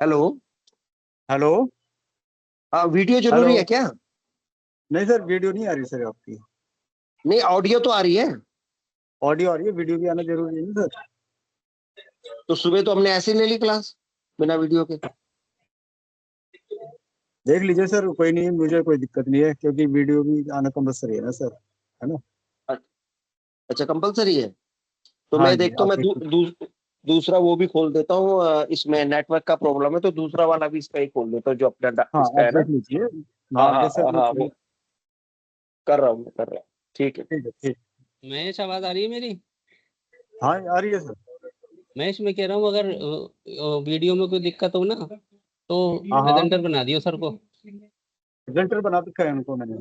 Hello. Hello. हाँ, video hello. जरूरी है क्या? नहीं सर, वीडियो नहीं आ रही सर आपकी। नहीं, ऑडियो तो आ रही है। ऑडियो आ रही है, वीडियो भी आना जरूरी है ना सर। तो सुबह तो हमने ऐसे ही ले ली क्लास, बिना वीडियो के। देख लीजिए सर, कोई नहीं, मुझे कोई दिक्कत नहीं है क्योंकि वीडियो भी आना कंपलसरी है ना सर, है ना। अच्छा, कंपलसरी है। तो हाँ मैं जी, देखता हूँ, आप मैं देख। दूसरा वो भी खोल देता हूँ। इसमें नेटवर्क का प्रॉब्लम है तो दूसरा वाला भी इसका ही खोल देता हूँ, जो अपना हाँ, इसका आप है ना। देख लीजिए। हाँ हाँ, हाँ जैसे हाँ अपने हाँ, चलिए। वो कर रहा हूँ, मैं कर रहा हूँ। ठीक है। ठीक है, ठीक। महेश, आवाज आ रही है मेरी? हाँ, आ रही है सर। महेश, मैं कह रहा हूँ अगर वीडियो में कोई दिक्कत हो ना तो हाँ हाँ, प्रेजेंटर बना दियो सर को। प्रेजेंटर बना रखा है उनको मैंने।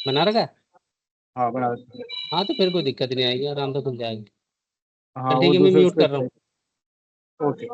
बना रखा है? हाँ, बना रखा है। हाँ तो फिर कोई दिक्कत नहीं आएगी, आराम से खुल जाएगी। हाँ, चल ठीक वो है, मैं दूसरे उस म्यूट कर रहा पर। हूँ। ओके।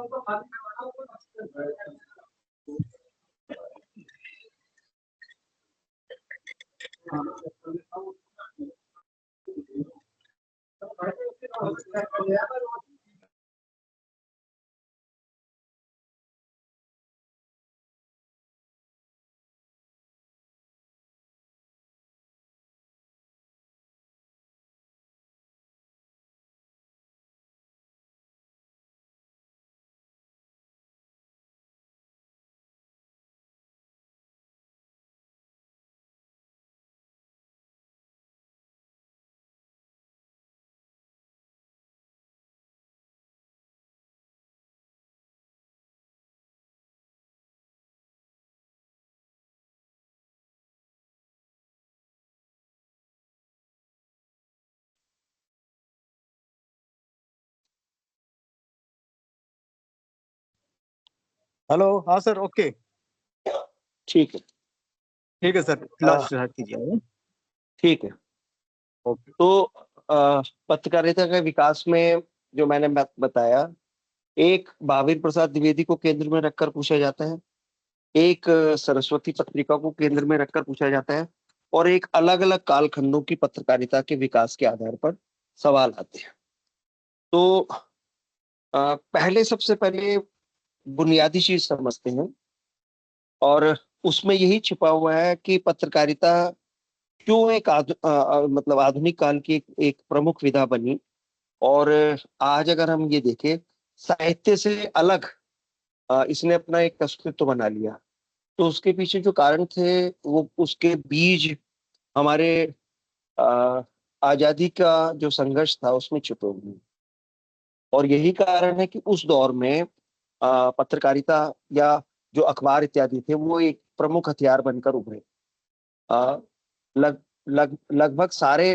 हेलो। हाँ सर, ओके। ठीक है। ठीक है सर, क्लास हाँ, स्टार्ट कीजिए। ठीक है। ओके। तो पत्रकारिता के विकास में जो मैंने बताया, एक महावीर प्रसाद द्विवेदी को केंद्र में रखकर पूछा जाता है, एक सरस्वती पत्रिका को केंद्र में रखकर पूछा जाता है, और एक अलग अलग कालखंडों की पत्रकारिता के विकास के आधार पर सवाल आते हैं। तो पहले, सबसे पहले बुनियादी चीज समझते हैं, और उसमें यही छिपा हुआ है कि पत्रकारिता क्यों मतलब आधुनिक काल की एक प्रमुख विधा बनी। और आज अगर हम ये देखें, साहित्य से अलग इसने अपना एक अस्तित्व बना लिया। तो उसके पीछे जो कारण थे, वो उसके बीज हमारे अ, आजादी का जो संघर्ष था उसमें छुपे हुए हैं। और यही कारण है कि उस दौर में पत्रकारिता या जो अखबार इत्यादि थे वो एक प्रमुख हथियार बनकर उभरे। अ, लगभग सारे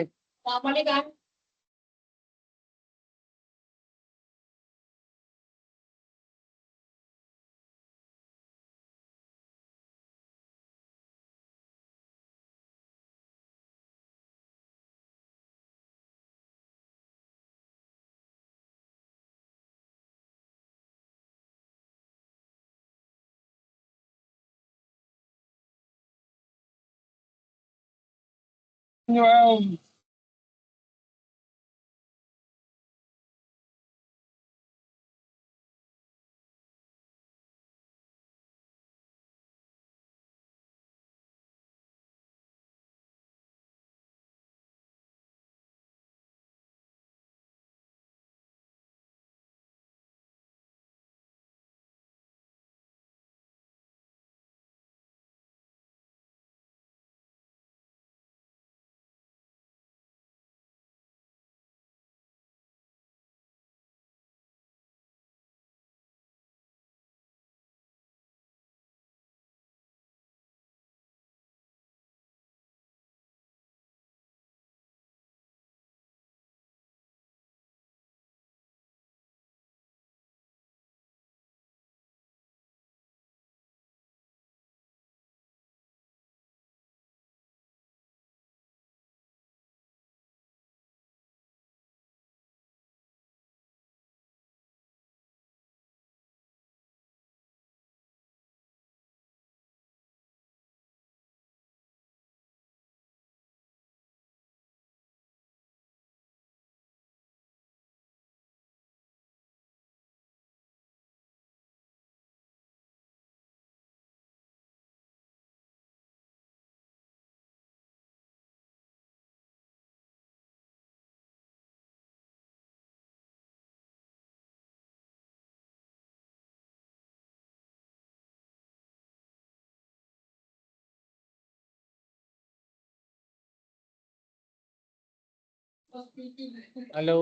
हेलो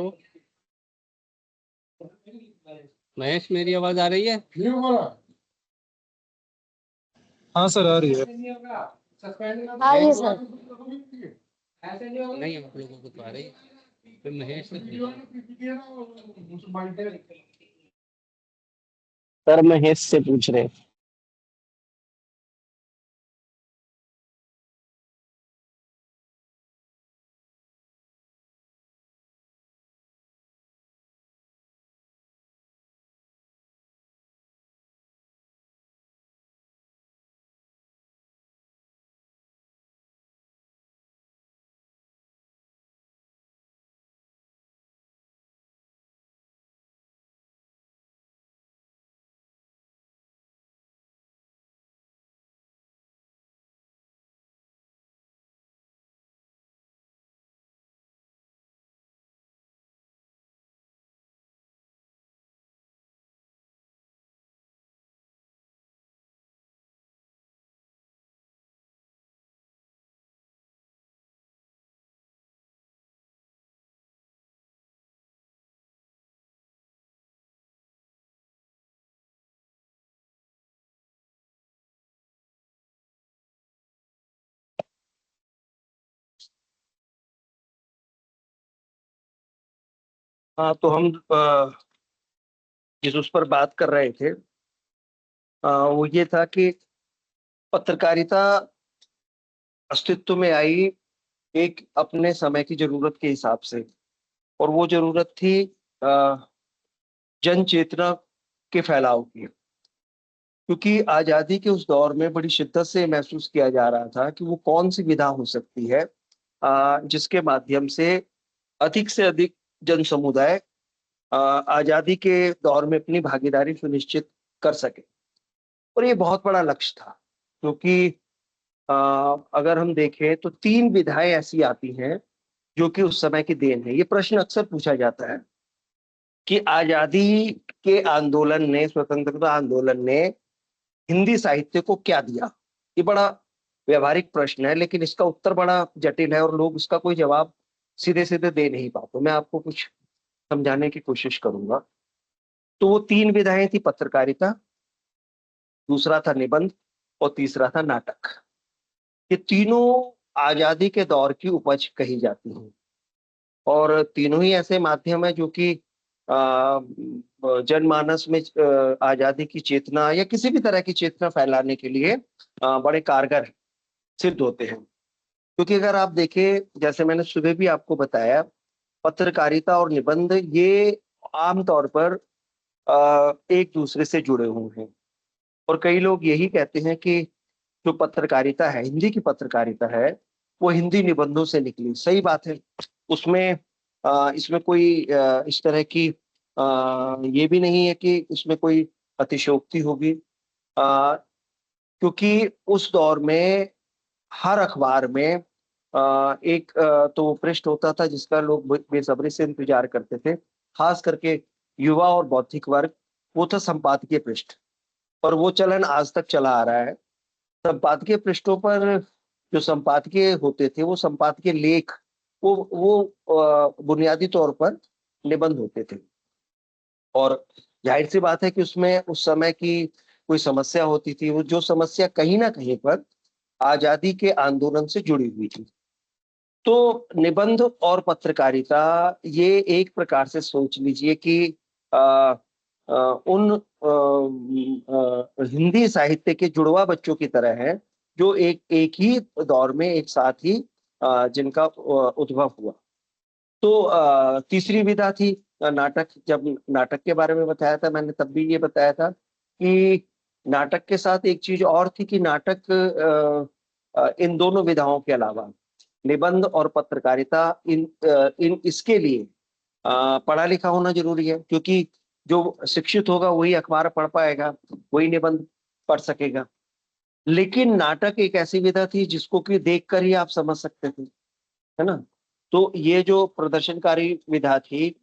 महेश, मेरी आवाज आ रही है? हाँ सर आ रही है। हाँ जी सर। नहीं, आप लोगों को तो आ रही है। फिर महेश से पूछो। सर महेश से पूछ रहे हैं। हाँ, तो हम जिस उस पर बात कर रहे थे, वो ये था कि पत्रकारिता अस्तित्व में आई एक अपने समय की जरूरत के हिसाब से, और वो जरूरत थी जन चेतना के फैलाव की। क्योंकि आजादी के उस दौर में बड़ी शिद्दत से महसूस किया जा रहा था कि वो कौन सी विधा हो सकती है जिसके माध्यम से अधिक जन समुदाय आजादी के दौर में अपनी भागीदारी सुनिश्चित कर सके। और ये बहुत बड़ा लक्ष्य था, क्योंकि अगर हम देखें तो 3 विधाएं ऐसी आती हैं जो कि उस समय की देन है। ये प्रश्न अक्सर पूछा जाता है कि आजादी के आंदोलन ने, स्वतंत्रता आंदोलन ने हिंदी साहित्य को क्या दिया। ये बड़ा व्यवहारिक प्रश्न है, लेकिन इसका उत्तर बड़ा जटिल है और लोग उसका कोई जवाब सीधे सीधे दे नहीं पाते। मैं आपको कुछ समझाने की कोशिश करूंगा। तो वो 3 विधाएं थी: पत्रकारिता, दूसरा था निबंध, और तीसरा था नाटक। ये तीनों आजादी के दौर की उपज कही जाती हैं, और तीनों ही ऐसे माध्यम है जो कि जनमानस में आजादी की चेतना या किसी भी तरह की चेतना फैलाने के लिए बड़े कारगर सिद्ध होते हैं। क्योंकि अगर आप देखें, जैसे मैंने सुबह भी आपको बताया, पत्रकारिता और निबंध ये आमतौर पर एक दूसरे से जुड़े हुए हैं। और कई लोग यही कहते हैं कि जो पत्रकारिता है, हिंदी की पत्रकारिता है, वो हिंदी निबंधों से निकली। सही बात है। उसमें इसमें कोई इस तरह की ये भी नहीं है कि इसमें कोई अतिशयोक्ति होगी, क्योंकि उस दौर में हर अखबार में एक तो वो पृष्ठ होता था जिसका लोग बेसब्री से इंतजार करते थे, खास करके युवा और बौद्धिक वर्ग। वो था संपादकीय पृष्ठ, और वो चलन आज तक चला आ रहा है। संपादकीय पृष्ठों पर जो संपादकीय होते थे, वो संपादकीय लेख, वो बुनियादी तौर पर निबंध होते थे। और जाहिर सी बात है कि उसमें उस समय की कोई समस्या होती थी, वो जो समस्या कहीं ना कहीं पर आजादी के आंदोलन से जुड़ी हुई थी। तो निबंध और पत्रकारिता ये एक प्रकार से सोच लीजिए कि आ, उन हिंदी साहित्य के जुड़वा बच्चों की तरह हैं, जो एक ही दौर में एक साथ ही जिनका उद्भव हुआ। तो तीसरी विधा थी नाटक। जब नाटक के बारे में बताया था मैंने, तब भी ये बताया था कि नाटक के साथ एक चीज और थी कि नाटक इन दोनों विधाओं के अलावा, निबंध और पत्रकारिता, इन इसके लिए पढ़ा लिखा होना जरूरी है। क्योंकि जो शिक्षित होगा वही अखबार पढ़ पाएगा, वही निबंध पढ़ सकेगा। लेकिन नाटक एक ऐसी विधा थी जिसको कि देखकर ही आप समझ सकते थे, है ना। तो ये जो प्रदर्शनकारी विधा थी,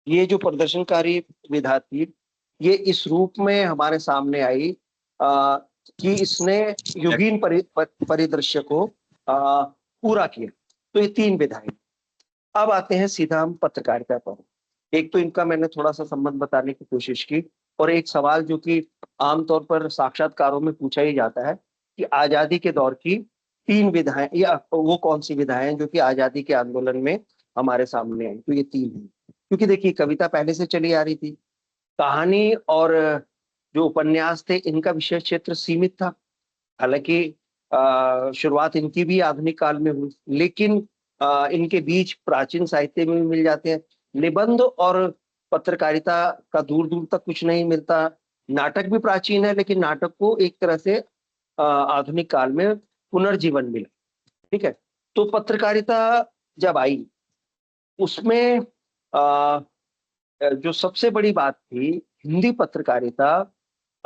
ये जो प्रदर्शनकारी विधा थी, ये इस रूप में हमारे सामने आई कि इसने युगीन परिदृश्य को पूरा किया। तो ये 3 विधाएं। अब आते हैं सीधा हम पत्रकारिता पर। एक तो इनका मैंने थोड़ा सा संबंध बताने की कोशिश की, और एक सवाल जो कि आमतौर पर साक्षात्कारों में पूछा ही जाता है कि आजादी के दौर की 3 विधाएं, या वो कौन सी विधाएं हैं जो कि आजादी के आंदोलन में हमारे सामने आई। तो ये 3 हैं, क्योंकि देखिए कविता पहले से चली आ रही थी, कहानी और जो उपन्यास थे इनका विषय क्षेत्र सीमित था। हालांकि शुरुआत इनकी भी आधुनिक काल में हुई, लेकिन इनके बीच प्राचीन साहित्य में भी मिल जाते हैं। निबंध और पत्रकारिता का दूर दूर तक कुछ नहीं मिलता। नाटक भी प्राचीन है, लेकिन नाटक को एक तरह से आधुनिक काल में पुनर्जीवन मिला। ठीक है, तो पत्रकारिता जब आई उसमें जो सबसे बड़ी बात थी हिंदी पत्रकारिता,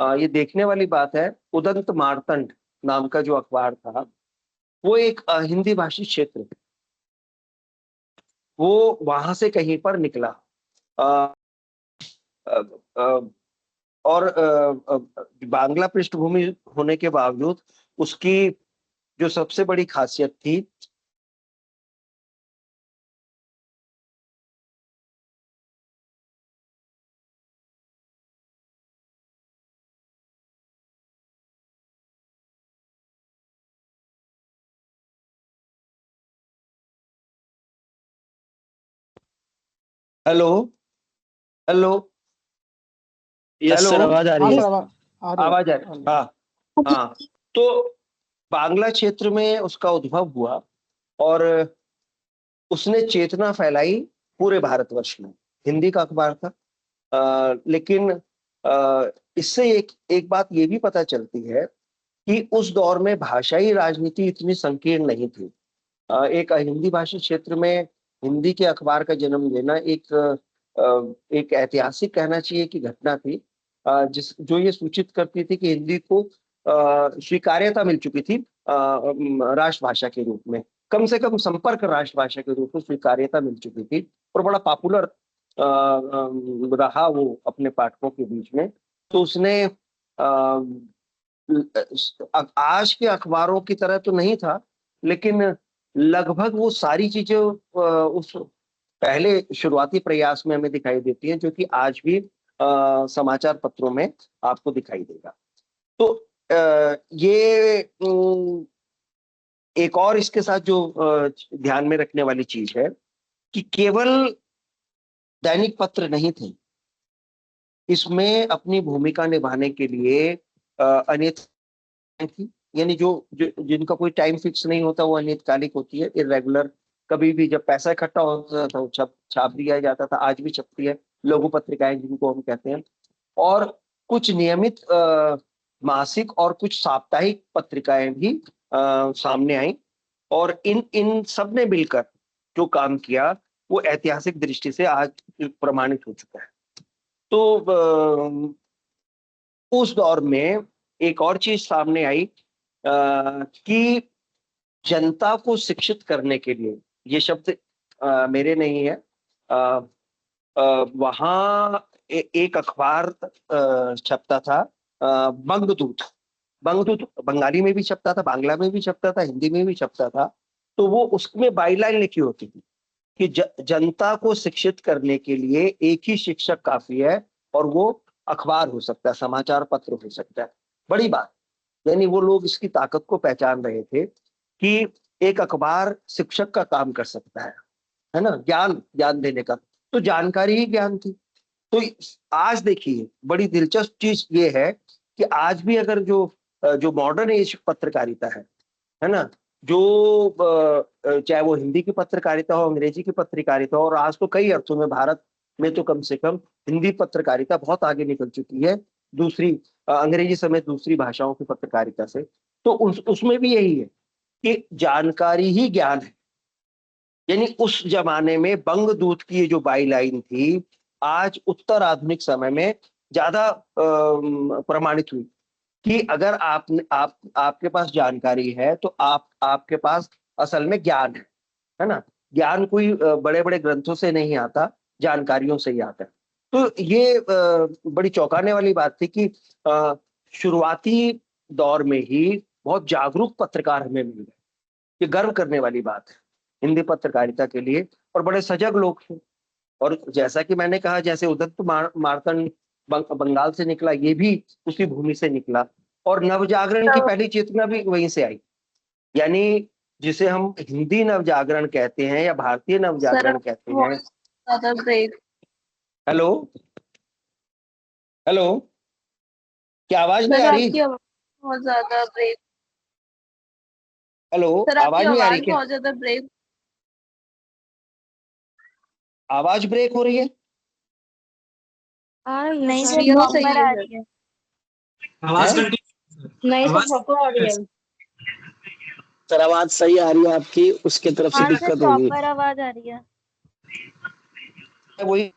ये देखने वाली बात है, उदंत मार्तंड नाम का जो अखबार था वो एक हिंदी भाषी क्षेत्र, वो वहां से कहीं पर निकला। अ, अ, अ, और बांग्ला पृष्ठभूमि होने के बावजूद उसकी जो सबसे बड़ी खासियत थी, hello, hello, yes hello, sir, आवाज आ हाँ रही सर, है। आ रही है। आवाज आ रही है? हाँ, हाँ। तो बांग्ला क्षेत्र में उसका उद्भव हुआ और उसने चेतना फैलाई पूरे भारतवर्ष में। हिंदी का अखबार था, लेकिन इससे एक एक बात ये भी पता चलती है कि उस दौर में भाषाई राजनीति इतनी संकीर्ण नहीं थी। एक हिंदी भाषी क्षेत्र में हिंदी के अखबार का जन्म लेना एक ऐतिहासिक कहना चाहिए कि घटना थी, जिस जो ये सूचित करती थी कि हिंदी को स्वीकार्यता मिल चुकी थी राष्ट्रभाषा के रूप में, कम से कम संपर्क राष्ट्रभाषा के रूप में स्वीकार्यता मिल चुकी थी, और बड़ा पॉपुलर रहा वो अपने पाठकों के बीच में। तो उसने आज के अखबारों की तरह तो नहीं था, लेकिन लगभग वो सारी चीजें उस पहले शुरुआती प्रयास में हमें दिखाई देती हैं, जो कि आज भी समाचार पत्रों में आपको दिखाई देगा। तो ये एक और इसके साथ जो ध्यान में रखने वाली चीज है कि केवल दैनिक पत्र नहीं थे, इसमें अपनी भूमिका निभाने के लिए अनेक थी, यानी जिनका कोई टाइम फिक्स नहीं होता, वो अनियतकालिक होती है, इरेगुलर। कभी भी जब पैसा इकट्ठा होता था वो छाप दिया जाता था, आज भी छपती है लघु पत्रिकाएं जिनको हम कहते हैं। और कुछ नियमित मासिक और कुछ साप्ताहिक पत्रिकाएं भी सामने आई, और इन इन सब ने मिलकर जो काम किया वो ऐतिहासिक दृष्टि से आज प्रमाणित हो चुका है। तो उस दौर में एक और चीज सामने आई कि जनता को शिक्षित करने के लिए, ये शब्द मेरे नहीं है, वहां एक अखबार छपता था, बंगदूत। बंगदूत बंगाली में भी छपता था, बांग्ला में भी छपता था, हिंदी में भी छपता था। तो वो उसमें बाईलाइन लिखी होती थी कि जनता को शिक्षित करने के लिए एक ही शिक्षक काफी है, और वो अखबार हो सकता है, समाचार पत्र हो सकता है। बड़ी बात, यानी वो लोग इसकी ताकत को पहचान रहे थे कि एक अखबार शिक्षक का काम कर सकता है ना, ज्ञान ज्ञान देने का। तो जानकारी ही ज्ञान थी। तो आज देखिए बड़ी दिलचस्प चीज ये है कि आज भी अगर जो मॉडर्न एज पत्रकारिता है ना, जो चाहे वो हिंदी की पत्रकारिता हो, अंग्रेजी की पत्रकारिता हो, और आज तो कई अर्थों में भारत में तो कम से कम हिंदी पत्रकारिता बहुत आगे निकल चुकी है दूसरी अंग्रेजी समेत दूसरी भाषाओं की पत्रकारिता से। तो उसमें भी यही है कि जानकारी ही ज्ञान है। यानी उस जमाने में बंगदूत की जो बाई लाइन थी, आज उत्तर आधुनिक समय में ज्यादा प्रमाणित हुई कि अगर आपके पास जानकारी है तो आपके पास असल में ज्ञान है ना। ज्ञान कोई बड़े बड़े ग्रंथों से नहीं आता, जानकारियों से ही आता है। तो ये बड़ी चौंकाने वाली बात थी कि शुरुआती दौर में ही बहुत जागरूक पत्रकार हमें मिल गए, ये गर्व करने वाली बात है हिंदी पत्रकारिता के लिए, और बड़े सजग लोग थे। और जैसा कि मैंने कहा, जैसे उदत्त मार्तंड बंगाल से निकला, ये भी उसी भूमि से निकला, और नवजागरण की पहली चेतना भी वहीं से आई। यानी जिसे हम हिंदी नवजागरण कहते हैं या भारतीय नवजागरण कहते हैं। ज्यादा ब्रेक। हेलो हेलो, क्या आवाज नहीं सर आ रही? आपकी आवाज बहुत ज्यादा ब्रेक। हेलो, सर आपकी आवाज नहीं आ रही आवाज क्या? बहुत ज्यादा ब्रेक। आवाज ब्रेक हो रही है? नहीं सर सर ये तो सही प्रॉपर है आ सर। रही है। आवाज हैं? कंटिन्यू। नहीं सर आवाज प्रॉपर आ रही है। सर आवाज सही आ रही है आपकी, उसके तरफ से हाँ सर दिक्कत होगी। प्रॉपर आवाज आ रही है। वही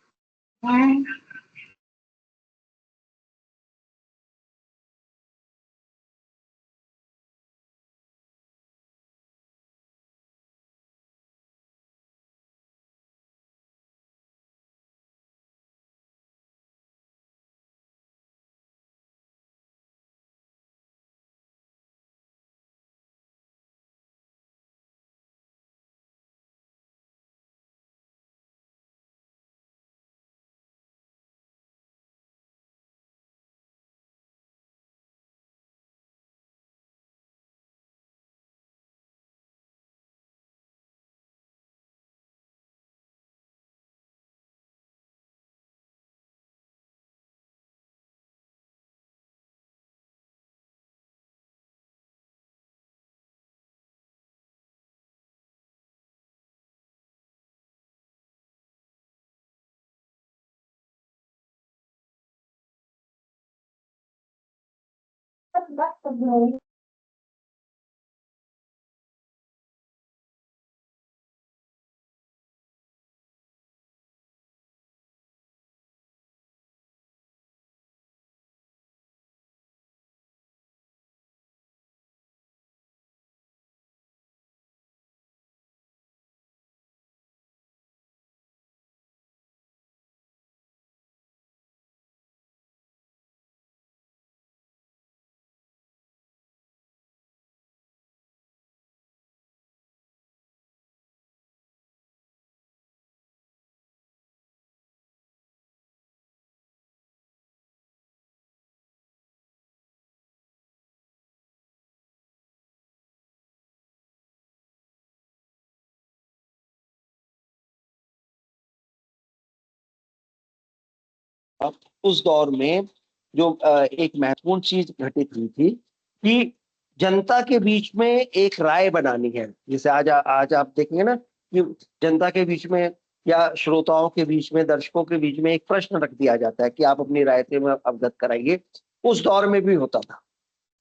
अब उस दौर में जो एक महत्वपूर्ण चीज घटित हुई थी कि जनता के बीच में एक राय बनानी है। जैसे आज आप देखेंगे ना कि जनता के बीच में या श्रोताओं के बीच में, दर्शकों के बीच में एक प्रश्न रख दिया जाता है कि आप अपनी राय से में अवगत कराइए। उस दौर में भी होता था,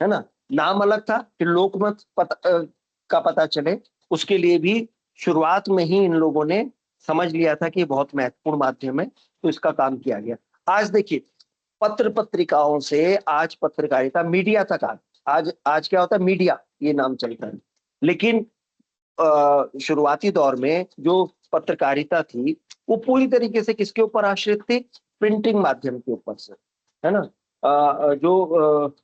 है ना। नाम अलग था कि का पता चले, उसके लिए भी शुरुआत में ही इन लोगों ने समझ लिया था कि ये बहुत महत्वपूर्ण माध्यम है, तो इसका काम किया गया। आज देखिए, पत्र पत्रिकाओं से आज पत्रकारिता मीडिया तक आज आज क्या होता है, मीडिया ये नाम चलता है। लेकिन शुरुआती दौर में जो पत्रकारिता थी वो पूरी तरीके से किसके ऊपर आश्रित थी? प्रिंटिंग माध्यम के ऊपर से, है ना। जो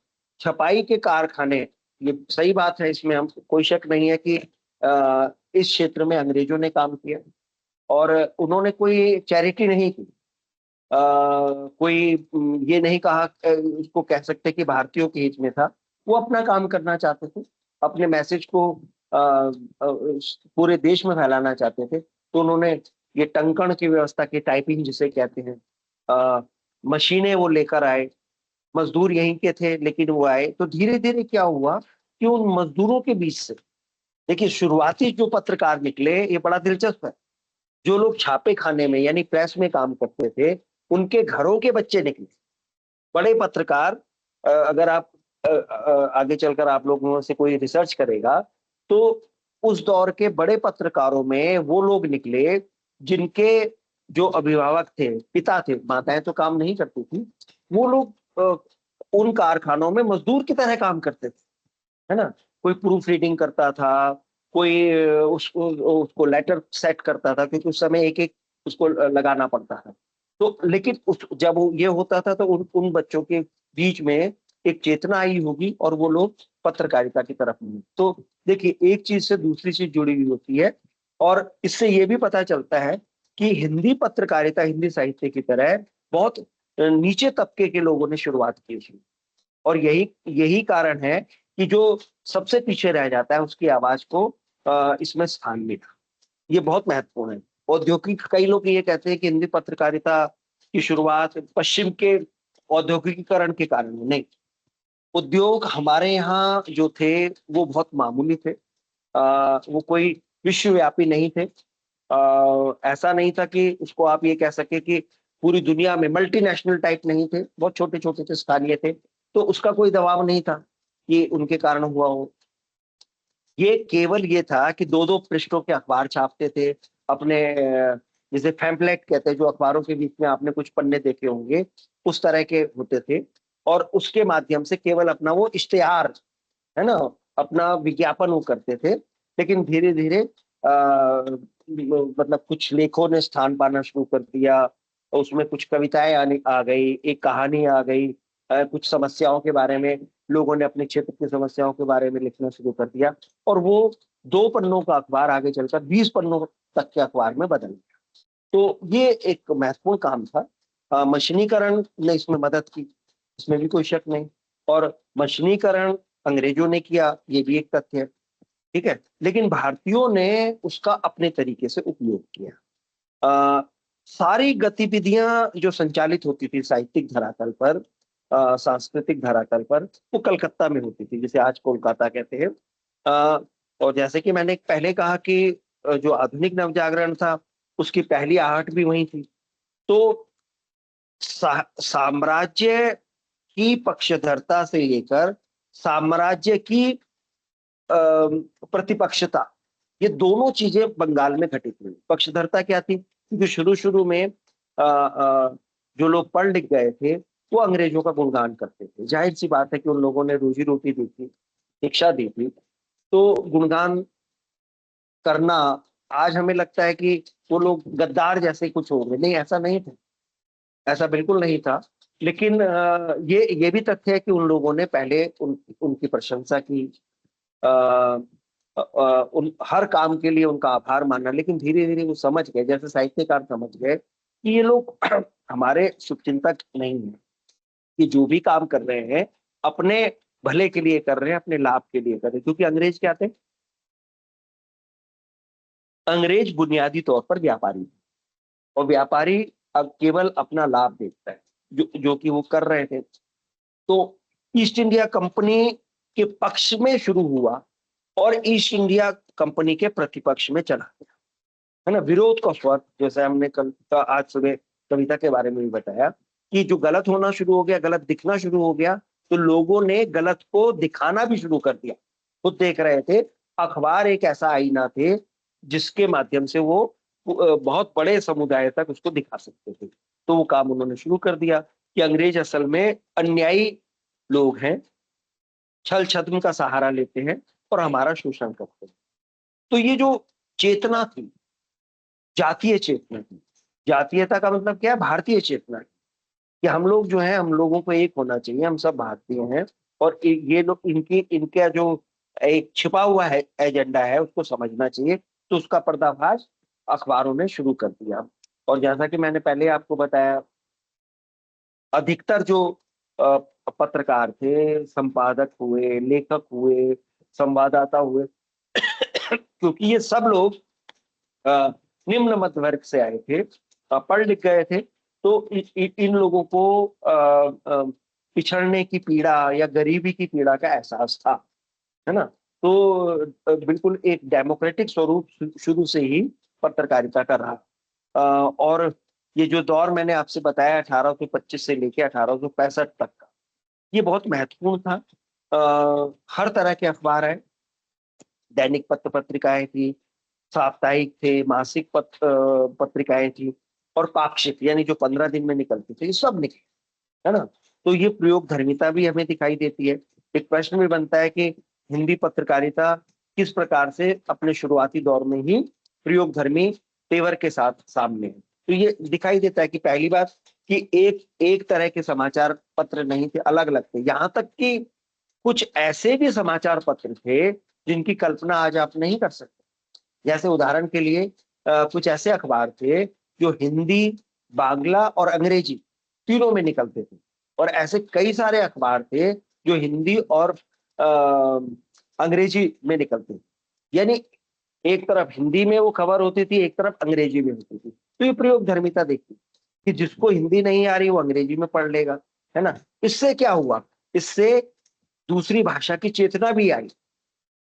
छपाई के कारखाने, ये सही बात है, इसमें हम कोई शक नहीं है कि इस क्षेत्र में अंग्रेजों ने काम किया, और उन्होंने कोई चैरिटी नहीं की। कोई ये नहीं कहा, उसको कह सकते कि भारतीयों के हित में था। वो अपना काम करना चाहते थे, अपने मैसेज को पूरे देश में फैलाना चाहते थे। तो उन्होंने ये टंकण की व्यवस्था की, टाइपिंग जिसे कहते हैं, मशीनें वो लेकर आए। मजदूर यहीं के थे लेकिन वो आए, तो धीरे धीरे क्या हुआ कि उन मजदूरों के बीच से, देखिए शुरुआती जो पत्रकार निकले, ये बड़ा दिलचस्प है। जो लोग छापे खाने में यानी प्रेस में काम करते थे, उनके घरों के बच्चे निकले बड़े पत्रकार। अगर आप आगे चलकर आप लोगों से कोई रिसर्च करेगा, तो उस दौर के बड़े पत्रकारों में वो लोग निकले जिनके जो अभिभावक थे, पिता थे, माताएं तो काम नहीं करती थी, वो लोग उन कारखानों में मजदूर की तरह काम करते थे, है ना। कोई प्रूफ रीडिंग करता था, कोई उसको लेटर सेट करता था, क्योंकि उस समय एक एक उसको लगाना पड़ता था। तो लेकिन जब ये होता था तो उन बच्चों के बीच में एक चेतना आई होगी और वो लोग पत्रकारिता की तरफ मुड़े। तो देखिए, एक चीज से दूसरी चीज जुड़ी हुई होती है, और इससे ये भी पता चलता है कि हिंदी पत्रकारिता, हिंदी साहित्य की तरह बहुत नीचे तबके के लोगों ने शुरुआत की थी, और यही यही कारण है कि जो सबसे पीछे रह जाता है उसकी आवाज को इसमें स्थान मिला। ये बहुत महत्वपूर्ण है। औद्योगिक, कई लोग ये कहते हैं कि हिंदी पत्रकारिता की शुरुआत पश्चिम के औद्योगिकीकरण के कारण हुई। नहीं, उद्योग हमारे यहाँ जो थे वो बहुत मामूली थे। वो कोई विश्वव्यापी नहीं थे। ऐसा नहीं था कि उसको आप ये कह सके कि पूरी दुनिया में मल्टीनेशनल टाइप नहीं थे, बहुत छोटे छोटे थे, स्थानीय थे। तो उसका कोई दबाव नहीं था कि उनके कारण हुआ हो। ये केवल ये था कि दो दो पृष्ठों के अखबार छापते थे अपने, जिसे पैम्फलेट कहते हैं, जो अखबारों के बीच में आपने कुछ पन्ने देखे होंगे, उस तरह के होते थे, और उसके माध्यम से केवल अपना वो इश्तेहार, है ना, अपना विज्ञापन वो करते थे। लेकिन धीरे धीरे मतलब कुछ लेखों ने स्थान पाना शुरू कर दिया, उसमें कुछ कविताएं आने आ गई, एक कहानी आ गई, कुछ समस्याओं के बारे में लोगों ने अपने क्षेत्र की समस्याओं के बारे में लिखना शुरू कर दिया, और वो 2 पन्नों का अखबार आगे चलकर 20 पन्नों तक के अखबार में बदल गया। तो ये एक महत्वपूर्ण काम था। मशीनीकरण ने इसमें मदद की, इसमें भी कोई शक नहीं। और मशीनीकरण अंग्रेजों ने किया, ये भी एक तथ्य है, ठीक है, लेकिन भारतीयों ने उसका अपने तरीके से उपयोग किया। सारी गतिविधियां जो संचालित होती थी साहित्यिक धरातल पर, सांस्कृतिक धरातल पर, वो कलकत्ता में होती थी, जिसे आज कोलकाता कहते हैं। अ, और जैसे कि मैंने पहले कहा कि जो आधुनिक नवजागरण था उसकी पहली आहट भी वहीं थी। तो साम्राज्य की पक्षधरता से लेकर साम्राज्य की प्रतिपक्षता, ये दोनों चीजें बंगाल में घटित हुई। पक्षधरता क्या थी? क्योंकि शुरू शुरू में जो लोग पढ़ लिख गए थे वो अंग्रेजों का गुणगान करते थे। जाहिर सी बात है कि उन लोगों ने रोजी रोटी दी थी, शिक्षा दी थी, तो गुणगान करना, आज हमें लगता है कि वो लोग गद्दार जैसे कुछ होंगे, नहीं, ऐसा नहीं था, ऐसा बिल्कुल नहीं था। लेकिन ये भी तथ्य है कि उन लोगों ने पहले उनकी प्रशंसा की, उन हर काम के लिए उनका आभार माना, लेकिन धीरे धीरे वो समझ गए, जैसे साहित्यकार समझ गए कि ये लोग हमारे शुभचिंतक नहीं है, कि जो भी काम कर रहे हैं अपने भले के लिए कर रहे हैं, अपने लाभ के लिए कर रहे हैं। क्योंकि अंग्रेज क्या थे? अंग्रेज बुनियादी तौर पर व्यापारी थे, और व्यापारी अब केवल अपना लाभ देखता है, जो कि वो कर रहे थे। तो ईस्ट इंडिया कंपनी के पक्ष में शुरू हुआ और ईस्ट इंडिया कंपनी के प्रतिपक्ष में चला गया, है ना, विरोध का स्वर। जैसे हमने कल आज सुबह कविता के बारे में भी बताया कि जो गलत होना शुरू हो गया, गलत दिखना शुरू हो गया, तो लोगों ने गलत को दिखाना भी शुरू कर दिया। खुद देख रहे थे, अखबार एक ऐसा आईना थे जिसके माध्यम से वो बहुत बड़े समुदाय तक उसको दिखा सकते थे। तो वो काम उन्होंने शुरू कर दिया कि अंग्रेज असल में अन्यायी लोग हैं, छल छद्म का सहारा लेते हैं और हमारा शोषण करते हैं। तो ये जो चेतना थी, जातीय चेतना थी, जातीयता का मतलब क्या है? भारतीय चेतना, कि हम लोग जो है, हम लोगों को एक होना चाहिए, हम सब भारतीय हैं, और ये लोग, इनका जो एक छिपा हुआ है एजेंडा है, उसको समझना चाहिए। तो उसका पर्दाफाश अखबारों ने शुरू कर दिया। और जैसा कि मैंने पहले आपको बताया, अधिकतर जो पत्रकार थे, संपादक हुए, लेखक हुए, संवाददाता हुए, क्योंकि ये सब लोग निम्न मध्य वर्ग से आए थे, पढ़ लिख गए थे, तो इन लोगों को पिछड़ने की पीड़ा या गरीबी की पीड़ा का एहसास था, है ना। तो बिल्कुल एक डेमोक्रेटिक स्वरूप शुरू से ही पत्रकारिता का रहा। और ये जो दौर मैंने आपसे बताया 1825 से लेके 1865 तक का, ये बहुत महत्वपूर्ण था। हर तरह के अखबार है, दैनिक पत्र पत्रिकाएं थी, साप्ताहिक थे, मासिक पत्रिकाएं थी, और पाक्षिक, यानी जो 15 दिन में निकलती थी, ये सब निकले, है ना। तो ये प्रयोग धर्मिता भी हमें दिखाई देती है। एक प्रश्न भी बनता है कि हिंदी पत्रकारिता किस प्रकार से अपने शुरुआती दौर में ही प्रयोग धर्मी तेवर के साथ सामने है। तो ये दिखाई देता है कि पहली बात कि एक तरह के समाचार पत्र नहीं थे, अलग अलग थे। यहाँ तक कि कुछ ऐसे भी समाचार पत्र थे जिनकी कल्पना आज आप नहीं कर सकते। जैसे उदाहरण के लिए कुछ ऐसे अखबार थे जो हिंदी, बांग्ला और अंग्रेजी तीनों में निकलते थे, और ऐसे कई सारे अखबार थे जो हिंदी और अंग्रेजी में निकलते थे। यानी एक तरफ हिंदी में वो खबर होती थी, एक तरफ अंग्रेजी में होती थी। तो ये प्रयोग धर्मिता देखी कि जिसको हिंदी नहीं आ रही वो अंग्रेजी में पढ़ लेगा, है ना। इससे क्या हुआ, इससे दूसरी भाषा की चेतना भी आई।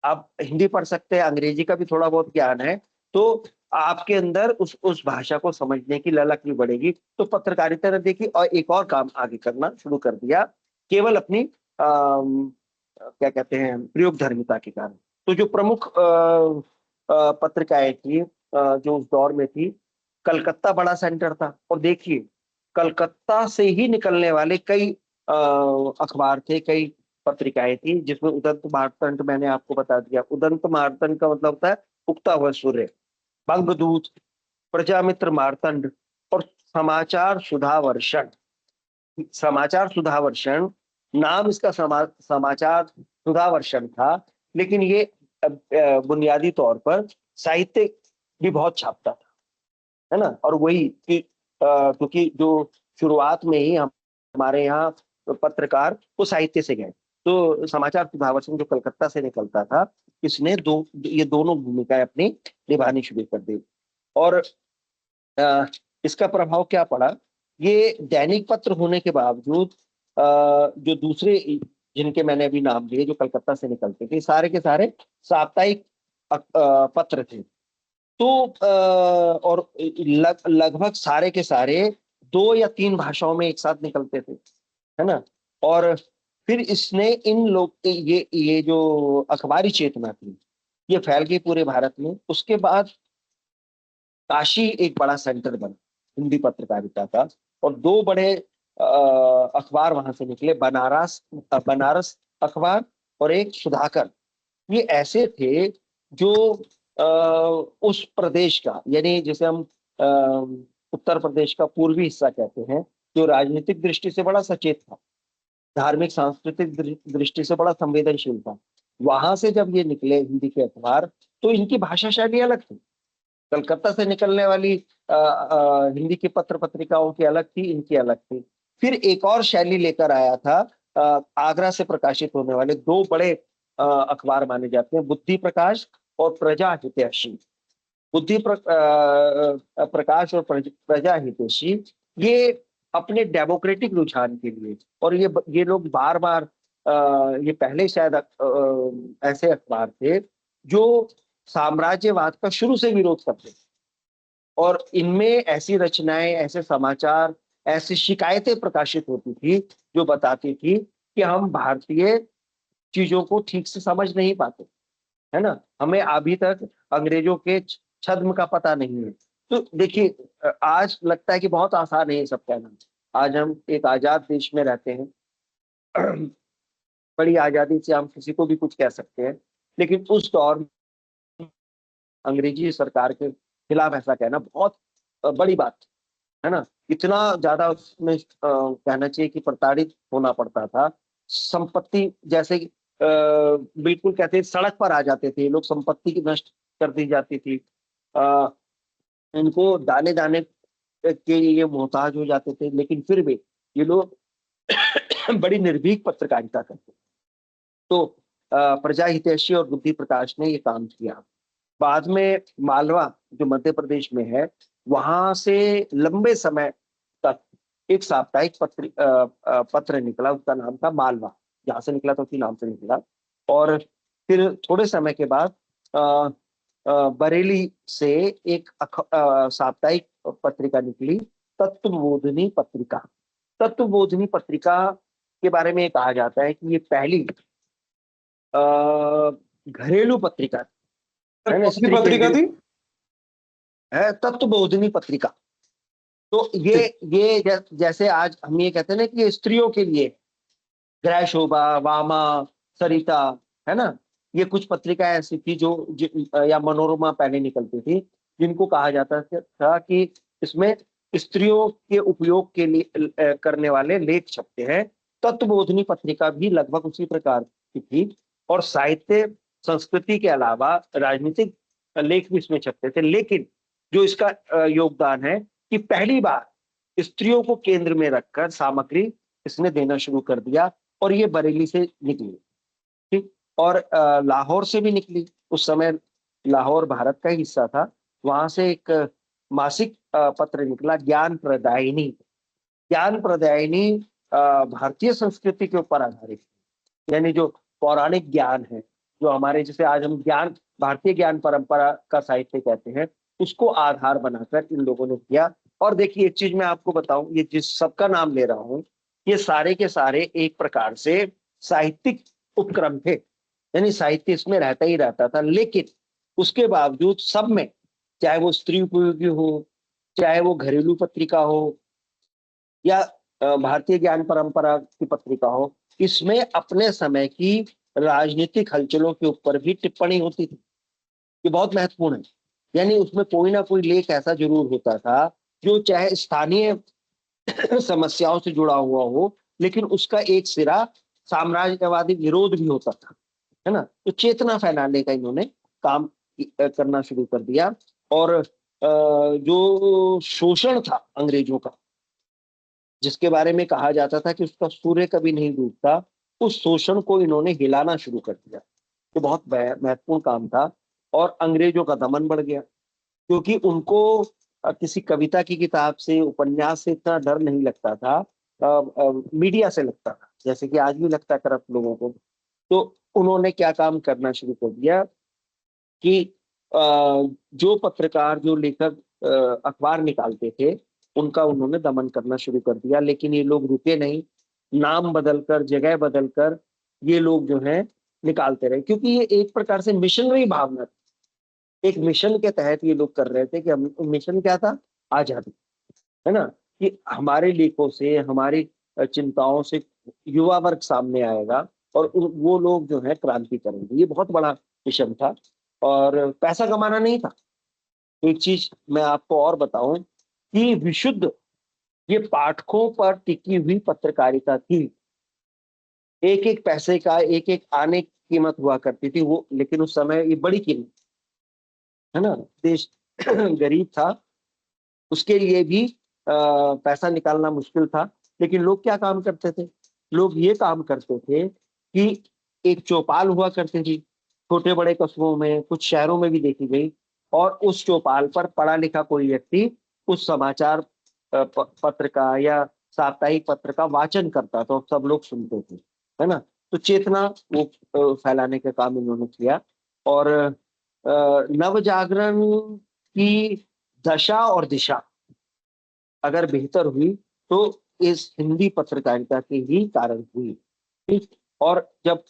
आप हिंदी पढ़ सकते हैं, अंग्रेजी का भी थोड़ा बहुत ज्ञान है, तो आपके अंदर उस भाषा को समझने की ललक भी बढ़ेगी। तो पत्रकारिता ने देखी और एक और काम आगे करना शुरू कर दिया, केवल अपनी क्या कहते हैं प्रयोग धर्मिता के कारण। तो जो प्रमुख पत्रिकाएं थी जो उस दौर में थी, कलकत्ता बड़ा सेंटर था, और देखिए कलकत्ता से ही निकलने वाले कई अखबार थे, कई पत्रिकाएं थी, जिसमें उदंत मार्तंड मैंने आपको बता दिया। उदंत मार्तंड का मतलब होता है उगता हुआ सूर्य। बंगदूत, प्रजामित्र मार्तंड और समाचार सुधावर्षण। समाचार सुधावर्षण नाम इसका समाचार सुधावर्षण था, लेकिन ये बुनियादी तौर पर साहित्य भी बहुत छापता था, है ना। और वही कि क्योंकि जो शुरुआत में ही हमारे यहाँ पत्रकार वो साहित्य से गए, तो समाचार सुधावर्षण जो कलकत्ता से निकलता था, इसने ये दोनों भूमिकाएं अपनी निभानी शुरू कर दी। और इसका प्रभाव क्या पड़ा, ये दैनिक पत्र होने के बावजूद जो दूसरे जिनके मैंने अभी नाम लिए जो कलकत्ता से निकलते थे, सारे के सारे साप्ताहिक पत्र थे। तो और लगभग सारे के सारे 2 या 3 भाषाओं में एक साथ निकलते थे, है ना। और फिर इसने इन लोग ये जो अखबारी चेतना थी ये फैल गई पूरे भारत में। उसके बाद काशी एक बड़ा सेंटर बना हिंदी पत्रकारिता का, और 2 बड़े अखबार वहां से निकले, बनारस अखबार और एक सुधाकर। ये ऐसे थे जो उस प्रदेश का, यानी जिसे हम उत्तर प्रदेश का पूर्वी हिस्सा कहते हैं, जो राजनीतिक दृष्टि से बड़ा सचेत था, धार्मिक सांस्कृतिक दृष्टि से बड़ा संवेदनशील था, वहां से जब ये निकले हिंदी के अखबार, तो इनकी भाषा शैली अलग थी। कलकत्ता से निकलने वाली हिंदी की पत्र पत्रिकाओं की अलग थी, इनकी अलग थी। फिर एक और शैली लेकर आया था आगरा से प्रकाशित होने वाले 2 बड़े अखबार माने जाते हैं, बुद्धि प्रकाश और प्रजा हितैषी। बुद्धि प्रकाश और प्रजा हितैषी ये अपने डेमोक्रेटिक रुझान के लिए, और ये लोग बार बार ये पहले शायद ऐसे अखबार थे जो साम्राज्यवाद का शुरू से विरोध करते थे, और इनमें ऐसी रचनाएं, ऐसे समाचार, ऐसी शिकायतें प्रकाशित होती थी जो बताती थी कि हम भारतीय चीजों को ठीक से समझ नहीं पाते, है ना, हमें अभी तक अंग्रेजों के छद्म का पता नहीं है। तो देखिए आज लगता है कि बहुत आसान है ये सब कहना, आज हम एक आजाद देश में रहते हैं, बड़ी आजादी से हम किसी को भी कुछ कह सकते हैं, लेकिन उस दौर में अंग्रेजी सरकार के खिलाफ ऐसा कहना बहुत बड़ी बात है ना। इतना ज्यादा उसमें कहना चाहिए कि प्रताड़ित होना पड़ता था। संपत्ति जैसे बिल्कुल कहते हैं सड़क पर आ जाते थे लोग, संपत्ति की नष्ट कर दी जाती थी, इनको दाने दाने के लिए मोहताज हो जाते थे, लेकिन फिर भी ये लोग बड़ी निर्भीक पत्रकारिता करते। तो प्रजा हितैषी और बुद्धि प्रकाश ने ये काम किया। बाद में मालवा जो मध्य प्रदेश में है, वहां से लंबे समय तक एक साप्ताहिक पत्र निकला, उसका नाम था मालवा, जहां से निकला था उसी नाम से निकला। और फिर थोड़े समय के बाद बरेली से एक साप्ताहिक पत्रिका निकली, तत्वबोधिनी पत्रिका। तत्वबोधिनी पत्रिका के बारे में कहा जाता है कि ये पहली घरेलू पत्रिका है ना, कौन सी पत्रिका थी? है तत्वबोधिनी पत्रिका। तो ये जैसे आज हम ये कहते हैं ना कि ये स्त्रियों के लिए, ग्रह शोभा, वामा, सरिता, है ना, ये कुछ पत्रिकाएं ऐसी थी जो या मनोरमा पहले निकलती थी, जिनको कहा जाता था कि इसमें स्त्रियों के उपयोग के लिए करने वाले लेख छपते हैं। तत्वबोधिनी पत्रिका भी लगभग उसी प्रकार की थी, और साहित्य संस्कृति के अलावा राजनीतिक लेख भी इसमें छपते थे। लेकिन जो इसका योगदान है कि पहली बार स्त्रियों को केंद्र में रखकर सामग्री इसने देना शुरू कर दिया, और ये बरेली से निकली, ठीक, और लाहौर से भी निकली। उस समय लाहौर भारत का ही हिस्सा था, वहां से एक मासिक पत्र निकला, ज्ञान प्रदायिनी। ज्ञान प्रदायिनी भारतीय संस्कृति के ऊपर आधारित, यानी जो पौराणिक ज्ञान है, जो हमारे जैसे आज हम ज्ञान, भारतीय ज्ञान परंपरा का साहित्य कहते हैं, उसको आधार बनाकर इन लोगों ने किया। और देखिए एक चीज मैं आपको बताऊं, ये जिस सबका नाम ले रहा हूं, ये सारे के सारे एक प्रकार से साहित्यिक उपक्रम थे, यानी साहित्य इसमें रहता ही रहता था। लेकिन उसके बावजूद सब में, चाहे वो स्त्री उपयोगी हो, चाहे वो घरेलू पत्रिका हो, या भारतीय ज्ञान परंपरा की पत्रिका हो, इसमें अपने समय की राजनीतिक हलचलों के ऊपर भी टिप्पणी होती थी। ये बहुत महत्वपूर्ण है, यानी उसमें कोई ना कोई लेख ऐसा जरूर होता था जो चाहे स्थानीय समस्याओं से जुड़ा हुआ हो, लेकिन उसका एक सिरा साम्राज्यवादी विरोध भी होता था, है ना। तो चेतना फैलाने का इन्होंने काम करना शुरू कर दिया। और जो शोषण था अंग्रेजों का, जिसके बारे में कहा जाता था कि उसका सूर्य कभी नहीं डूबता, उस शोषण को इन्होंने हिलाना शुरू कर दिया। ये बहुत महत्वपूर्ण काम था, और अंग्रेजों का दमन बढ़ गया, क्योंकि उनको किसी कविता की किताब से, उपन्यास से इतना डर नहीं लगता था, मीडिया से लगता था, जैसे कि आज भी लगता है करप्ट लोगों को। तो उन्होंने क्या काम करना शुरू कर दिया कि जो पत्रकार, जो लेखक अखबार निकालते थे, उनका उन्होंने दमन करना शुरू कर दिया। लेकिन ये लोग रुके नहीं, नाम बदलकर, जगह बदलकर ये लोग जो है निकालते रहे, क्योंकि ये एक प्रकार से मिशनरी भावना, एक मिशन के तहत ये लोग कर रहे थे। कि हम, मिशन क्या था? आजादी, है ना, कि हमारे लेखों से, हमारी चिंताओं से युवा वर्ग सामने आएगा, और वो लोग जो है क्रांति करेंगे। ये बहुत बड़ा मिशन था, और पैसा कमाना नहीं था। एक चीज मैं आपको और बताऊं कि विशुद्ध ये पाठकों पर टिकी हुई पत्रकारिता थी। एक एक पैसे का, एक एक आने की कीमत हुआ करती थी वो, लेकिन उस समय ये बड़ी कीमत, है ना। देश गरीब था, उसके लिए भी पैसा निकालना मुश्किल था। लेकिन लोग क्या काम करते थे? लोग ये काम करते थे कि एक चौपाल हुआ करती थी, छोटे बड़े कस्बों में, कुछ शहरों में भी देखी गई, और उस चौपाल पर पढ़ा लिखा कोई व्यक्ति उस समाचार पत्र का या साप्ताहिक पत्र का वाचन करता था, और सब लोग सुनते थे, है ना। तो चेतना वो फैलाने का काम इन्होंने किया। और नव जागरण की दशा और दिशा अगर बेहतर हुई तो इस हिंदी पत्रकारिता के ही कारण हुई, ठीक। और जब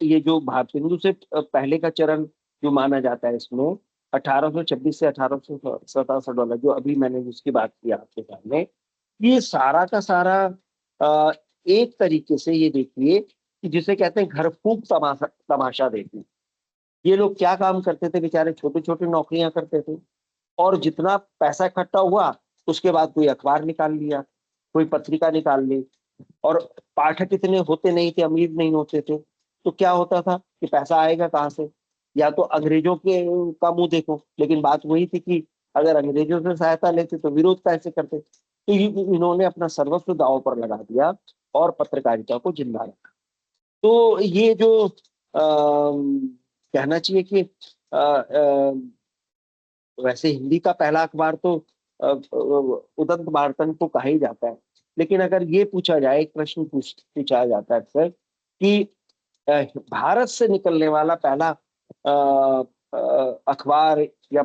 ये जो भारत हिंदू से पहले का चरण जो माना जाता है, इसमें 1826 से 1867 जो अभी मैंने जिसकी बात की आपके सामने, ये सारा का सारा एक तरीके से ये देखिए कि जिसे कहते हैं घर फूंक तमाशा देखना। ये लोग क्या काम करते थे? बेचारे छोटी छोटी नौकरियां करते थे, और जितना पैसा इकट्ठा हुआ उसके बाद कोई अखबार निकाल लिया, कोई पत्रिका निकाल ली। और पाठक इतने होते नहीं थे, अमीर नहीं होते थे, तो क्या होता था कि पैसा आएगा कहाँ से? या तो अंग्रेजों के का मुंह देखो। लेकिन बात वही थी कि अगर अंग्रेजों से सहायता लेते तो विरोध कैसे करते? तो इन्होंने अपना सर्वस्व दांव पर लगा दिया और पत्रकारिता को जिंदा रखा। तो ये जो कहना चाहिए कि वैसे हिंदी का पहला अखबार तो उदंत वार्तन को कहा ही जाता है। लेकिन अगर ये पूछा जाए, एक प्रश्न पूछा जाता है अक्सर कि भारत से निकलने वाला पहला अखबार या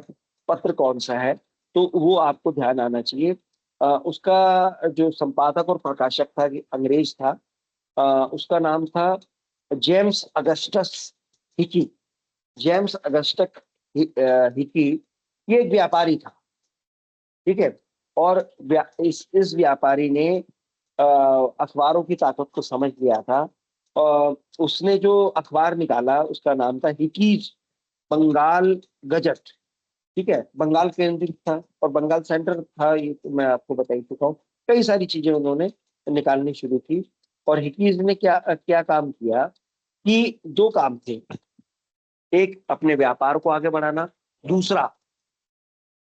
पत्र कौन सा है, तो वो आपको ध्यान आना चाहिए। उसका जो संपादक और प्रकाशक था, अंग्रेज था, उसका नाम था James Augustus Hicky. James Augustus Hicky ये एक व्यापारी था, ठीक है। और इस व्यापारी ने अखबारों की ताकत को समझ लिया था, और उसने जो अखबार निकाला उसका नाम था हिकीज बंगाल गजट, ठीक है। बंगाल केंद्रित था और बंगाल सेंटर था, ये तो मैं आपको बता ही चुका हूँ। कई सारी चीजें उन्होंने निकालनी शुरू की। और हिकीज ने क्या क्या काम किया कि दो काम थे। एक अपने व्यापार को आगे बढ़ाना, दूसरा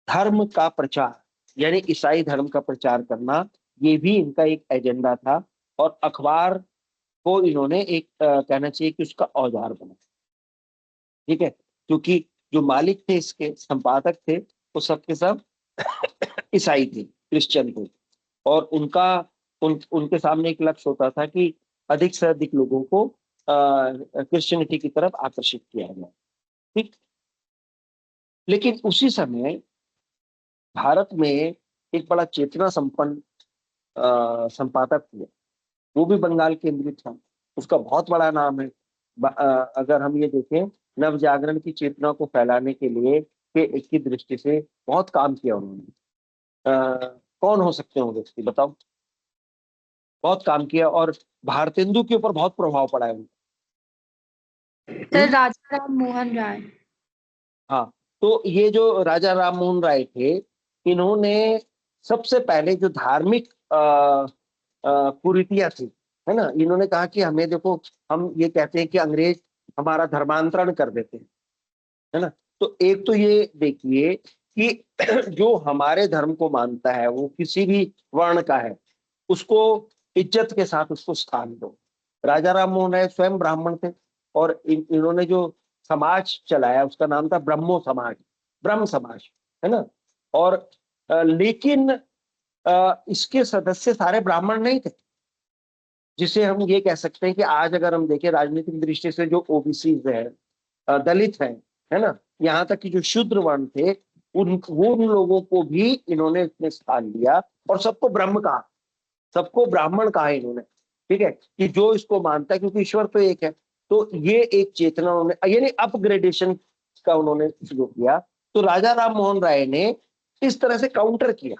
धर्म का प्रचार यानी ईसाई धर्म का प्रचार करना, ये भी इनका एक एजेंडा था। और अखबार को इन्होंने एक कहना चाहिए कि उसका औजार बना, ठीक है, क्योंकि जो मालिक थे, इसके संपादक थे, वो सबके सब ईसाई थे, क्रिश्चियन थे। और उनके सामने एक लक्ष्य होता था कि अधिक से अधिक लोगों को क्रिश्चियनिटी की तरफ आकर्षित किया जाए, ठीक। लेकिन उसी समय भारत में एक बड़ा चेतना संपन्न संपादक हुआ, वो भी बंगाल केंद्रित था, उसका बहुत बड़ा नाम है। अगर हम ये देखें, नव जागरण की चेतना को फैलाने के लिए की दृष्टि से बहुत काम किया उन्होंने। कौन हो सकते हैं वो व्यक्ति, बताओ। बहुत काम किया और भारतेंदु के ऊपर बहुत प्रभाव पड़ा है उनका। सर राजा राम मोहन राय। हाँ, तो ये जो राजा राम मोहन राय थे, इन्होंने सबसे पहले जो धार्मिक कुरीतियां थी, है ना, इन्होंने कहा कि हमें देखो, हम ये कहते हैं कि अंग्रेज हमारा धर्मांतरण कर देते हैं, है ना। तो एक तो ये देखिए कि जो हमारे धर्म को मानता है, वो किसी भी वर्ण का है, उसको इज्जत के साथ उसको स्थान दो। राजा राम मोहन राय स्वयं ब्राह्मण थे और इन्होंने जो समाज चलाया उसका नाम था ब्रह्मो समाज, ब्रह्म समाज, है ना। और लेकिन इसके सदस्य सारे ब्राह्मण नहीं थे, जिसे हम ये कह सकते हैं कि आज अगर हम देखें राजनीतिक दृष्टि से जो ओबीसी है, दलित है ना, यहाँ तक कि जो शूद्र वर्ण थे, उन लोगों को भी इन्होंने इसमें स्थान दिया और सबको ब्रह्म कहा, सबको ब्राह्मण कहा इन्होंने, ठीक है, कि जो इसको मानता है, क्योंकि ईश्वर तो एक है। तो ये एक चेतना उन्होंने, यानी अपग्रेडेशन का उन्होंने शुरू किया। तो राजा राम मोहन राय ने इस तरह से काउंटर किया,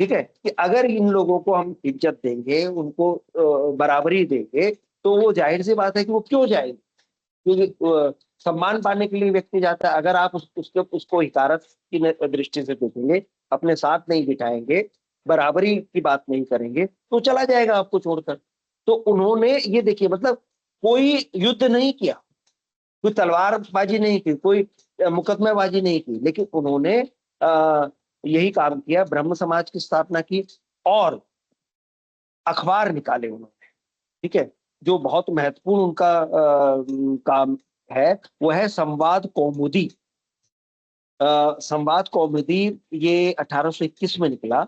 ठीक है, कि अगर इन लोगों को हम इज्जत देंगे, उनको बराबरी देंगे, तो वो जाहिर सी बात है कि वो क्यों जाएंगे, क्योंकि सम्मान पाने के लिए व्यक्ति जाता है। अगर आप उसको हिकारत की दृष्टि से देखेंगे, अपने साथ नहीं बिठाएंगे, बराबरी की बात नहीं करेंगे, तो चला जाएगा आपको छोड़कर। तो उन्होंने ये देखिए, मतलब कोई युद्ध नहीं किया, कोई तलवारबाजी नहीं की, कोई मुकदमेबाजी नहीं की, लेकिन उन्होंने यही काम किया, ब्रह्म समाज की स्थापना की और अखबार निकाले उन्होंने, ठीक है। जो बहुत महत्वपूर्ण उनका काम है, वो है संवाद कौमुदी। संवाद कौमुदी ये 1821 में निकला,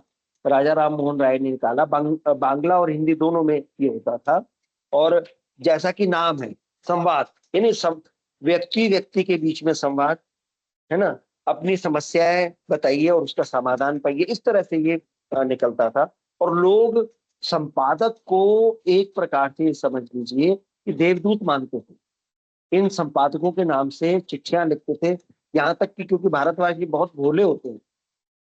राजा राम मोहन राय ने निकाला। बांग्ला और हिंदी दोनों में ये होता था। और जैसा कि नाम है संवाद, यानी व्यक्ति व्यक्ति के बीच में संवाद, है ना, अपनी समस्याएं बताइए और उसका समाधान पाइए, इस तरह से ये निकलता था। और लोग संपादक को एक प्रकार से समझ लीजिए कि देवदूत मानते थे, इन संपादकों के नाम से चिट्ठियां लिखते थे। यहाँ तक कि क्योंकि भारतवासी बहुत भोले होते हैं,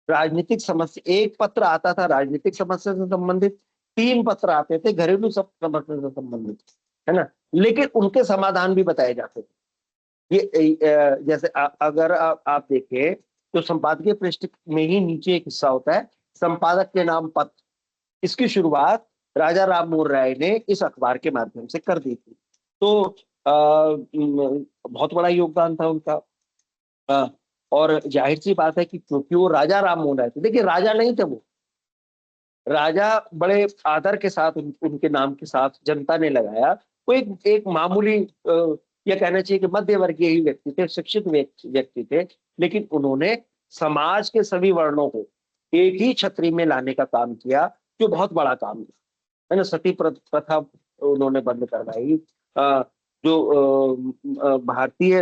राजनीतिक समस्या, एक पत्र आता था राजनीतिक समस्या से संबंधित, 3 पत्र आते थे घरेलू समस्या से संबंधित, है ना, लेकिन उनके समाधान भी बताए जाते थे। ये जैसे अगर आप देखें तो संपादकीय पृष्ठ में ही नीचे एक हिस्सा होता है संपादक के नाम पत्र। इसकी शुरुआत राजा राम मोहन राय ने इस अखबार के माध्यम से कर दी थी। तो बहुत बड़ा योगदान था उनका। और जाहिर सी बात है कि क्योंकि वो राजा राम मोहन राय थे, देखिए राजा नहीं थे वो, राजा बड़े आदर के साथ उनके नाम के साथ जनता ने लगाया। वो एक मामूली यह कहना चाहिए कि मध्य वर्गीय ही व्यक्ति थे, शिक्षित व्यक्ति थे, लेकिन उन्होंने समाज के सभी वर्णों को एक ही छतरी में लाने का काम किया, जो बहुत बड़ा काम है ना। सती प्रथा उन्होंने बंद करवाई। जो भारतीय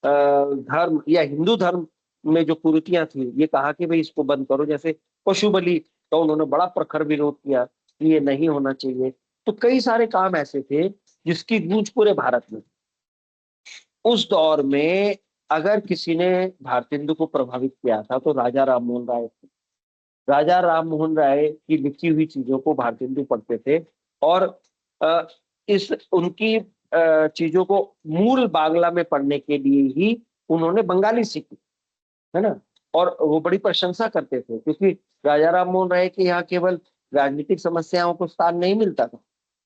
धर्म या हिंदू धर्म में जो कुरीतियां थी, ये कहा कि भाई इसको बंद करो। जैसे पशु बलि का उन्होंने बड़ा प्रखर विरोध किया कि ये नहीं होना चाहिए। तो कई सारे काम ऐसे थे जिसकी गूंज पूरे भारत में। उस दौर में अगर किसी ने भारतेंदु को प्रभावित किया था तो राजा राम मोहन राय थे। राजा राम मोहन राय की लिखी हुई चीजों को भारतेंदु पढ़ते थे और इस उनकी चीजों को मूल बांग्ला में पढ़ने के लिए ही उन्होंने बंगाली सीखी, है ना। और वो बड़ी प्रशंसा करते थे, क्योंकि राजा राम मोहन राय के यहाँ केवल राजनीतिक समस्याओं को स्थान नहीं मिलता था,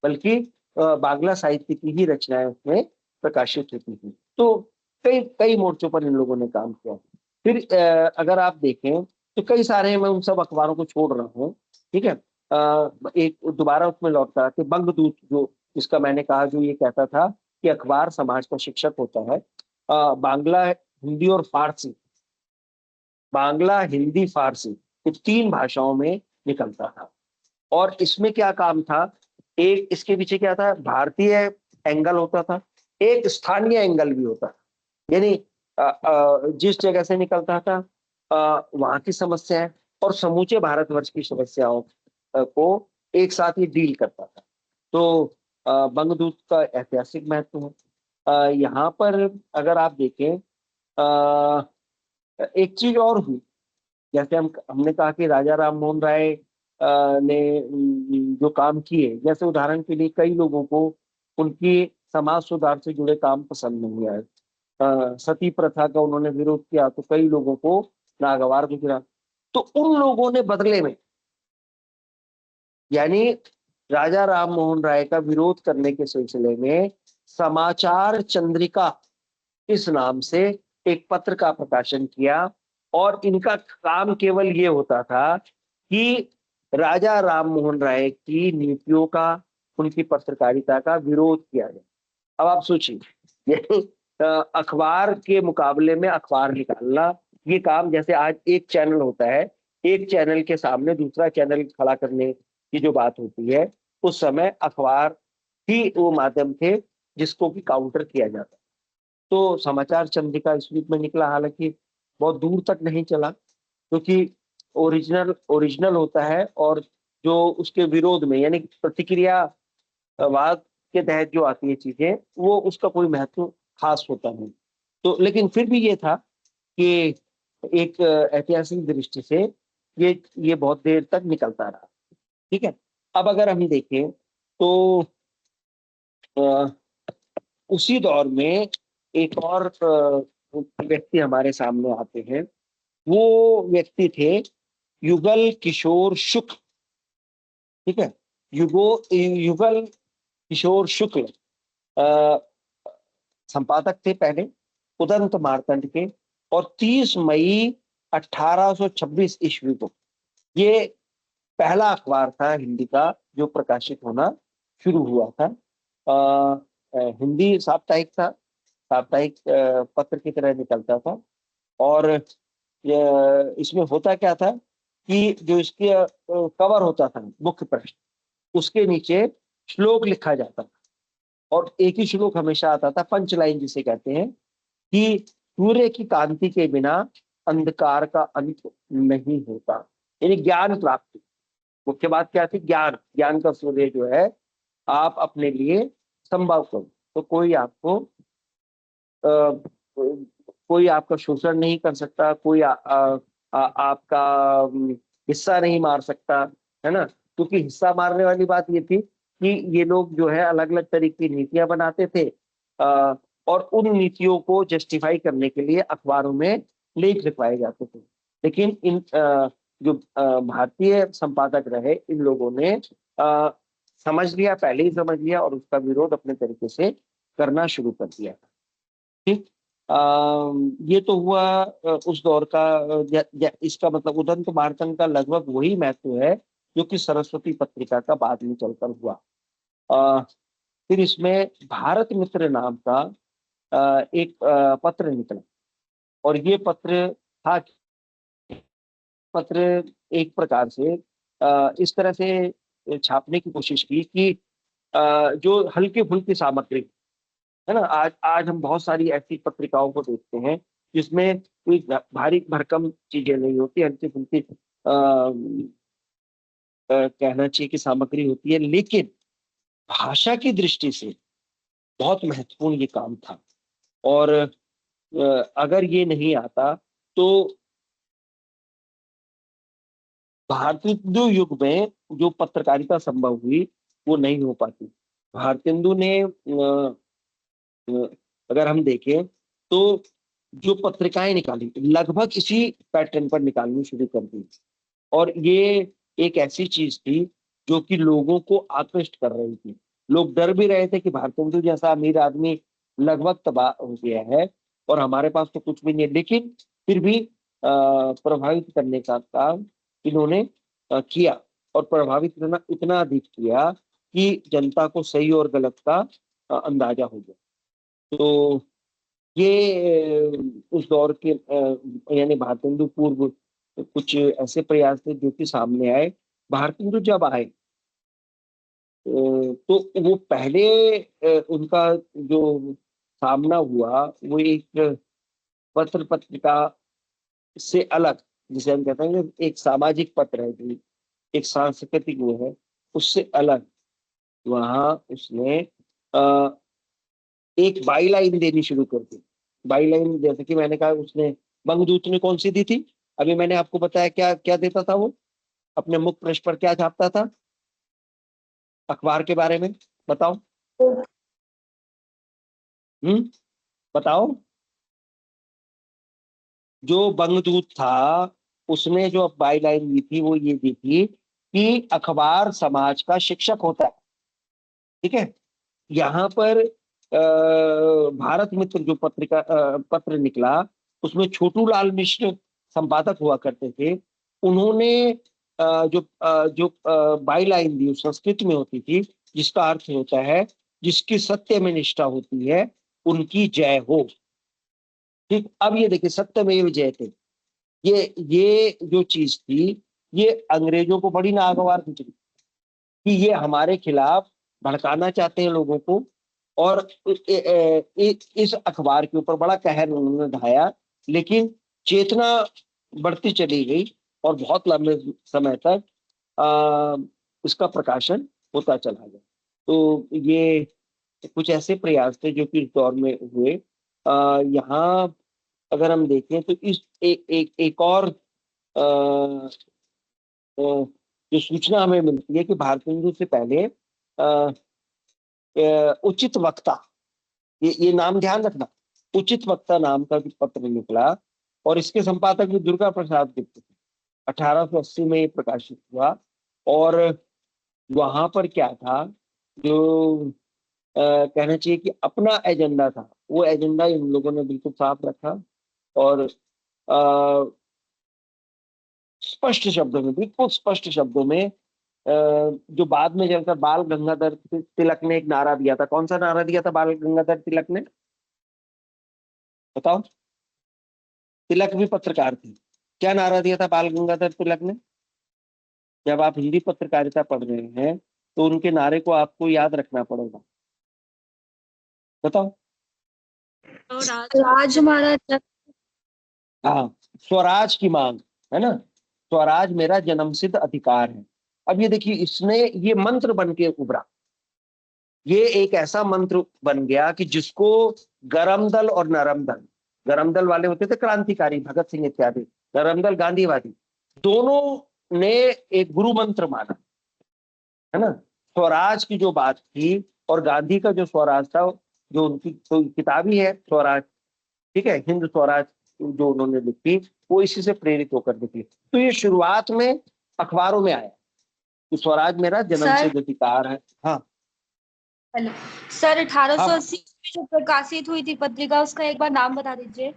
बल्कि बांग्ला साहित्य की ही रचनाएं उसमें प्रकाशित होती थी। तो कई कई मोर्चों पर इन लोगों ने काम किया। फिर अगर आप देखें तो कई सारे, मैं उन सब अखबारों को छोड़ रहा हूँ, ठीक है। एक दोबारा उसमें लौटता है कि बंगदूत, जो जिसका मैंने कहा, जो ये कहता था कि अखबार समाज का शिक्षक होता है। बांग्ला, हिंदी और फारसी, बांग्ला, हिंदी, फारसी, ये 3 भाषाओं में निकलता था। और इसमें क्या काम था, एक इसके पीछे क्या था, भारतीय एंगल होता था, एक स्थानीय एंगल भी होता था। यानी जिस जगह से निकलता था वहां की समस्याएं और समूचे भारतवर्ष की समस्याओं को एक साथ ही डील करता था। तो बंगदूत का ऐतिहासिक महत्व है। यहाँ पर अगर आप देखें, एक चीज और हुई, जैसे हमने कहा कि राजा राम मोहन राय ने जो काम किए, जैसे उदाहरण के लिए कई लोगों को उनकी समाज सुधार से जुड़े काम पसंद नहीं आए। सती प्रथा का उन्होंने विरोध किया तो कई लोगों को नागवार गुजरा। तो उन लोगों ने बदले में, यानी राजा राम मोहन राय का विरोध करने के सिलसिले में समाचार चंद्रिका इस नाम से एक पत्र का प्रकाशन किया। और इनका काम केवल ये होता था कि राजा राम मोहन राय की नीतियों का, उनकी पत्रकारिता का विरोध किया जाए। अब आप सोचिए, अखबार के मुकाबले में अखबार निकालना, ये काम जैसे आज एक चैनल होता है, एक चैनल के सामने दूसरा चैनल खड़ा करने की जो बात होती है, उस समय अखबार ही वो माध्यम थे जिसको कि काउंटर किया जाता। तो समाचार चंद्रिका इस रूप में निकला, हालांकि बहुत दूर तक नहीं चला, क्योंकि ओरिजिनल ओरिजिनल होता है और जो उसके विरोध में, यानी प्रतिक्रियावाद के तहत जो आती है चीजें, वो उसका कोई महत्व खास होता नहीं। तो लेकिन फिर भी ये था कि एक ऐतिहासिक दृष्टि से ये बहुत देर तक निकलता रहा, ठीक है। अब अगर हम देखें तो उसी दौर में एक और व्यक्ति हमारे सामने आते हैं। वो व्यक्ति थे युगल किशोर शुक्ल, ठीक है। युगल किशोर शुक्ल संपादक थे पहले उदंत मार्तंड के, और 30 मई 1826 ईस्वी को ये पहला अखबार था हिंदी का जो प्रकाशित होना शुरू हुआ था। हिंदी साप्ताहिक था, साप्ताहिक पत्र की तरह निकलता था। और इसमें होता क्या था कि जो इसके कवर होता था, मुख्य पृष्ठ, उसके नीचे श्लोक लिखा जाता था, और एक ही श्लोक हमेशा आता था, पंच लाइन जिसे कहते हैं, कि सूर्य की कांति के बिना अंधकार का अंत नहीं होता। यानी ज्ञान प्राप्ति, मुख्य बात क्या थी, ज्ञान, ज्ञान का सूर्य जो है आप अपने लिए संभव करो, तो कोई आपको कोई आपका शोषण नहीं कर सकता, कोई आपका हिस्सा नहीं मार सकता, है ना। क्योंकि हिस्सा मारने वाली बात ये थी कि ये लोग जो है अलग अलग तरह की नीतियां बनाते थे, और उन नीतियों को जस्टिफाई करने के लिए अखबारों में लेख लिखवाए जाते थे। लेकिन इन जो भारतीय संपादक रहे, इन लोगों ने समझ लिया, पहले ही समझ लिया, और उसका विरोध अपने तरीके से करना शुरू कर दिया। ठीक, ये तो हुआ उस दौर का। इसका मतलब उदंत मार्तंड का लगभग वही महत्व है जो कि सरस्वती पत्रिका का बाद में चलकर हुआ। फिर इसमें भारत मित्र नाम का एक पत्र निकला, और ये पत्र था, पत्र एक प्रकार से इस तरह से छापने की कोशिश की कि जो हल्की फुल्की सामग्री है ना, आज आज हम बहुत सारी ऐसी पत्रिकाओं को देखते हैं जिसमें कोई भारी भरकम चीजें नहीं होती, हल्की फुल्की कहना चाहिए कि सामग्री होती है, लेकिन भाषा की दृष्टि से बहुत महत्वपूर्ण ये काम था। और अगर ये नहीं आता तो भारतेंदु युग में जो पत्रकारिता संभव हुई वो नहीं हो पाती। भारतेंदु ने अगर हम देखें तो जो पत्रिकाएं निकाली लगभग इसी पैटर्न पर निकालनी शुरू कर दी, और ये एक ऐसी चीज थी जो कि लोगों को आकृष्ट कर रही थी। लोग डर भी रहे थे कि भारतेंदु जैसा अमीर आदमी लगभग तबाह हो गया है और हमारे पास तो कुछ भी नहीं है, लेकिन फिर भी प्रभावित करने का काम इन्होंने किया और प्रभावित इतना इतना अधिक किया कि जनता को सही और गलत का अंदाजा हो गया। तो ये उस दौर के यानी भारतेंदु पूर्व कुछ ऐसे प्रयास थे जो कि सामने आए। भारतेंदु जब आए तो वो पहले उनका जो सामना हुआ वो एक पत्र पत्रिका से अलग, जिसे हम कहते हैं कि एक सामाजिक पत्र है, जो एक सांस्कृतिक वो है, उससे अलग वहां उसने एक बाई लाइन देनी शुरू कर दी। बाई लाइन जैसे कि मैंने कहा, उसने बंगदूत ने कौन सी दी थी, अभी मैंने आपको बताया क्या क्या देता था वो, अपने मुख पृष्ठ पर क्या छापता था अखबार के बारे में, बताओ। बताओ। जो बंगदूत था उसने जो बाई लाइन दी थी वो ये दी थी कि अखबार समाज का शिक्षक होता है। ठीक है, यहाँ पर भारत मित्र जो पत्र निकला, उसमें छोटू लाल मिश्र संपादक हुआ करते थे। उन्होंने जो बाई लाइन दी संस्कृत में होती थी, जिसका अर्थ होता है जिसकी सत्य में निष्ठा होती है उनकी जय हो। ठीक, अब ये देखिए सत्यमेव जयते, ये जो चीज थी ये अंग्रेजों को बड़ी नागवार गुजरी कि ये हमारे खिलाफ भड़काना चाहते हैं लोगों को, और इस अखबार के ऊपर बड़ा कहर उन्होंने ढाया, लेकिन चेतना बढ़ती चली गई और बहुत लंबे समय तक इसका प्रकाशन होता चला गया। तो ये कुछ ऐसे प्रयास थे जो कि इस दौर में हुए। यहाँ अगर हम देखें तो इस एक और जो सूचना हमें मिलती है कि भारतेंदु से पहले उचित वक्ता, ये नाम ध्यान रखना, उचित वक्ता नाम का जो पत्र निकला और इसके संपादक भी दुर्गा प्रसाद गुप्त थे। 1880 में ये प्रकाशित हुआ और वहां पर क्या था, जो कहना चाहिए कि अपना एजेंडा था, वो एजेंडा इन लोगों ने बिल्कुल साफ रखा और स्पष्ट शब्दों में, बिल्कुल स्पष्ट शब्दों में, जो बाद में चलकर बाल गंगाधर तिलक ने एक नारा दिया था। कौन सा नारा दिया था बाल गंगाधर तिलक ने, बताओ। तिलक भी पत्रकार थे। क्या नारा दिया था बाल गंगाधर तिलक ने? जब आप हिंदी पत्रकारिता पढ़ रहे हैं तो उनके नारे को आपको याद रखना पड़ेगा, बताओ। राज हमारा हाँ, स्वराज की मांग, है ना, स्वराज मेरा जन्मसिद्ध अधिकार है। अब ये देखिए, इसने ये मंत्र बन के उभरा, ये एक ऐसा मंत्र बन गया कि जिसको गरम दल और नरम दल, गरम दल वाले होते थे क्रांतिकारी भगत सिंह इत्यादि, नरम दल गांधीवादी, दोनों ने एक गुरु मंत्र माना, है ना। स्वराज की जो बात थी और गांधी का जो स्वराज था, जो उनकी तो किताब ही है स्वराज, ठीक है, हिंद स्वराज जो उन्होंने लिखी, वो इसी से प्रेरित होकर लिखी। तो ये शुरुआत में अखबारों में आया कि स्वराज मेरा जन्मसिद्ध अधिकार है। हाँ हेलो सर, हाँ, 1880 में जो प्रकाशित हुई थी पत्रिका, उसका एक बार नाम बता दीजिए।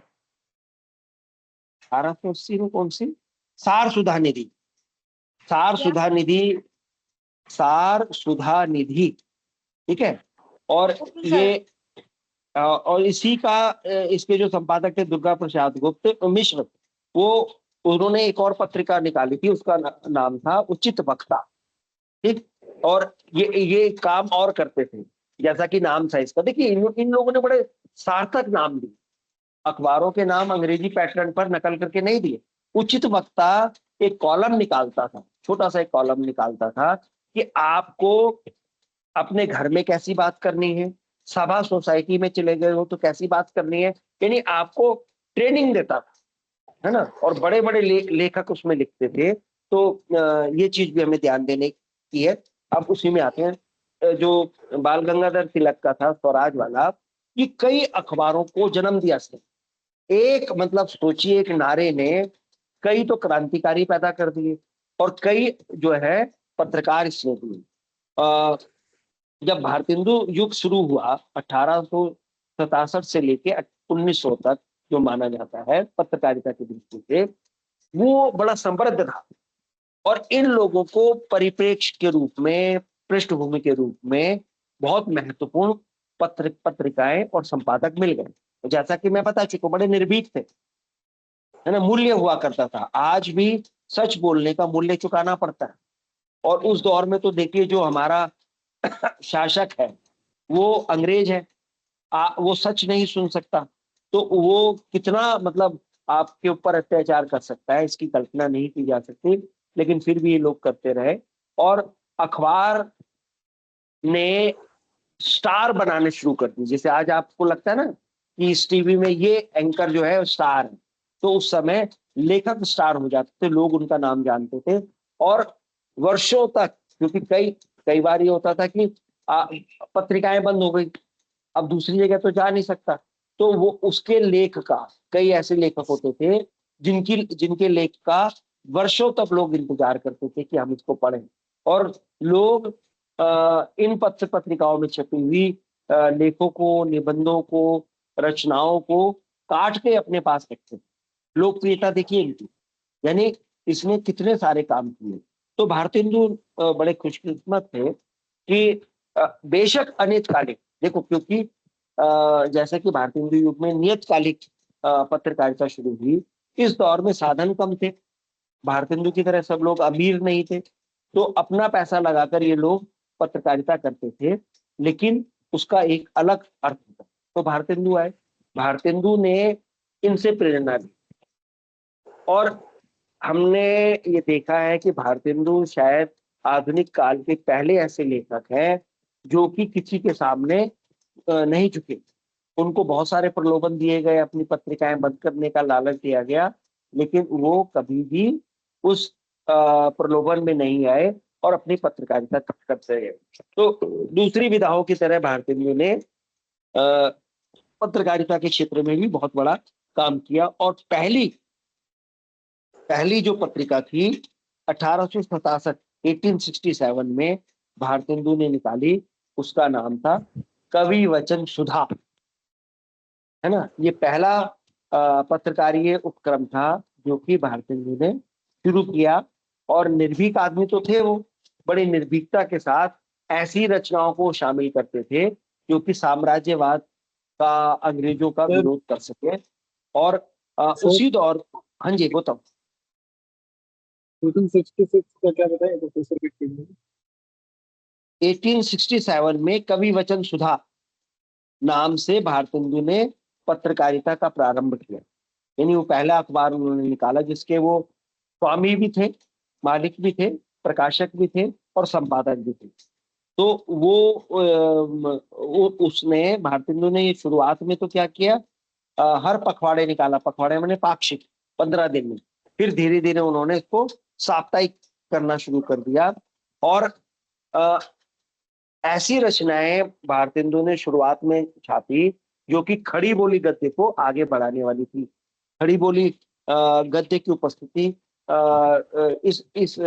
1880 में कौन सी? सार सुधा निधि, सार क्या? सुधा निधि, सार सुधा निधि, ठीक है। और ओके ये सर। और इसी का इसके जो संपादक थे दुर्गा प्रसाद गुप्त मिश्र, वो उन्होंने एक और पत्रिका निकाली थी, उसका नाम था उचित वक्ता। ठीक, और ये काम और करते थे, जैसा कि नाम था इसका। देखिए इन लोगों ने बड़े सार्थक नाम दिए, अखबारों के नाम अंग्रेजी पैटर्न पर नकल करके नहीं दिए। उचित वक्ता एक कॉलम निकालता था, छोटा सा एक कॉलम निकालता था कि आपको अपने घर में कैसी बात करनी है, सभा सोसाइटी में चले गए हो तो कैसी बात करनी है, यानी आपको ट्रेनिंग देता था, है ना। और बड़े बड़े लेखक उसमें लिखते थे। तो ये चीज भी हमें ध्यान देने की है। अब उसी में आते हैं, जो बाल गंगाधर तिलक का था स्वराज वाला, ये कई अखबारों को जन्म दिया इसने। एक मतलब सोचिए, एक नारे ने कई तो क्रांतिकारी पैदा कर दिए और कई जो है पत्रकार इसने दिए। जब भारतेंदु युग शुरू हुआ 1800 1767 से लेके 1900 तक जो माना जाता है पत्रकारिता की दृष्टि से, वो बड़ा समृद्ध था। और इन लोगों को परिप्रेक्ष्य के रूप में, पृष्ठभूमि के रूप में बहुत महत्वपूर्ण पत्रिकाएं और संपादक मिल गए। जैसा कि मैं बता चुका, बड़े निर्भीक थे, है ना, मूल्य हुआ करता था। आज भी सच बोलने का मूल्य चुकाना पड़ता है। और उस दौर में तो देखिए, जो हमारा शासक है वो अंग्रेज है, वो सच नहीं सुन सकता, तो वो कितना मतलब आपके ऊपर अत्याचार कर सकता है, इसकी कल्पना नहीं की जा सकती। लेकिन फिर भी ये लोग करते रहे, और अखबार ने स्टार बनाने शुरू कर दी। जैसे आज आपको लगता है ना कि इस टीवी में ये एंकर जो है स्टार है, तो उस समय लेखक स्टार हो जाते थे, लोग उनका नाम जानते थे। और वर्षों तक, क्योंकि कई कई बार ये होता था कि पत्रिकाएं बंद हो गई, अब दूसरी जगह तो जा नहीं सकता, तो वो उसके लेख का, कई ऐसे लेखक होते थे जिनके लेख का वर्षों तक लोग इंतजार करते थे कि हम इसको पढ़ें। और लोग इन पत्र पत्रिकाओं में छपी हुई लेखों को, निबंधों को, रचनाओं को काट के अपने पास रखते थे। लोकप्रियता देखिए इनकी, यानी इसने कितने सारे काम किए। तो भारतेंदु बड़े खुशकिस्मत थे कि बेशक अनियतकालिक, देखो क्योंकि जैसा कि भारतेंदु युग में नियतकालिक पत्रकारिता शुरू हुई, इस दौर में साधन कम थे, भारतेंदु की तरह सब लोग अमीर नहीं थे, तो अपना पैसा लगाकर ये लोग पत्रकारिता करते थे, लेकिन उसका एक अलग अर्थ था। तो भारतेंदु आए, भारतेंदु ने इनसे प्रेरणा ली, और हमने ये देखा है कि भारतेंदु शायद आधुनिक काल के पहले ऐसे लेखक हैं जो कि किसी के सामने नहीं झुके। उनको बहुत सारे प्रलोभन दिए गए, अपनी पत्रिकाएं बंद करने का लालच दिया गया, लेकिन वो कभी भी उस प्रलोभन में नहीं आए और अपनी पत्रकारिता करते रहे। तो दूसरी विधाओं की तरह भारतेंदु ने पत्रकारिता के क्षेत्र में भी बहुत बड़ा काम किया। और पहली जो पत्रिका थी 1867 1867 में भारतेंदु ने निकाली, उसका नाम था कवि वचन सुधा, है ना। ये पहला पत्रकारीय उपक्रम था जो कि भारतेंदु ने शुरू किया। और निर्भीक आदमी तो थे वो, बड़ी निर्भीकता के साथ ऐसी रचनाओं को शामिल करते थे जो कि साम्राज्यवाद का, अंग्रेजों का विरोध कर सके। और उसी दौर, हाँ जी बताओ। 1866 का क्या बताया प्रोफेसर के टीम में? 1867 में कवि वचन सुधा नाम से भारतेंदु ने पत्रकारिता का प्रारंभ किया। यानी वो पहला अखबार उन्होंने निकाला जिसके वो स्वामी भी थे, मालिक भी थे, प्रकाशक भी थे और संपादक भी थे। तो उसने, भारतेंदु ने ये शुरुआत में तो क्या किया, हर पखवाड़े निकाला, पखवाड़े मैंने पाक्षिक 15 दिन में। फिर धीरे धीरे उन्होंने इसको साप्ताहिक करना शुरू कर दिया। और ऐसी रचनाएं भारतेंदु ने शुरुआत में छापी जो कि खड़ी बोली गद्य को आगे बढ़ाने वाली थी। खड़ी बोली गद्य की उपस्थिति इस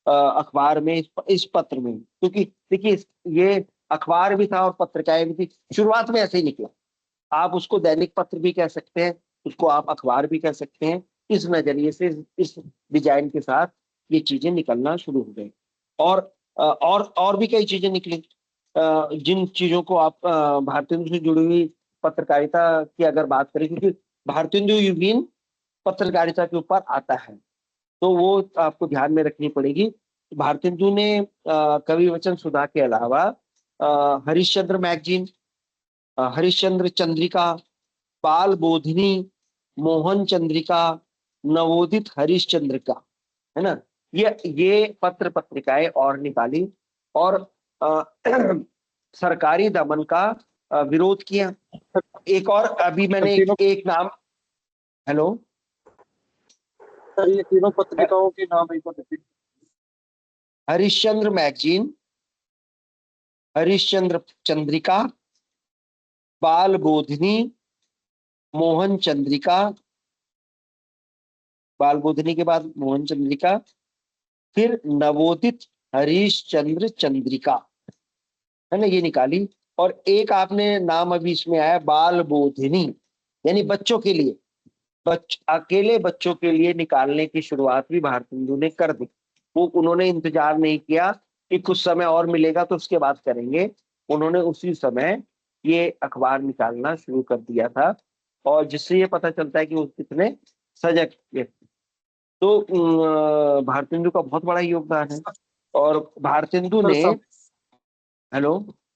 अखबार में, इस पत्र में, क्योंकि देखिए ये अखबार भी था और पत्रिकाएं भी थी, शुरुआत में ऐसे ही निकला। आप उसको दैनिक पत्र भी कह सकते हैं, उसको आप अखबार भी कह सकते हैं। इस नजरिए से, इस डिजाइन के साथ ये चीजें निकलना शुरू हो गई। और भी कई चीजें निकली, जिन चीजों को आप भारतेंदु से जुड़ी हुई पत्रकारिता की अगर बात करें, क्योंकि भारतेंदु युगीन पत्रकारिता के ऊपर आता है, तो वो आपको ध्यान में रखनी पड़ेगी। भारतेंदु ने कवि वचन सुधा के अलावा हरिश्चंद्र मैगजीन, हरिश्चंद्र चंद्रिका, बाल बोधिनी, मोहन चंद्रिका, नवोदित हरिश्चंद्रिका, है ना, ये पत्र पत्रिकाएं और निकाली। और सरकारी दमन का विरोध किया। एक और अभी मैंने एक नाम, हेलो सर, ये तीनों पत्रिकाओं के नाम एक बार रिपीट। हरिश्चंद्र मैगजीन, हरिश्चंद्र चंद्रिका, बाल बोधिनी, मोहन चंद्रिका, बाल बोधिनी के बाद मोहन चंद्रिका, फिर नवोदित हरीश चंद्र चंद्रिका, है ना, ये निकाली। और एक आपने नाम अभी इसमें आया बाल बोधिनी, यानी बच्चों के लिए, अकेले बच्चों के लिए निकालने की शुरुआत भी भारतेंदु ने कर दी। वो उन्होंने इंतजार नहीं किया कि कुछ समय और मिलेगा तो उसके बाद करेंगे, उन्होंने उसी समय ये अखबार निकालना शुरू कर दिया था, और जिससे ये पता चलता है कि वो कितने सजग व्यक्ति। तो भारतेंदु का बहुत बड़ा योगदान है। और भारतेंदु सर ने, हेलो,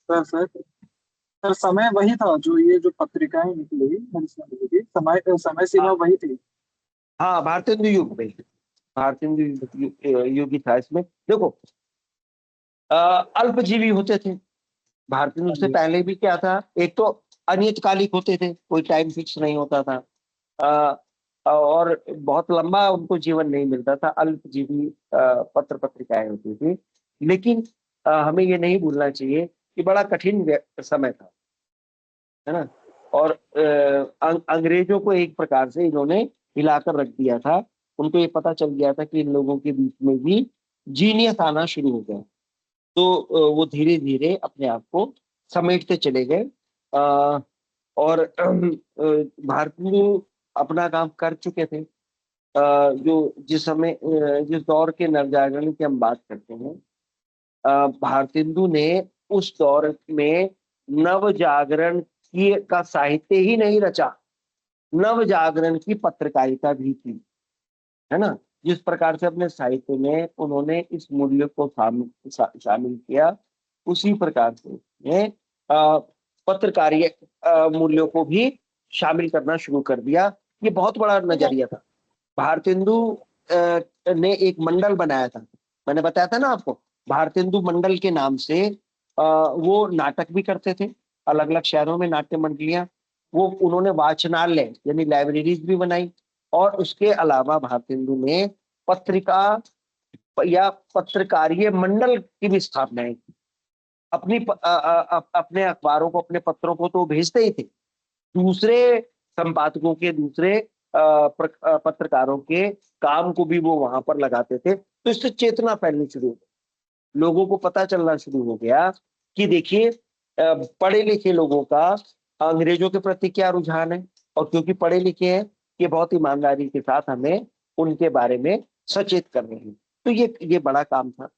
सर सर समय वही था जो ये जो पत्रिकाएं निकली मनसुख की, समय समय सीमा हाँ वही थी। हाँ, भारतेंदु युग में, भारतेंदु युग ही था इसमें। देखो, अल्पजीवी होते थे भारतेंदु हाँ से जी। पहले भी। क्या था, एक तो अनियतकालिक होते थे, कोई टाइम फिक्स नहीं होता था, और बहुत लंबा उनको जीवन नहीं मिलता था, अल्पजीवी पत्र पत्रिकाएं होती थी। लेकिन हमें ये नहीं भूलना चाहिए कि बड़ा कठिन समय था, है ना। और अंग्रेजों को एक प्रकार से इन्होंने हिलाकर रख दिया था। उनको ये पता चल गया था कि इन लोगों के बीच में भी जीनियस आना शुरू हो गया। तो वो धीरे धीरे अपने आप को समेटते चले गए। और भारतीय अपना काम कर चुके थे। जो जिस दौर के नवजागरण की हम बात करते हैं, भारतेंदु ने उस दौर में नव जागरण की का साहित्य ही नहीं रचा, नव जागरण की पत्रकारिता भी की, है ना। जिस प्रकार से अपने साहित्य में उन्होंने इस मूल्य को शामिल किया, उसी प्रकार से उसने पत्रकारिता मूल्यों को भी शामिल करना शुरू कर दिया। ये बहुत बड़ा नजरिया था। भारतेंदु ने एक मंडल बनाया था, मैंने बताया था ना आपको, भारतेंदु मंडल के नाम से। वो नाटक भी करते थे, अलग अलग शहरों में नाट्य मंडलियां, वो उन्होंने वाचनालय यानी लाइब्रेरीज भी बनाई। और उसके अलावा भारतेंदु ने पत्रिका या पत्रकारीय मंडल की भी स्थापना की। अपने अखबारों को, अपने पत्रों को तो वो भेजते ही थे, दूसरे संपादकों के, दूसरे पत्रकारों के काम को भी वो वहां पर लगाते थे। तो इससे चेतना फैलनी शुरू हो गई, लोगों को पता चलना शुरू हो गया कि देखिए, पढ़े लिखे लोगों का अंग्रेजों के प्रति क्या रुझान है, और क्योंकि पढ़े लिखे हैं, ये बहुत ईमानदारी के साथ हमें उनके बारे में सचेत कर रहे हैं। तो ये बड़ा काम था।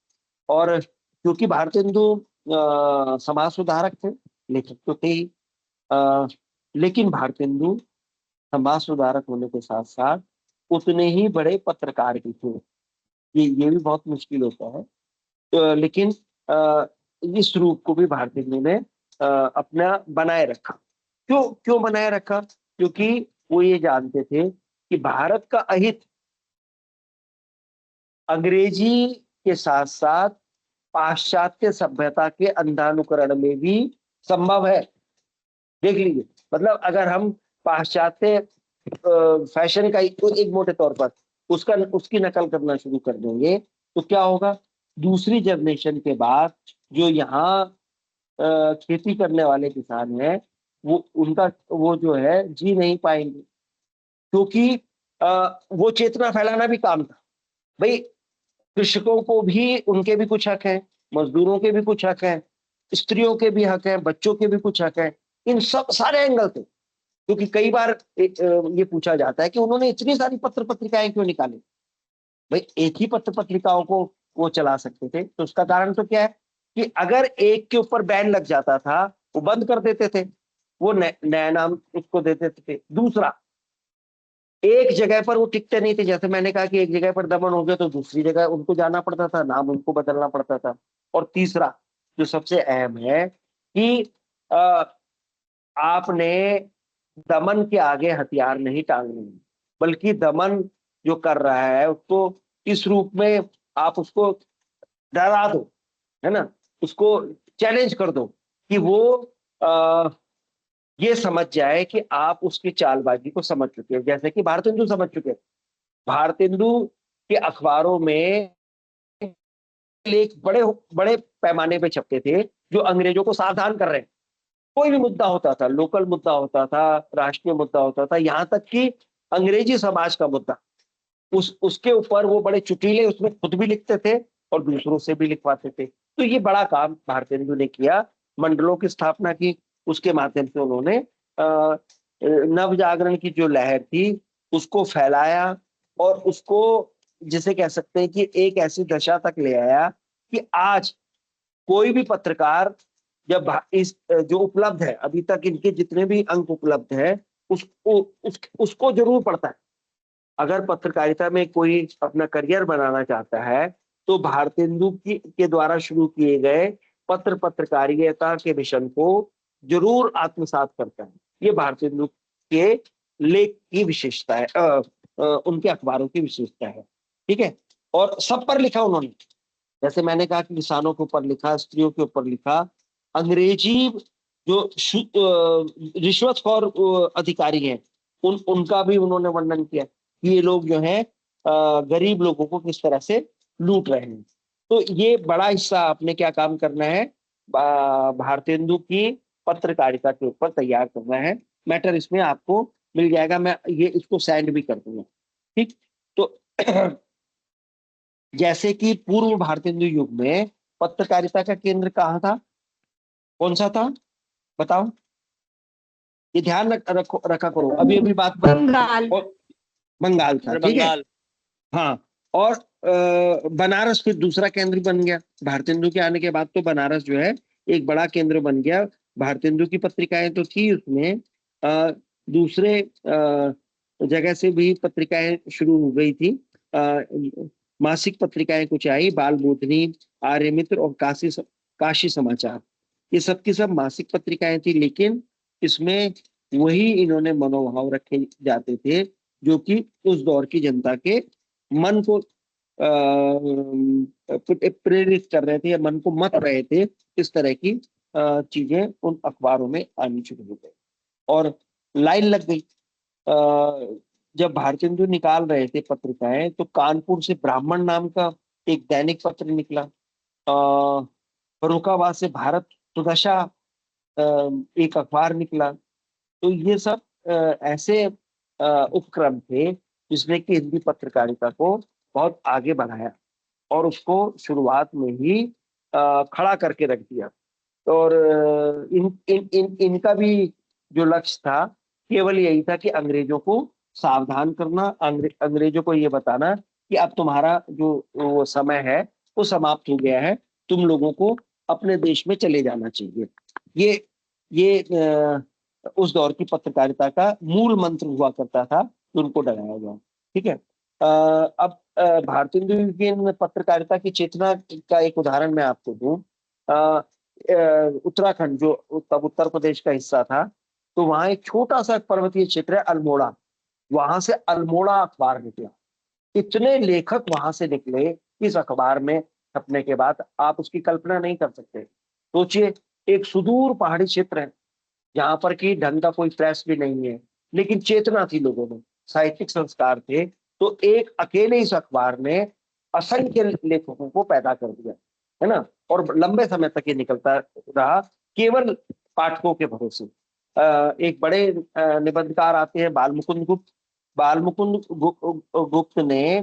और क्योंकि भारतेंदु समाज सुधारक थे, लेखक तो थे ही, लेकिन भारतेंदु समाज सुधारक होने के साथ साथ उतने ही बड़े पत्रकार भी थे। ये भी बहुत मुश्किल होता है, लेकिन इस रूप को भी भारतेंदु ने अपना बनाए रखा। क्यों क्यों बनाए रखा? क्योंकि वो ये जानते थे कि भारत का अहित अंग्रेजी के साथ साथ पाश्चात्य सभ्यता के अंधानुकरण में भी संभव है। देख लीजिए, मतलब अगर हम पाश्चात्य फैशन का एक मोटे तौर पर उसकी नकल करना शुरू कर देंगे, तो क्या होगा, दूसरी जनरेशन के बाद जो यहाँ खेती करने वाले किसान हैं, वो जो है जी नहीं पाएंगे। क्योंकि वो चेतना फैलाना भी काम था भाई। कृषकों को भी, उनके भी कुछ हक हैं, मजदूरों के भी कुछ हक हैं, स्त्रियों के भी हक हैं, बच्चों के भी कुछ हक हैं। इन सब सारे एंगल थे। क्योंकि कई बार ये पूछा जाता है कि उन्होंने इतनी सारी पत्र पत्रिकाएं क्यों निकाली। भाई, एक ही पत्र पत्रिकाओं को वो चला सकते थे, तो उसका कारण तो क्या है कि अगर एक के ऊपर बैन लग जाता था, वो बंद कर देते थे, वो नया नाम उसको देते थे। दूसरा, एक जगह पर वो टिकते नहीं थे। जैसे मैंने कहा कि एक जगह पर दमन हो गया तो दूसरी जगह उनको जाना पड़ता था, नाम उनको बदलना पड़ता था। और तीसरा, जो सबसे अहम है कि आपने दमन के आगे हथियार नहीं टांगने, बल्कि दमन जो कर रहा है उसको इस रूप में आप उसको डरा दो, है ना, उसको चैलेंज कर दो कि वो ये समझ जाए कि आप उसकी चालबाजी को समझ चुके हैं, जैसे कि भारतेंदु समझ चुके हैं। भारतेंदु के अखबारों में लेख बड़े बड़े पैमाने पे छपते थे, जो अंग्रेजों को सावधान कर रहे हैं। कोई भी मुद्दा होता था, लोकल मुद्दा होता था, राष्ट्रीय मुद्दा होता था, यहाँ तक कि अंग्रेजी समाज का मुद्दा, उसके ऊपर वो बड़े चुटीले उसमें खुद भी लिखते थे और दूसरों से भी लिखवाते थे। तो ये बड़ा काम भारतेंदु ने किया। मंडलों की स्थापना की। उसके माध्यम से उन्होंने नव जागरण की जो लहर थी उसको फैलाया और उसको जिसे कह सकते हैं कि एक ऐसी दशा तक ले आया कि आज कोई भी पत्रकार जब इस जो उपलब्ध है अभी तक इनके जितने भी अंक उपलब्ध है उसको जरूर पढ़ता है। अगर पत्रकारिता में कोई अपना करियर बनाना चाहता है तो भारतेंदु के द्वारा शुरू किए गए पत्रकारिता के मिशन को जरूर आत्मसात करता है। ये भारतेंदु के लेख की विशेषता है, उनके अखबारों की विशेषता है। ठीक है, और सब पर लिखा उन्होंने, जैसे मैंने कहा कि किसानों के ऊपर लिखा, स्त्रियों के ऊपर लिखा, अंग्रेजी जो रिश्वतखोर अधिकारी हैं उनका भी उन्होंने वर्णन किया कि ये लोग जो है गरीब लोगों को किस तरह से लूट रहे हैं। तो ये बड़ा हिस्सा आपने क्या काम करना है, भारतेंदु की पत्रकारिता के ऊपर तैयार करना है। मैटर इसमें आपको मिल जाएगा, मैं ये इसको सेंड भी कर दूंगा। ठीक, तो जैसे कि पूर्व भारतेंदु युग में पत्रकारिता का केंद्र कहाँ था, कौन सा था बताओ, ये ध्यान रखा करो। अभी अभी बात बंगाल। बंगाल था, ठीक है। हाँ, और बनारस फिर दूसरा केंद्र बन गया भारतेंदु के आने के बाद। तो बनारस जो है एक बड़ा केंद्र बन गया। भारतेंदु की पत्रिकाएं तो थी उसमें, दूसरे जगह से भी पत्रिकाएं शुरू हो गई थी। मासिक पत्रिकाएं कुछ आई, बाल बोधनी, आर्य मित्र और काशी समाचार, ये सब की सब मासिक पत्रिकाएं थी। लेकिन इसमें वही इन्होंने मनोभाव रखे जाते थे जो कि उस दौर की जनता के मन को प्रेरित कर रहे थे या मन को मत रहे थे। इस तरह की चीजें उन अखबारों में आनी शुरू हो गई और लाइन लग गई। जब भारतेंदु निकाल रहे थे पत्रिकाएं तो कानपुर से ब्राह्मण नाम का एक दैनिक पत्र निकला, फर्रुखाबाद से भारत सुदशा एक अखबार निकला। तो ये सब ऐसे उपक्रम थे जिसने कि हिंदी पत्रकारिता को बहुत आगे बढ़ाया और उसको शुरुआत में ही खड़ा करके रख दिया। और इनका भी जो लक्ष्य था केवल यही था कि अंग्रेजों को सावधान करना, अंग्रेजों को ये बताना कि अब तुम्हारा जो वो समय है वो समाप्त हो गया है, तुम लोगों को अपने देश में चले जाना चाहिए। ये उस दौर की पत्रकारिता का मूल मंत्र हुआ करता था कि उनको डराया जाए। ठीक है, अब भारतेंदु की पत्रकारिता की चेतना का एक उदाहरण मैं आपको दूं। उत्तराखंड जो तब उत्तर प्रदेश का हिस्सा था, तो वहां एक छोटा सा पर्वतीय क्षेत्र है अल्मोड़ा, वहां से अल्मोड़ा अखबार निकला। इतने लेखक वहां से निकले इस अखबार में छपने के बाद, आप उसकी कल्पना नहीं कर सकते। सोचिए, एक सुदूर पहाड़ी क्षेत्र है जहां पर कि ढंग का कोई प्रेस भी नहीं है, लेकिन चेतना थी लोगों में, साहित्यिक संस्कार थे। तो एक अकेले इस अखबार ने असंख्य लेखकों को पैदा कर दिया, है ना। और लंबे समय तक ये निकलता रहा केवल पाठकों के भरोसे। एक बड़े निबंधकार आते हैं बालमुकुंद गुप्त। बालमुकुंद गुप्त ने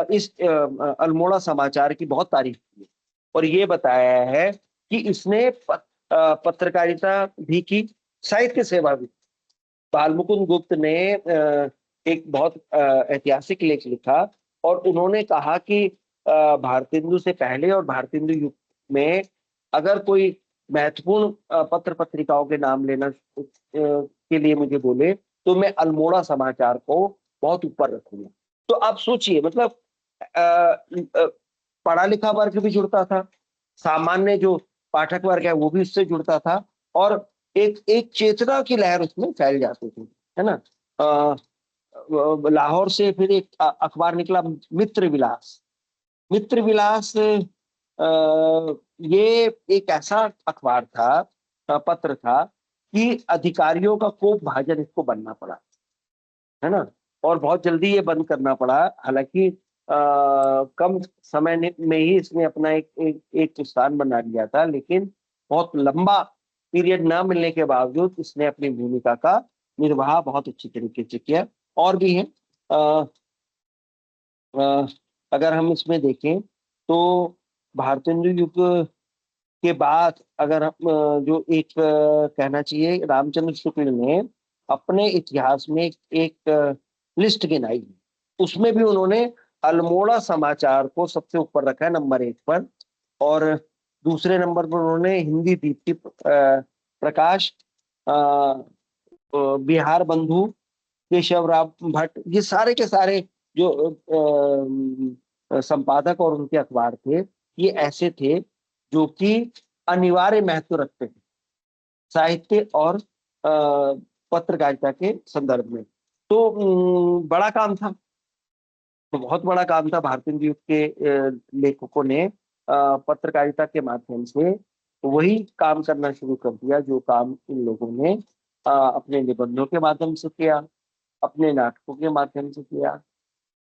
इस अल्मोड़ा समाचार की बहुत तारीफ की और ये बताया है कि इसने पत्रकारिता भी की, साहित्य सेवा भी। बालमुकुंद गुप्त ने एक बहुत ऐतिहासिक लेख लिखा और उन्होंने कहा कि भारतेंदु से पहले और भारतेंदु युग में अगर कोई महत्वपूर्ण पत्र पत्रिकाओं के नाम लेना के लिए मुझे बोले तो मैं अल्मोड़ा समाचार को बहुत ऊपर रखूंगा। तो आप सोचिए, मतलब पढ़ा लिखा वर्ग भी जुड़ता था, सामान्य जो पाठक वर्ग है वो भी उससे जुड़ता था और एक एक चेतना की लहर उसमें फैल जाती थी, है ना। लाहौर से फिर एक अखबार निकला मित्र विलास। मित्र विलास ये एक ऐसा अखबार था, पत्र था कि अधिकारियों का कोप भाजन इसको बनना पड़ा, है ना। और बहुत जल्दी ये बंद करना पड़ा, हालांकि कम समय में ही इसने अपना एक स्थान बना लिया था, लेकिन बहुत लंबा पीरियड ना मिलने के बावजूद इसने अपनी भूमिका का निर्वाह बहुत अच्छी तरीके से किया। और भी है, अगर हम इसमें देखें तो भारतेंदु युग के बाद अगर हम जो एक कहना चाहिए, रामचंद्र शुक्ल ने अपने इतिहास में एक लिस्ट गिनाई, उसमें भी उन्होंने अल्मोड़ा समाचार को सबसे ऊपर रखा है, नंबर 1 पर। और दूसरे नंबर पर उन्होंने हिंदी दीप्ति प्रकाश, बिहार बंधु, केशव राम भट्ट, ये सारे के सारे जो संपादक और उनके अखबार थे, ये ऐसे थे जो कि अनिवार्य महत्व रखते थे साहित्य और पत्रकारिता के संदर्भ में। तो बड़ा काम था, तो बहुत बड़ा काम था। भारतीय युग के लेखकों ने पत्रकारिता के माध्यम से वही काम करना शुरू कर दिया जो काम इन लोगों ने अपने निबंधों के माध्यम से किया, अपने नाटकों के माध्यम से किया।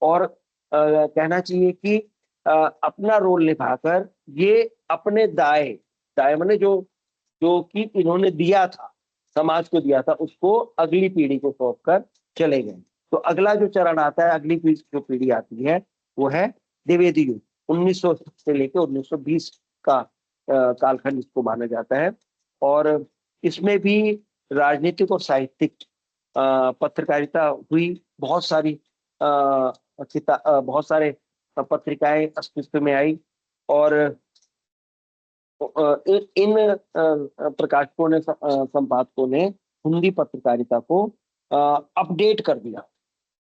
और कहना चाहिए कि अपना रोल निभाकर ये अपने दाय दाय माने जो जो कि इन्होंने दिया था, समाज को दिया था, उसको अगली पीढ़ी को सौंप कर चले गए। तो अगला जो चरण आता है, अगली जो पीढ़ी आती है, वो है द्विवेदी युग। 1900 से लेकर 1920 का कालखंड इसको माना जाता है। और इसमें भी राजनीतिक और साहित्यिक पत्रकारिता हुई। बहुत सारी बहुत सारे पत्रिकाएं अस्तित्व में आई। और इन प्रकाशकों ने, संपादकों ने हिंदी पत्रकारिता को अपडेट कर दिया,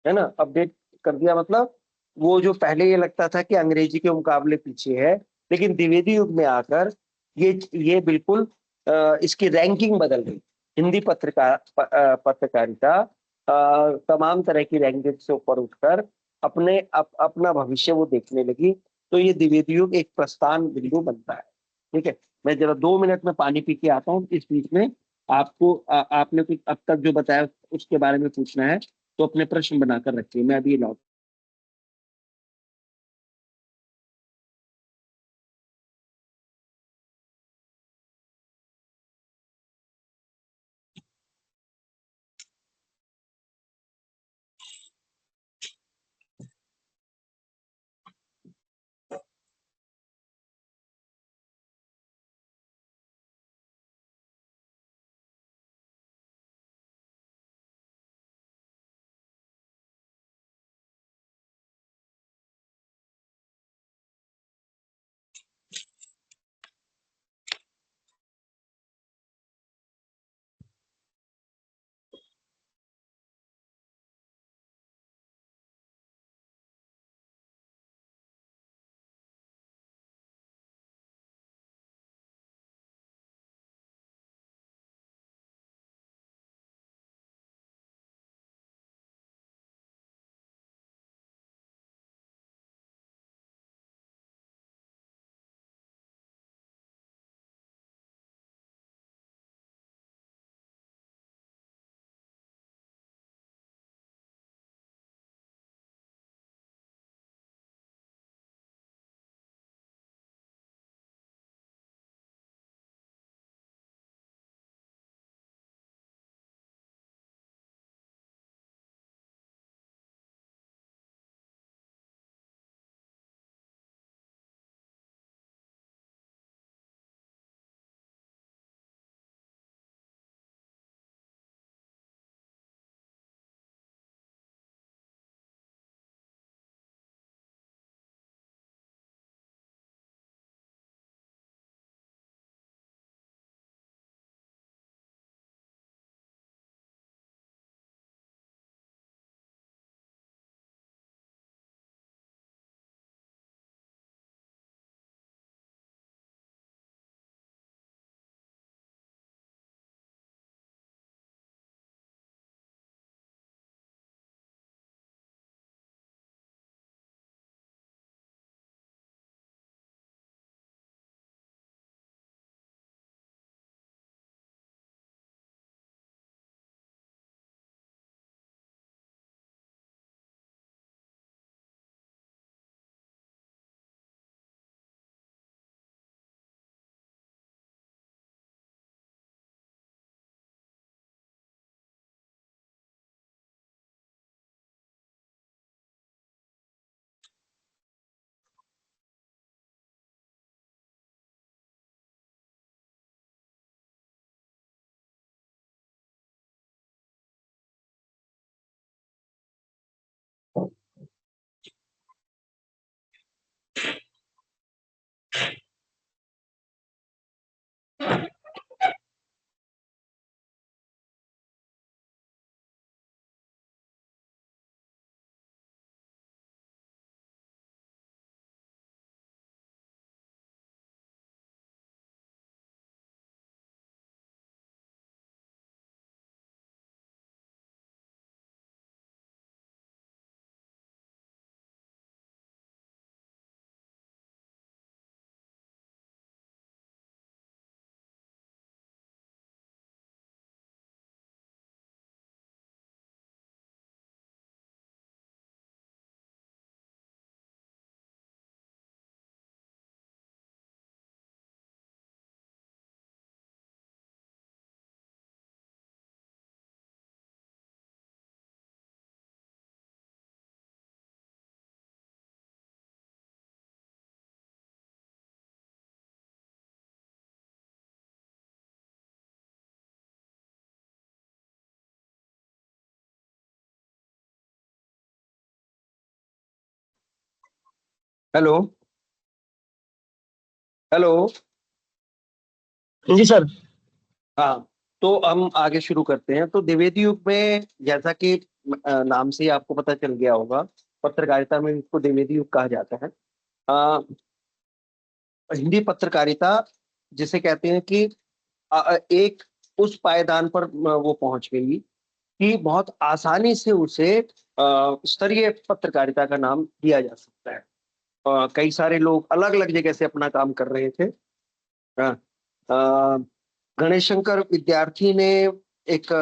है ना। अपडेट कर दिया मतलब वो जो पहले ये लगता था कि अंग्रेजी के मुकाबले पीछे है, लेकिन द्विवेदी युग में आकर ये बिल्कुल इसकी रैंकिंग बदल गई। हिंदी पत्रकारिता तमाम तरह की रैंकिंग से ऊपर उठकर अपना भविष्य वो देखने लगी। तो ये द्विवेदी युग एक प्रस्थान बिंदु बनता है। ठीक है, मैं जरा 2 मिनट में पानी पी के आता हूँ। इस बीच में आपको आपने कुछ अब तक जो बताया उसके बारे में पूछना है तो अपने प्रश्न बनाकर रखिए, मैं अभी लौट हेलो। हेलो। जी सर। हाँ, तो हम आगे शुरू करते हैं। तो द्विवेदी युग में, जैसा कि नाम से ही आपको पता चल गया होगा, पत्रकारिता में इसको द्विवेदी युग कहा जाता है। अ, हिंदी पत्रकारिता जिसे कहते हैं कि एक उस पायदान पर वो पहुंच गई कि बहुत आसानी से उसे स्तरीय पत्रकारिता का नाम दिया जा सकता है। कई सारे लोग अलग अलग जगह से अपना काम कर रहे थे। अ, अ, गणेश शंकर विद्यार्थी ने एक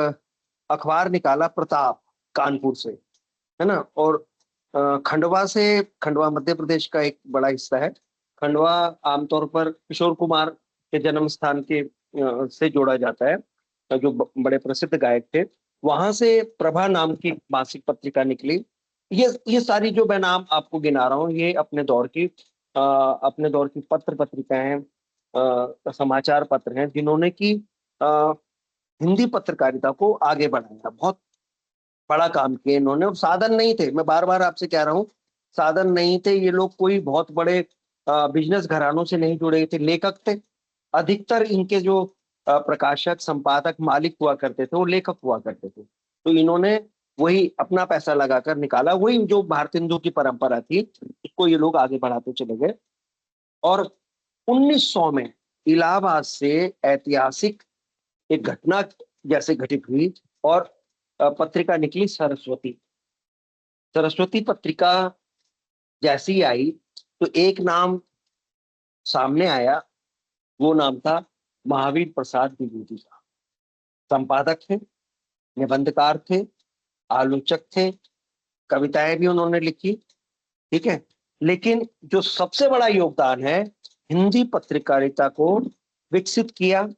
अखबार निकाला, प्रताप, कानपुर से, है ना। और खंडवा मध्य प्रदेश का एक बड़ा हिस्सा है। खंडवा आमतौर पर किशोर कुमार के जन्म स्थान के से जोड़ा जाता है, जो बड़े प्रसिद्ध गायक थे। वहां से प्रभा नाम की मासिक पत्रिका निकली। ये सारी जो मैं नाम आपको गिना रहा हूँ, ये अपने दौर की पत्र पत्रिकाएं, समाचार पत्र हैं, जिन्होंने की अ, हिंदी पत्रकारिता को आगे बढ़ाया। बहुत बड़ा काम किया इन्होंने। और साधन नहीं थे, मैं बार बार आपसे कह रहा हूँ, साधन नहीं थे। ये लोग कोई बहुत बड़े बिजनेस घरानों से नहीं जुड़े थे, लेखक थे। अधिकतर इनके जो प्रकाशक, संपादक, मालिक हुआ करते थे, वो लेखक हुआ करते थे। तो इन्होंने वही अपना पैसा लगाकर निकाला, वही जो भारतेंदु की परंपरा थी, उसको ये लोग आगे बढ़ाते चले गए। और 1900 में इलाहाबाद से ऐतिहासिक एक घटना जैसे घटित हुई, और पत्रिका निकली सरस्वती। सरस्वती पत्रिका जैसी ही आई, तो एक नाम सामने आया। वो नाम था महावीर प्रसाद द्विवेदी का। संपादक थे, निबंधकार थे, आलोचक थे, कविताएं भी उन्होंने लिखी, ठीक है। लेकिन जो सबसे बड़ा योगदान है, हिंदी पत्रकारिता को विकसित किया।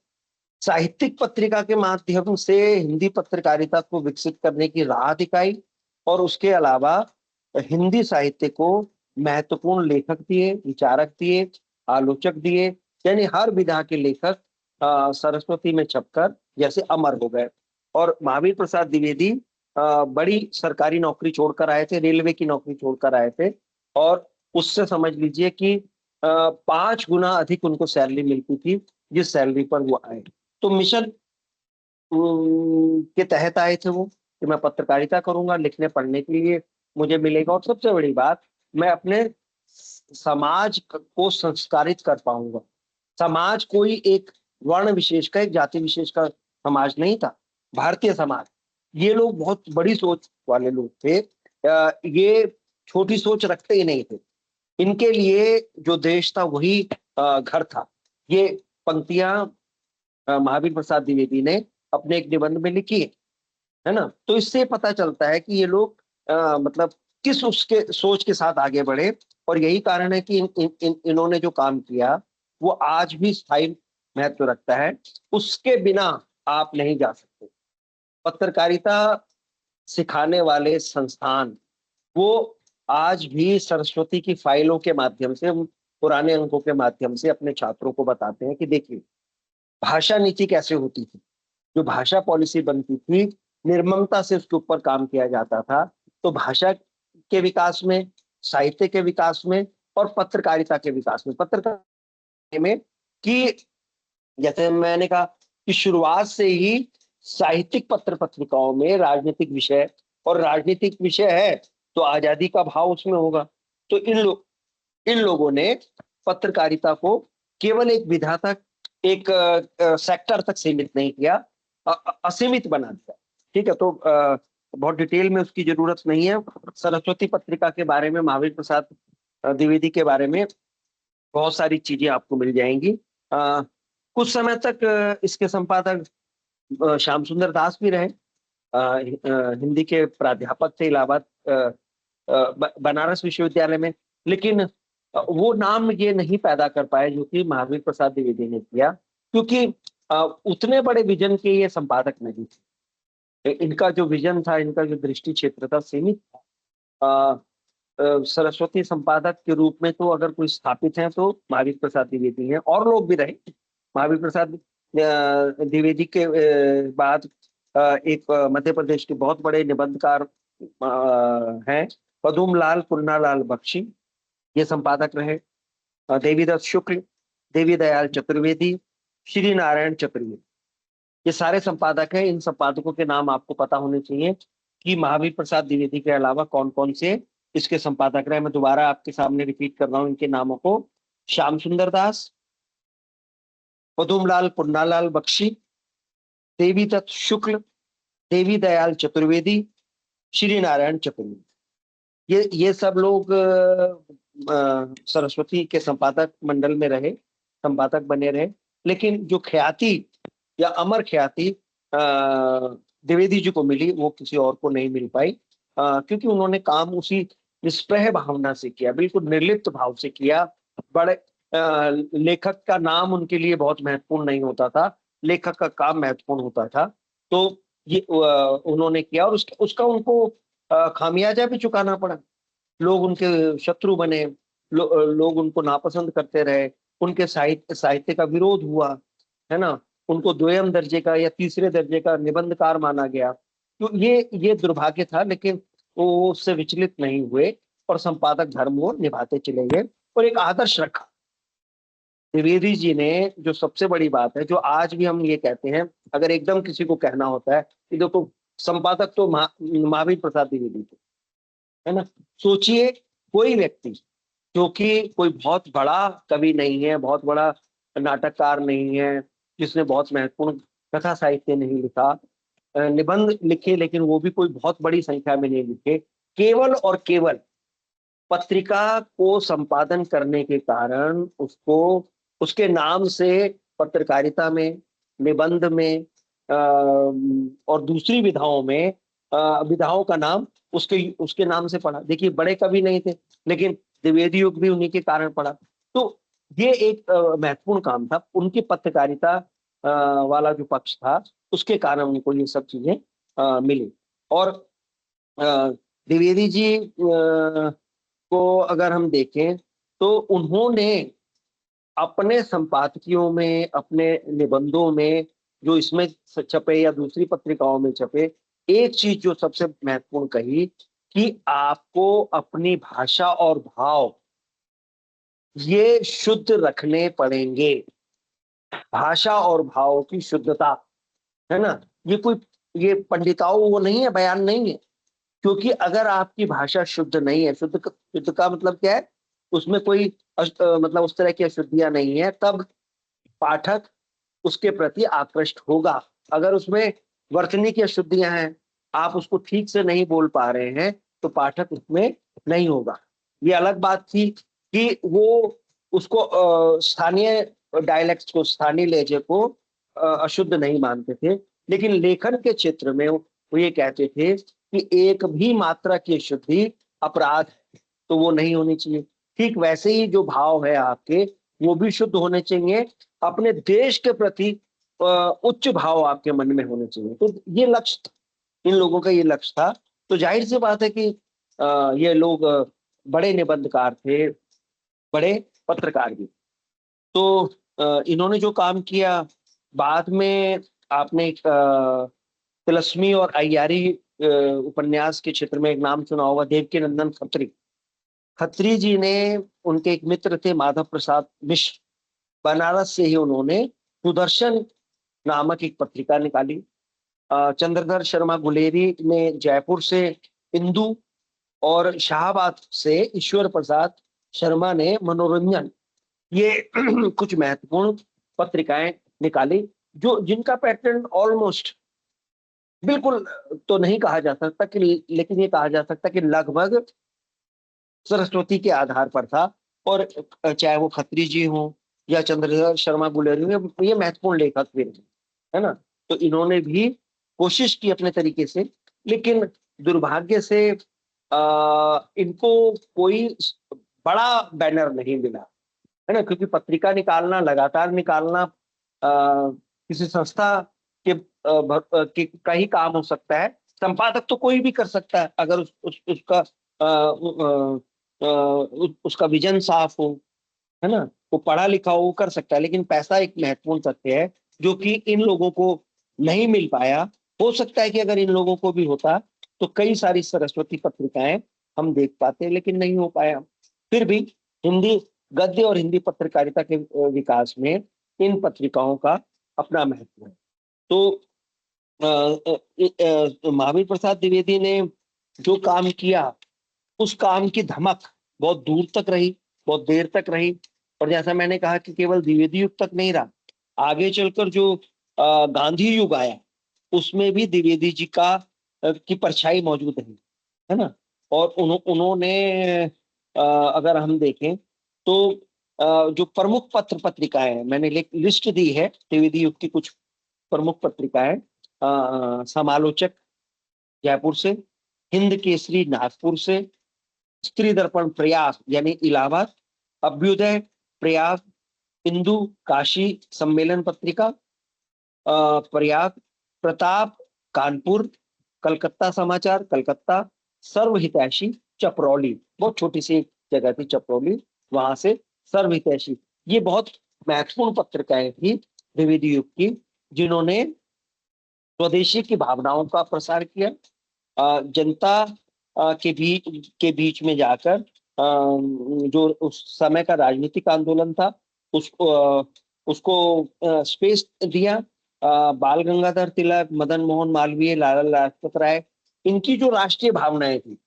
साहित्यिक पत्रिका के माध्यम से हिंदी पत्रकारिता को विकसित करने की राह दिखाई। और उसके अलावा हिंदी साहित्य को महत्वपूर्ण लेखक दिए, विचारक दिए, आलोचक दिए। यानी हर विधा के लेखक सरस्वती में छपकर जैसे अमर हो गए। और महावीर प्रसाद द्विवेदी बड़ी सरकारी नौकरी छोड़कर आए थे, रेलवे की नौकरी छोड़कर आए थे। और उससे समझ लीजिए कि 5 गुना अधिक उनको सैलरी मिलती थी, जिस सैलरी पर वो आए। तो मिशन के तहत आए थे वो, कि मैं पत्रकारिता करूंगा, लिखने पढ़ने के लिए मुझे मिलेगा। और सबसे बड़ी बात, मैं अपने समाज को संस्कारित कर पाऊंगा। समाज कोई एक वर्ण विशेष का, एक जाति विशेष का समाज नहीं था, भारतीय समाज। ये लोग बहुत बड़ी सोच वाले लोग थे। ये छोटी सोच रखते ही नहीं थे। इनके लिए जो देश था वही घर था। ये पंक्तियां महावीर प्रसाद द्विवेदी ने अपने एक निबंध में लिखी है ना। तो इससे पता चलता है कि ये लोग मतलब किस उसके सोच के साथ आगे बढ़े। और यही कारण है कि इन्होंने जो काम किया वो आज भी स्थायी महत्व रखता है। उसके बिना आप नहीं जा सकते। पत्रकारिता सिखाने वाले संस्थान, वो आज भी सरस्वती की फाइलों के माध्यम से, पुराने अंकों के माध्यम से अपने छात्रों को बताते हैं कि देखिए भाषा नीति कैसे होती थी, जो भाषा पॉलिसी बनती थी, निर्ममता से उसके ऊपर काम किया जाता था। तो भाषा के विकास में, साहित्य के विकास में, और पत्रकारिता के विकास में, पत्रकारिता में, कि जैसे मैंने कहा कि शुरुआत से ही साहित्यिक पत्र पत्रिकाओं में राजनीतिक विषय, और राजनीतिक विषय है तो आजादी का भाव उसमें होगा। तो इन लोगों ने पत्रकारिता को केवल एक विधा तक, एक सेक्टर तक सीमित नहीं किया, असीमित बना दिया। ठीक है। तो बहुत डिटेल में उसकी जरूरत नहीं है। सरस्वती पत्रिका के बारे में, महावीर प्रसाद द्विवेदी के बारे में बहुत सारी चीजें आपको मिल जाएंगी। कुछ समय तक इसके संपादक श्याम सुंदर दास भी रहे। हिंदी के प्राध्यापक थे इलाहाबाद बनारस विश्वविद्यालय में। लेकिन वो नाम ये नहीं पैदा कर पाए जो कि महावीर प्रसाद द्विवेदी ने किया, क्योंकि उतने बड़े विजन के ये संपादक नहीं थे। इनका जो विजन था, इनका जो दृष्टि क्षेत्र था, सीमित था। सरस्वती संपादक के रूप में तो अगर कोई स्थापित है तो महावीर प्रसाद द्विवेदी हैं। और लोग भी रहे। महावीर प्रसाद द्विवेदी के बाद एक मध्य प्रदेश के बहुत बड़े निबंधकार हैं, पदुम लाल पुन्नालाल बख्शी। ये संपादक रहे। देवीदत्त शुक्ल, देवी दयाल चतुर्वेदी, श्री नारायण चतुर्वेदी, ये सारे संपादक हैं। इन संपादकों के नाम आपको पता होने चाहिए कि महावीर प्रसाद द्विवेदी के अलावा कौन कौन से इसके संपादक रहे। मैं दोबारा आपके सामने रिपीट कर रहा हूं इनके नामों को। श्याम सुंदर दास, पदुमलाल पुन्नालाल बख्शी, देवीदत्त शुक्ल, देवी दयाल चतुर्वेदी, श्री नारायण चतुर्वेदी, ये सब लोग सरस्वती के संपादक मंडल में रहे, संपादक बने रहे। लेकिन जो ख्याति या अमर ख्याति द्विवेदी जी को मिली वो किसी और को नहीं मिल पाई, क्योंकि उन्होंने काम उसी निष्प्रह भावना से किया, बिल्कुल निर्लिप्त भाव से किया। बड़े लेखक का नाम उनके लिए बहुत महत्वपूर्ण नहीं होता था, लेखक का काम महत्वपूर्ण होता था। तो ये उन्होंने किया और उसका उनको खामियाजा भी चुकाना पड़ा। लोग उनके शत्रु बने, लोग उनको नापसंद करते रहे, उनके साहित्य का विरोध हुआ, है ना, उनको द्वितीय दर्जे का या तीसरे दर्जे का निबंधकार माना गया। तो ये दुर्भाग्य था, लेकिन वो उससे विचलित नहीं हुए और संपादक धर्म वो निभाते चले गए और एक आदर्श रखा। द्विवेदी जी ने जो सबसे बड़ी बात है, जो आज भी हम ये कहते हैं, अगर एकदम किसी को कहना होता है कि देखो संपादक तो महावीर प्रसाद द्विवेदी थे, है ना। सोचिए कोई व्यक्ति जो कि कोई बहुत बड़ा कवि नहीं है, बहुत बड़ा नाटककार नहीं है, जिसने बहुत महत्वपूर्ण कथा साहित्य नहीं लिखा, निबंध लिखे लेकिन वो भी कोई बहुत बड़ी संख्या में नहीं लिखे, केवल और केवल पत्रिका को संपादन करने के कारण उसको उसके नाम से पत्रकारिता में, निबंध में और दूसरी विधाओं में विधाओं का नाम उसके नाम से पड़ा। देखिए बड़े कवि नहीं थे, लेकिन द्विवेदी युग भी उन्हीं के कारण पड़ा। तो ये एक महत्वपूर्ण काम था, उनकी पत्रकारिता वाला जो पक्ष था उसके कारण उनको ये सब चीजें मिली। और द्विवेदी जी को अगर हम देखें तो उन्होंने अपने संपादकियों में, अपने निबंधों में जो इसमें छपे या दूसरी पत्रिकाओं में छपे, एक चीज जो सबसे महत्वपूर्ण कही कि आपको अपनी भाषा और भाव ये शुद्ध रखने पड़ेंगे। भाषा और भाव की शुद्धता, है ना, ये पंडिताओं वो नहीं है, बयान नहीं है। क्योंकि अगर आपकी भाषा शुद्ध नहीं है, शुद्ध का मतलब क्या है, उसमें कोई मतलब उस तरह की अशुद्धियां नहीं है, तब पाठक उसके प्रति आकृष्ट होगा। अगर उसमें वर्तनी की अशुद्धियां हैं, आप उसको ठीक से नहीं बोल पा रहे हैं, तो पाठक उसमें नहीं होगा। ये अलग बात थी कि वो उसको स्थानीय डायलेक्ट को, स्थानीय लहजे को अशुद्ध नहीं मानते थे, लेकिन लेखन के क्षेत्र में वो ये कहते थे कि एक भी मात्रा की अशुद्धि अपराध है, तो वो नहीं होनी चाहिए। ठीक वैसे ही जो भाव है आपके, वो भी शुद्ध होने चाहिए। अपने देश के प्रति उच्च भाव आपके मन में होने चाहिए। तो ये लक्ष्य था, इन लोगों का ये लक्ष्य था। तो जाहिर सी बात है कि ये लोग बड़े निबंधकार थे, बड़े पत्रकार भी। तो इन्होंने जो काम किया, बाद में आपने तिलस्मी और अय्यारी उपन्यास के क्षेत्र में एक नाम सुना होगा, देवकीनंदन खत्री। खत्री जी ने, उनके एक मित्र थे माधव प्रसाद मिश्र, बनारस से ही उन्होंने सुदर्शन नामक एक पत्रिका निकाली। चंद्रधर शर्मा गुलेरी ने जयपुर से इंदु और शाहबाद से ईश्वर प्रसाद शर्मा ने मनोरंजन, ये कुछ महत्वपूर्ण पत्रिकाएं निकाली, जो जिनका पैटर्न ऑलमोस्ट, बिल्कुल तो नहीं कहा जा सकता कि, लेकिन ये कहा जा सकता कि लगभग सरस्वती के आधार पर था। और चाहे वो खत्री जी हो या चंद्रधर शर्मा गुलेरी हो, ये महत्वपूर्ण लेखक भी रहे, है ना। तो इन्होंने भी कोशिश की अपने तरीके से, लेकिन दुर्भाग्य से इनको कोई बड़ा बैनर नहीं मिला, है ना, क्योंकि पत्रिका निकालना, लगातार निकालना किसी संस्था के का ही काम हो सकता है। संपादक तो कोई भी कर सकता है, अगर उसका विजन साफ हो, है ना, वो पढ़ा लिखा हो, वो कर सकता है। लेकिन पैसा एक महत्वपूर्ण तथ्य है जो कि इन लोगों को नहीं मिल पाया। हो सकता है कि अगर इन लोगों को भी होता तो कई सारी सरस्वती पत्रिकाएं हम देख पाते, लेकिन नहीं हो पाया। फिर भी हिंदी गद्य और हिंदी पत्रकारिता के विकास में इन पत्रिकाओं का अपना महत्व है। तो महावीर प्रसाद द्विवेदी ने जो काम किया, उस काम की धमक बहुत दूर तक रही, बहुत देर तक रही। और जैसा मैंने कहा कि केवल द्विवेदी युग तक नहीं रहा, आगे चलकर जो गांधी युग आया, उसमें भी द्विवेदी जी की परछाई मौजूद है ना। और उन्होंने अगर हम देखें तो जो प्रमुख पत्र पत्रिकाएं हैं, मैंने लिस्ट दी है द्विवेदी युग की कुछ प्रमुख पत्रिकाएं। समालोचक जयपुर से, हिंद केसरी नागपुर से, स्त्री दर्पण प्रयाग यानी इलाहाबाद, अभ्युदय प्रयाग, हिंदू काशी सम्मेलन पत्रिका प्रयाग, प्रताप कानपुर, कलकत्ता समाचार कलकत्ता, सर्वहितैषी चपरौली, बहुत छोटी सी जगह थी चपरौली, वहां से सर्वहितैषी। ये बहुत महत्वपूर्ण पत्रिकाएं थी द्विवेदी युग की, जिन्होंने स्वदेशी की भावनाओं का प्रसार किया, जनता के बीच में जाकर जो उस समय का राजनीतिक आंदोलन था उसको स्पेस दिया। बाल गंगाधर तिलक, मदन मोहन मालवीय, लाला लाजपत राय, इनकी जो राष्ट्रीय भावनाएं थी,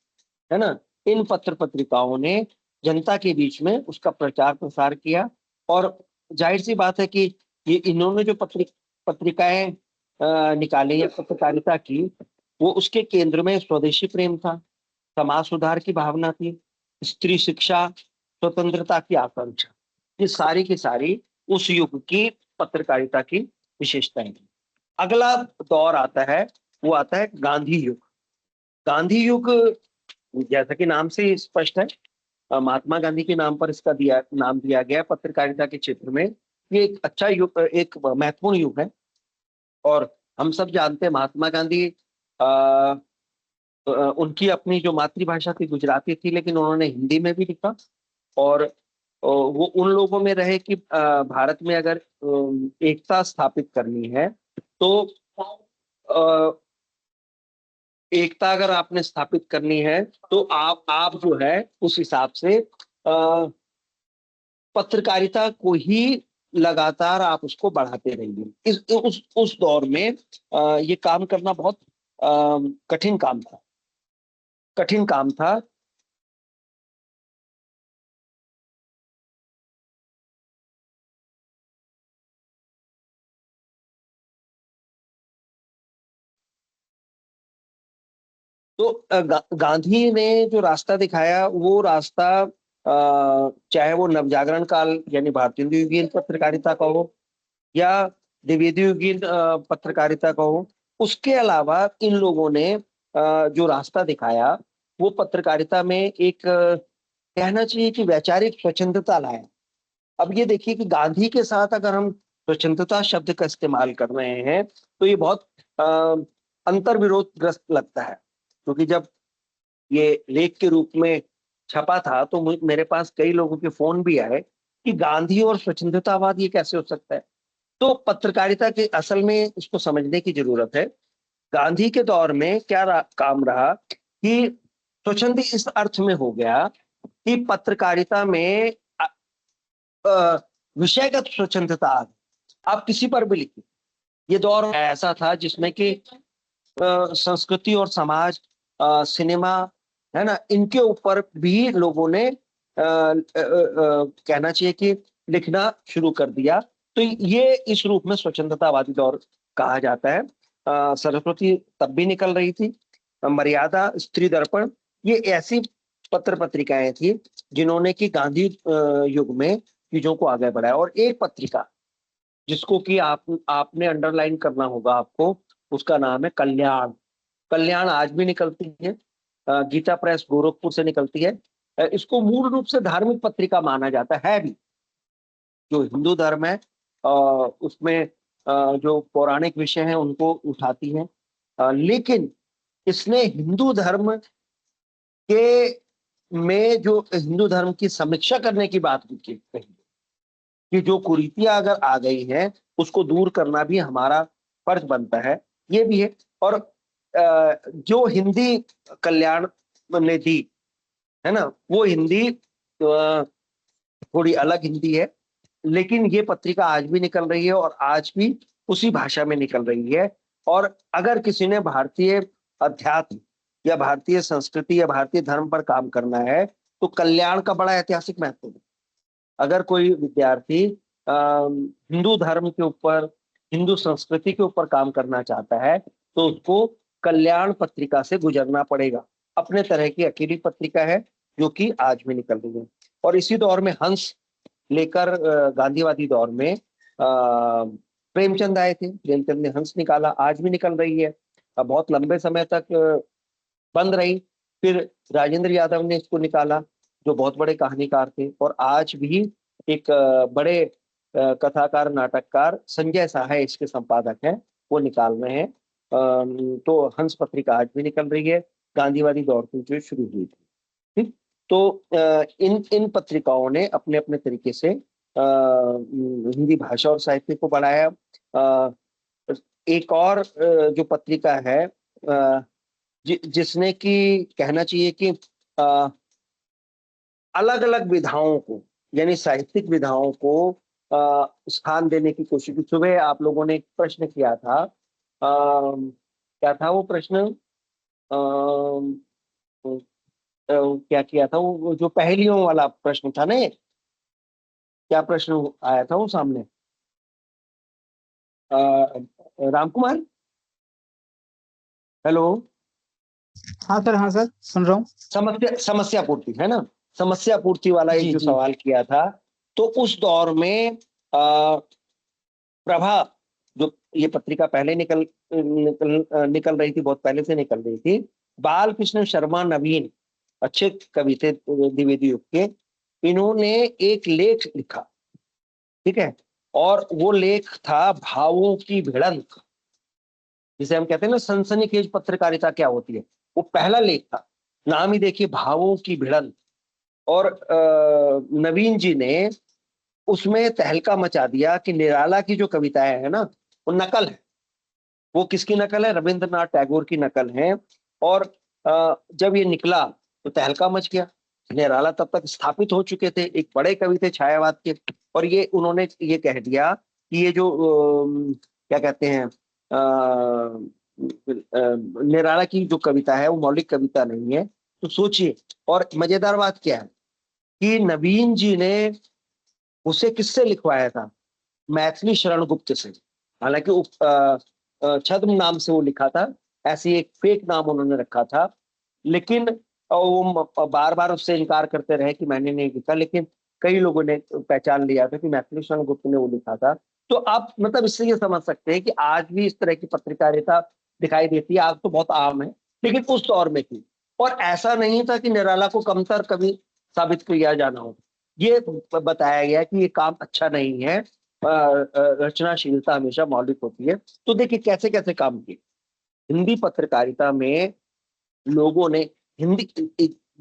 है ना, इन पत्र पत्रिकाओं ने जनता के बीच में उसका प्रचार प्रसार किया। और जाहिर सी बात है कि ये इन्होंने जो पत्रिकाएं निकाली या पत्रकारिता की, वो उसके केंद्र में स्वदेशी प्रेम था, समाज सुधार की भावना थी, स्त्री शिक्षा, स्वतंत्रता की आकांक्षा। ये सारी की सारी उस युग की पत्रकारिता की विशेषताएं थी। अगला दौर आता है, वो आता है गांधी युग। गांधी युग जैसा कि नाम से स्पष्ट है, महात्मा गांधी के नाम पर इसका नाम दिया गया पत्रकारिता के क्षेत्र में। ये एक अच्छा युग, एक महत्वपूर्ण युग है। और हम सब जानते हैं महात्मा गांधी उनकी अपनी जो मातृभाषा थी गुजराती थी, लेकिन उन्होंने हिंदी में भी लिखा। और वो उन लोगों में रहे कि भारत में अगर एकता स्थापित करनी है तो एकता अगर आपने स्थापित करनी है तो आप जो है उस हिसाब से पत्रकारिता को ही लगातार आप उसको बढ़ाते रहिए। उस दौर में ये काम करना बहुत कठिन काम था, कठिन काम था। तो गांधी ने जो रास्ता दिखाया, वो रास्ता चाहे वो नवजागरण काल यानी भारतीय युगीन पत्रकारिता का हो या द्विवेदी युगीन पत्रकारिता का हो, उसके अलावा इन लोगों ने जो रास्ता दिखाया वो पत्रकारिता में एक कहना चाहिए कि वैचारिक स्वच्छंदता लाया। अब ये देखिए कि गांधी के साथ अगर हम स्वच्छंदता शब्द का इस्तेमाल कर रहे हैं तो ये बहुत अंतर्विरोध ग्रस्त लगता है, क्योंकि जब ये लेख के रूप में छपा था तो मेरे पास कई लोगों के फोन भी आए कि गांधी और स्वच्छंदतावाद ये कैसे हो सकता है। तो पत्रकारिता के असल में इसको समझने की जरूरत है। गांधी के दौर में क्या काम रहा कि स्वच्छंद इस अर्थ में हो गया कि पत्रकारिता में विषयगत स्वच्छंदता आ गई, आप किसी पर भी लिखिए। ये दौर ऐसा था जिसमें कि संस्कृति और समाज, सिनेमा, है ना, इनके ऊपर भी लोगों ने कहना चाहिए कि लिखना शुरू कर दिया। तो ये इस रूप में स्वच्छंदतावादी दौर कहा जाता है। सरस्वती तब भी निकल रही थी, मर्यादा, स्त्री दर्पण, ये ऐसी पत्र पत्रिकाएं थी जिन्होंने कि गांधी युग में चीजों को आगे बढ़ाया। और एक पत्रिका जिसको कि आपने अंडरलाइन करना होगा आपको, उसका नाम है कल्याण। कल्याण आज भी निकलती है, गीता प्रेस गोरखपुर से निकलती है। इसको मूल रूप से धार्मिक पत्रिका माना जाता है भी। जो हिंदू धर्म है उसमें जो पौराणिक विषय हैं उनको उठाती है, लेकिन इसने हिंदू धर्म के में जो हिंदू धर्म की समीक्षा करने की बात भी कही कि जो कुरीतियां अगर आ गई हैं उसको दूर करना भी हमारा फर्ज बनता है, ये भी है। और जो हिंदी कल्याण ने दी, है ना, वो हिंदी थोड़ी अलग हिंदी है, लेकिन ये पत्रिका आज भी निकल रही है और आज भी उसी भाषा में निकल रही है। और अगर किसी ने भारतीय अध्यात्म या भारतीय संस्कृति या भारतीय धर्म पर काम करना है तो कल्याण का बड़ा ऐतिहासिक महत्व है। अगर कोई विद्यार्थी हिंदू धर्म के ऊपर, हिंदू संस्कृति के ऊपर काम करना चाहता है तो उसको कल्याण पत्रिका से गुजरना पड़ेगा। अपने तरह की अकेली पत्रिका है जो कि आज भी निकल रही है। और इसी दौर में हंस लेकर गांधीवादी दौर में प्रेमचंद आए थे, प्रेमचंद ने हंस निकाला, आज भी निकल रही है। बहुत लंबे समय तक बंद रही, फिर राजेंद्र यादव ने इसको निकाला जो बहुत बड़े कहानीकार थे, और आज भी एक बड़े कथाकार नाटककार संजय सहाय इसके संपादक हैं, वो निकाल रहे हैं। तो हंस पत्रिका आज भी निकल रही है, गांधीवादी दौर से जो शुरू हुई थी। ठीक, तो इन पत्रिकाओं ने अपने अपने तरीके से हिंदी भाषा और साहित्य को बढ़ाया। एक और जो पत्रिका है जिसने कि कहना चाहिए कि अलग अलग विधाओं को, यानी साहित्यिक विधाओं को स्थान देने की कोशिश की। सुबह आप लोगों ने एक प्रश्न किया था, क्या था वो प्रश्न, क्या किया था वो, जो पहेलियों वाला प्रश्न था ना, क्या प्रश्न आया था वो सामने, राम कुमार, हेलो। हाँ सर सुन रहा हूँ। समस्या पूर्ति है ना, समस्या पूर्ति वाला एक जो सवाल किया था, तो उस दौर में प्रभा, जो ये पत्रिका पहले निकल रही थी, बहुत पहले से निकल रही थी, बाल कृष्ण शर्मा नवीन अच्छे कवि थे द्विवेदी युग के, इन्होंने एक लेख लिखा, ठीक है, और वो लेख था भावों की भिड़ंत, जिसे हम कहते हैं ना सनसनीखेज पत्रकारिता क्या होती है, वो पहला लेख था। नाम ही देखिए, भावों की भिड़ंत। और नवीन जी ने उसमें तहलका मचा दिया कि निराला की जो कविताएं है ना, वो नकल है। वो किसकी नकल है? रविंद्रनाथ टैगोर की नकल है। और जब ये निकला तो तहलका मच गया। निराला तब तक स्थापित हो चुके थे, एक बड़े कवि थे छायावाद के, और ये उन्होंने ये कह दिया कि ये जो क्या कहते हैं, निराला की जो कविता है वो मौलिक कविता नहीं है। तो सोचिए, और मजेदार बात क्या है कि नवीन जी ने उसे किससे लिखवाया था? मैथिली शरण गुप्त से। हालांकि छद्म नाम से वो लिखा था, ऐसी एक फेक नाम उन्होंने रखा था, लेकिन वो बार बार उससे इनकार करते रहे कि मैंने नहीं लिखा, लेकिन कई लोगों ने पहचान लिया था कि मैथिली शरण गुप्त ने वो लिखा था। तो आप मतलब इससे ये समझ सकते हैं कि आज भी इस तरह की पत्रकारिता दिखाई देती है। आज तो बहुत आम है, लेकिन उस दौर में थी। और ऐसा नहीं था कि निराला को कमतर कवि साबित किया जाना हो, ये बताया गया कि ये काम अच्छा नहीं है, रचनाशीलता हमेशा मौलिक होती है। तो देखिए कैसे कैसे काम किए हिंदी पत्रकारिता में लोगों ने। हिंदी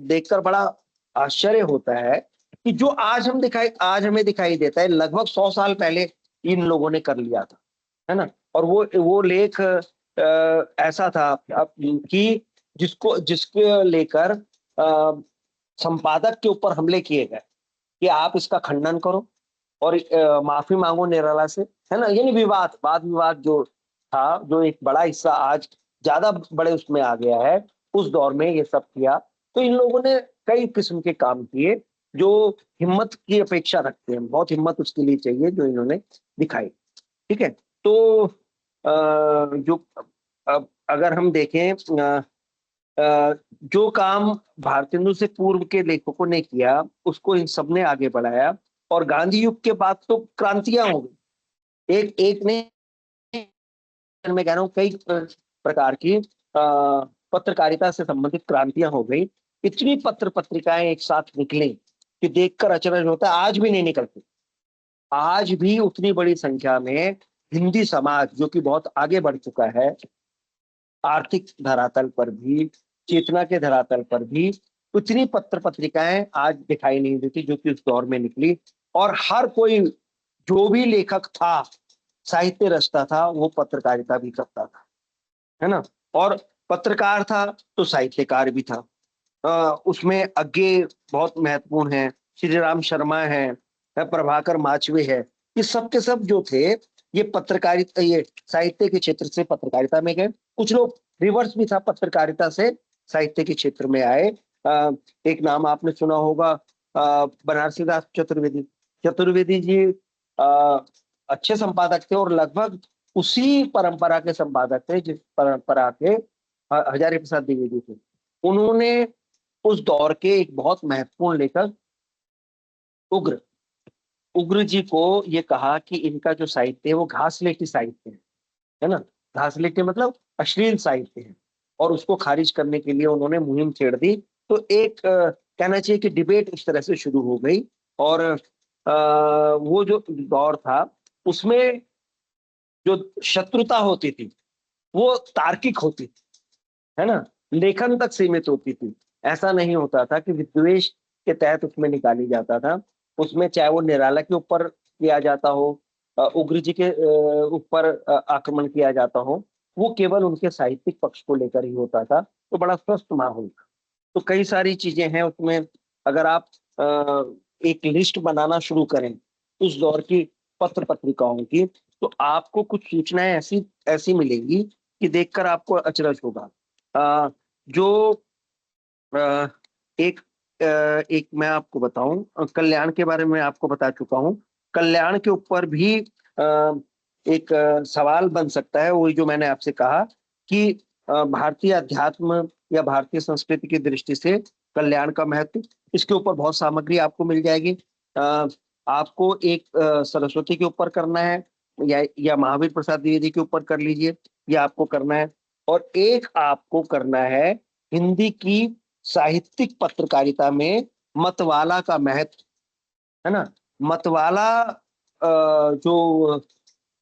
देखकर बड़ा आश्चर्य होता है कि जो आज हमें दिखाई देता है, लगभग 100 साल पहले इन लोगों ने कर लिया था, है ना। और वो लेख ऐसा था कि जिसको लेकर संपादक के ऊपर हमले किए गए कि आप इसका खंडन करो और माफी मांगो निराला से, है ना। यानी वाद विवाद जो था, जो एक बड़ा हिस्सा आज ज्यादा बड़े उसमें आ गया है, उस दौर में ये सब किया। तो इन लोगों ने कई किस्म के काम किए जो हिम्मत की अपेक्षा रखते हैं, बहुत हिम्मत उसके लिए चाहिए जो इन्होंने दिखाई, ठीक है। तो जो अगर हम देखें जो काम भारतेंदु से पूर्व के लेखकों ने किया उसको इन सब ने आगे बढ़ाया। और गांधी युग के बाद तो क्रांतियां हो गई, एक ने, मैं कह रहा हूँ, कई प्रकार की पत्रकारिता से संबंधित क्रांतियां हो गई। इतनी पत्रिकाएं एक साथ निकली कि देखकर अचरज होता है, आज भी नहीं निकलती। आज भी उतनी बड़ी संख्या में हिंदी समाज, जो कि बहुत आगे बढ़ चुका है आर्थिक धरातल पर भी, चेतना के धरातल पर भी, उतनी पत्रिकाएं आज दिखाई नहीं देती जो कि उस दौर में निकली। और हर कोई जो भी लेखक था, साहित्य रचता था, वो पत्रकारिता भी करता था, है ना। और पत्रकार था तो साहित्यकार भी था। उसमें आगे बहुत महत्वपूर्ण है, श्री राम शर्मा है, है, प्रभाकर माचवे है, ये सब के सब जो थे ये पत्रकारिता, ये साहित्य के क्षेत्र से पत्रकारिता में गए। कुछ लोग रिवर्स भी था, पत्रकारिता से साहित्य के क्षेत्र में आए। एक नाम आपने सुना होगा, बनारसी दास चतुर्वेदी। चतुर्वेदी जी अच्छे संपादक थे और लगभग उसी परंपरा के संपादक थे जिस परंपरा के हजारी प्रसाद द्विवेदी थे। उन्होंने उस दौर के एक बहुत महत्वपूर्ण लेखक उग्र उग्र जी को ये कहा कि इनका जो साहित्य है वो घासलेटी साहित्य है ना, घासलेटी मतलब अश्लील साहित्य है, और उसको खारिज करने के लिए उन्होंने मुहिम छेड़ दी। तो एक कहना चाहिए कि डिबेट इस तरह से शुरू हो गई, और वो जो दौर था उसमें जो शत्रुता होती थी वो तार्किक होती थी, है ना, लेखन तक सीमित होती थी। ऐसा नहीं होता था कि विद्वेष के तहत उसमें निकाली जाता था। उसमें चाहे वो निराला के ऊपर किया जाता हो, उग्र जी के ऊपर आक्रमण किया जाता हो, वो केवल उनके साहित्यिक पक्ष को लेकर ही होता था। तो बड़ा स्वस्थ माहौल था। तो कई सारी चीजें हैं उसमें। अगर आप एक लिस्ट बनाना शुरू करें उस दौर की पत्र पत्रिकाओं की, तो आपको कुछ सूचनाएं ऐसी ऐसी मिलेंगी कि देखकर आपको अचरज होगा। जो अ, एक एक मैं आपको बताऊं, कल्याण के बारे में आपको बता चुका हूं। कल्याण के ऊपर भी एक सवाल बन सकता है, वही जो मैंने आपसे कहा कि भारतीय अध्यात्म या भारतीय संस्कृति की दृष्टि से कल्याण का महत्व, इसके ऊपर बहुत सामग्री आपको मिल जाएगी। आपको एक सरस्वती के ऊपर करना है, या महावीर प्रसाद द्विवेदी के ऊपर कर लीजिए, या आपको करना है। और एक आपको करना है हिंदी की साहित्यिक पत्रकारिता में मतवाला का महत्व, है ना। मतवाला जो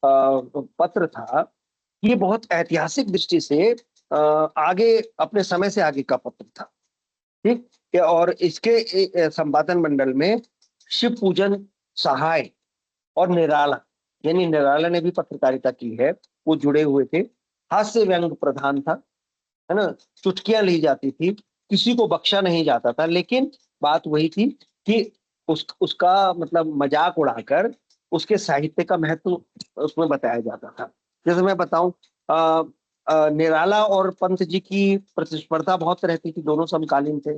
पत्र था, ये बहुत ऐतिहासिक दृष्टि से आगे, अपने समय से आगे का पत्र था, ठीक। और इसके संपादन मंडल में शिव पूजन सहाय और निराला, यानी निराला ने भी पत्रकारिता की है, वो जुड़े हुए थे। हास्य व्यंग प्रधान था, है ना, चुटकियां ली जाती थी, किसी को बख्शा नहीं जाता था। लेकिन बात वही थी कि उसका मतलब मजाक उड़ाकर उसके साहित्य का महत्व उसमें बताया जाता था। जैसे मैं बताऊं, निराला और पंत जी की प्रतिस्पर्धा बहुत रहती थी, दोनों समकालीन थे।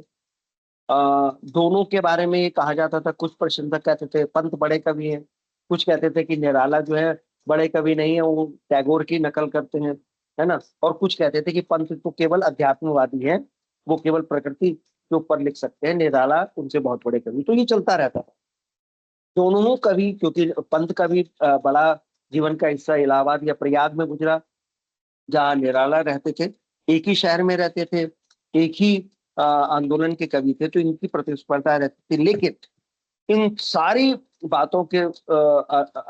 दोनों के बारे में ये कहा जाता था, कुछ प्रशंसक कहते थे पंत बड़े कवि हैं, कुछ कहते थे कि निराला जो है बड़े कवि नहीं है, वो टैगोर की नकल करते हैं, है ना। और कुछ कहते थे कि पंत तो केवल अध्यात्मवादी है, वो केवल प्रकृति के ऊपर लिख सकते हैं, निराला उनसे बहुत बड़े कवि। तो ये चलता रहता था। दोनों कवि, क्योंकि पंत का भी बड़ा जीवन का हिस्सा इलाहाबाद या प्रयाग में गुजरा, जहाँ निराला रहते थे, एक ही शहर में रहते थे, एक ही आंदोलन के कवि थे, तो इनकी प्रतिस्पर्धा रहती थी। लेकिन इन सारी बातों के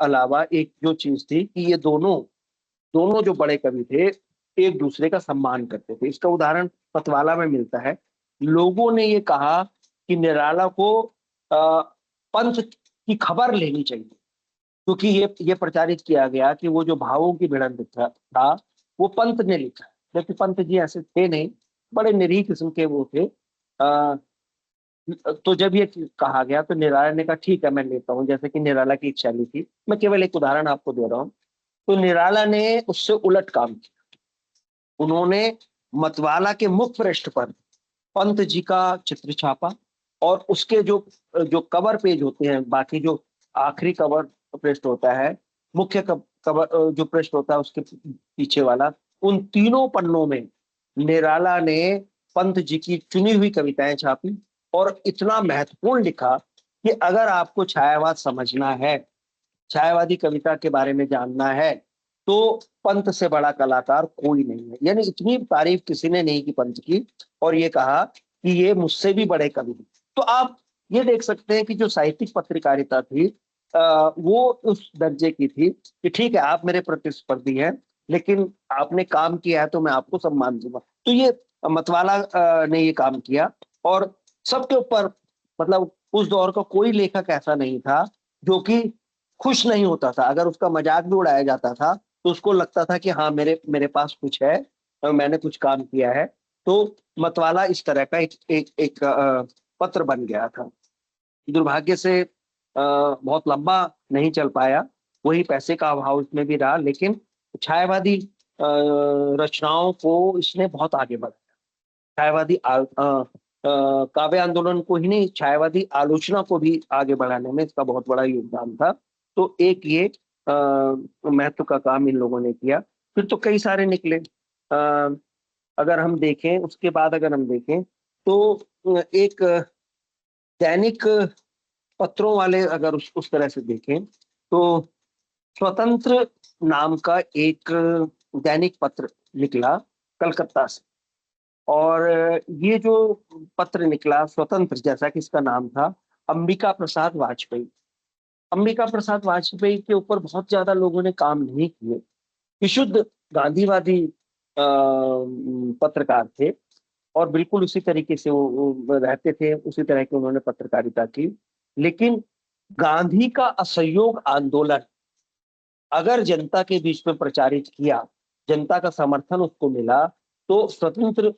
अलावा एक जो चीज थी कि ये दोनों दोनों जो बड़े कवि थे एक दूसरे का सम्मान करते थे। इसका उदाहरण पतवाला में मिलता है। लोगों ने ये कहा कि निराला को पंथ की खबर लेनी चाहिए, क्योंकि ये प्रचारित किया गया कि वो जो भावों की भिड़ंत था वो पंत ने लिखा है, जबकि पंत जी ऐसे थे नहीं, बड़े निरीह किस्म के वो थे। तो जब ये कहा गया तो निराला ने कहा ठीक है मैं लेता हूँ, जैसे कि निराला की एक शैली थी। मैं केवल एक उदाहरण आपको दे रहा हूँ। तो निराला ने उससे उलट काम किया। उन्होंने मतवाला के मुख पृष्ठ पर पंत जी का चित्र छापा, और उसके जो जो कवर पेज होते हैं, बाकी जो आखिरी कवर पृष्ठ होता है, मुख्य कवर जो पृष्ठ होता है उसके पीछे वाला, उन तीनों पन्नों में निराला ने पंत जी की चुनी हुई कविताएं छापी, और इतना महत्वपूर्ण लिखा कि अगर आपको छायावाद समझना है, छायावादी कविता के बारे में जानना है, तो पंत से बड़ा कलाकार कोई नहीं है। यानी इतनी तारीफ किसी ने नहीं की पंत की, और ये कहा कि ये मुझसे भी बड़े कवि हैं। तो आप ये देख सकते हैं कि जो साहित्यिक पत्रकारिता थी वो उस दर्जे की थी कि ठीक है आप मेरे प्रतिस्पर्धी हैं, लेकिन आपने काम किया है तो मैं आपको सम्मान दूंगा। तो ये मतवाला ने ये काम किया, और सबके ऊपर, मतलब उस दौर का कोई लेखक ऐसा नहीं था जो कि खुश नहीं होता था। अगर उसका मजाक भी उड़ाया जाता था तो उसको लगता था कि हाँ मेरे मेरे पास कुछ है, मैंने कुछ काम किया है। तो मतवाला इस तरह का एक पत्र बन गया था। दुर्भाग्य से बहुत लंबा नहीं चल पाया, वही पैसे का अभाव इसमें भी रहा, लेकिन छायावादी रचनाओं को इसने बहुत आगे बढ़ाया। छायावादी काव्य आंदोलन को ही नहीं, छायावादी आलोचना को भी आगे बढ़ाने में इसका बहुत बड़ा योगदान था। तो एक ये महत्व का काम इन लोगों ने किया। फिर तो कई सारे निकले। अगर हम देखें, उसके बाद अगर हम देखें तो एक दैनिक पत्रों वाले अगर उस तरह से देखें तो स्वतंत्र नाम का एक दैनिक पत्र निकला कलकत्ता से, और ये जो पत्र निकला स्वतंत्र, जैसा कि इसका नाम था, अंबिका प्रसाद वाजपेयी। अंबिका प्रसाद वाजपेयी के ऊपर बहुत ज्यादा लोगों ने काम नहीं किए। विशुद्ध गांधीवादी पत्रकार थे और बिल्कुल उसी तरीके से वो रहते थे, उसी तरह की उन्होंने पत्रकारिता की। लेकिन गांधी का असहयोग आंदोलन अगर जनता के बीच में प्रचारित किया, जनता का समर्थन उसको मिला, तो स्वतंत्र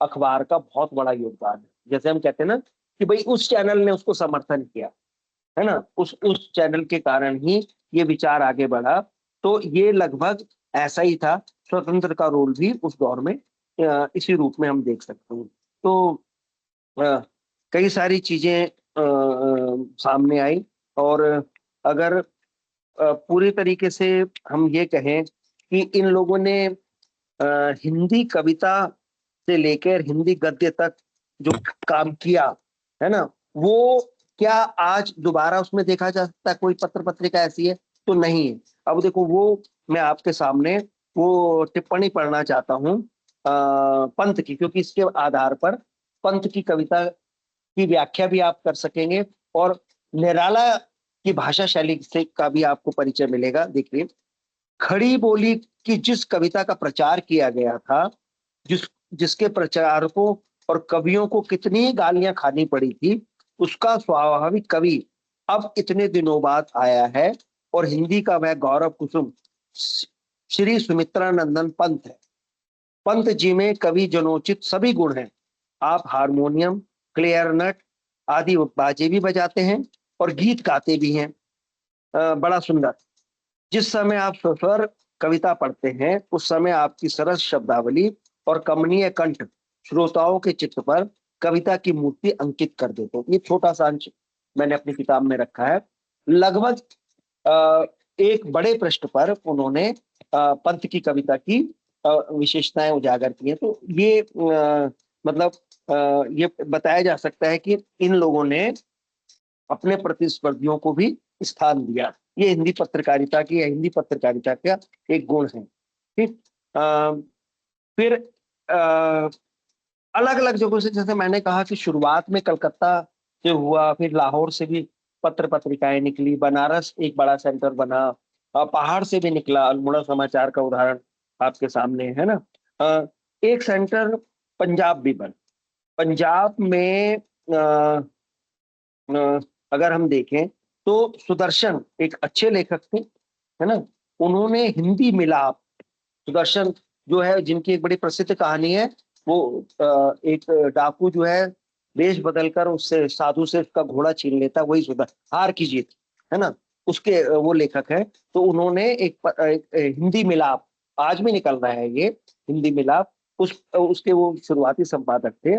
अखबार का बहुत बड़ा योगदान है। जैसे हम कहते हैं ना कि भाई उस चैनल ने उसको समर्थन किया, है ना, उस चैनल के कारण ही ये विचार आगे बढ़ा। तो ये लगभग ऐसा ही था। स्वतंत्र का रोल भी उस दौर में इसी रूप में हम देख सकते हैं। तो कई सारी चीजें सामने आई, और अगर पूरी तरीके से हम ये कहें कि इन लोगों ने हिंदी कविता से लेकर हिंदी गद्य तक जो काम किया है ना, वो क्या आज दोबारा उसमें देखा जा सकता है? कोई पत्र पत्रिका ऐसी है तो नहीं है। अब देखो, वो मैं आपके सामने वो टिप्पणी पढ़ना चाहता हूँ पंत की, क्योंकि इसके आधार पर पंत की कविता की व्याख्या भी आप कर सकेंगे और निराला की भाषा शैली से का भी आपको परिचय मिलेगा। देखिए, खड़ी बोली की जिस कविता का प्रचार किया गया था, जिसके प्रचारकों और कवियों को कितनी गालियां खानी पड़ी थी, उसका स्वाभाविक कवि अब इतने दिनों बाद आया है, और हिंदी का वह गौरव कुसुम श्री सुमित्रा नंदन पंत है। पंत जी में कवि जनोचित सभी गुण हैं। आप हारमोनियम, क्लेरनेट आदि बाजे भी बजाते हैं और गीत गाते भी हैं, बड़ा सुंदर। जिस समय आप स्वर कविता पढ़ते हैं, उस समय आपकी सरस शब्दावली और कमनीय कंठ श्रोताओं के चित्त पर कविता की मूर्ति अंकित कर देते हैं। ये छोटा सा अंश मैंने अपनी किताब में रखा है। लगभग एक बड़े पृष्ठ पर उन्होंने पंत की कविता की विशेषताएं उजागर की हैं। तो ये मतलब ये बताया जा सकता है कि इन लोगों ने अपने प्रतिस्पर्धियों को भी स्थान दिया। ये हिंदी पत्रकारिता की या हिंदी पत्रकारिता का एक गुण है। ठीक, फिर अलग अलग जगहों से, जैसे मैंने कहा कि शुरुआत में कलकत्ता से हुआ, फिर लाहौर से भी पत्र पत्रिकाएं निकली, बनारस एक बड़ा सेंटर बना, पहाड़ से भी निकला, अल्मोड़ा समाचार का उदाहरण आपके सामने है ना। एक सेंटर पंजाब भी बना। पंजाब में अगर हम देखें तो सुदर्शन एक अच्छे लेखक थे, है ना। उन्होंने हिंदी मिलाप, सुदर्शन जो है, जिनकी एक बड़ी प्रसिद्ध कहानी है, वो एक डाकू जो है वेश बदलकर उससे साधु से उसका घोड़ा छीन लेता, वही सुदर्शन, हार की जीत, है ना, उसके वो लेखक है। तो उन्होंने एक हिंदी मिलाप, आज भी निकल रहा है ये हिंदी मिलाप, उसके वो शुरुआती संपादक थे।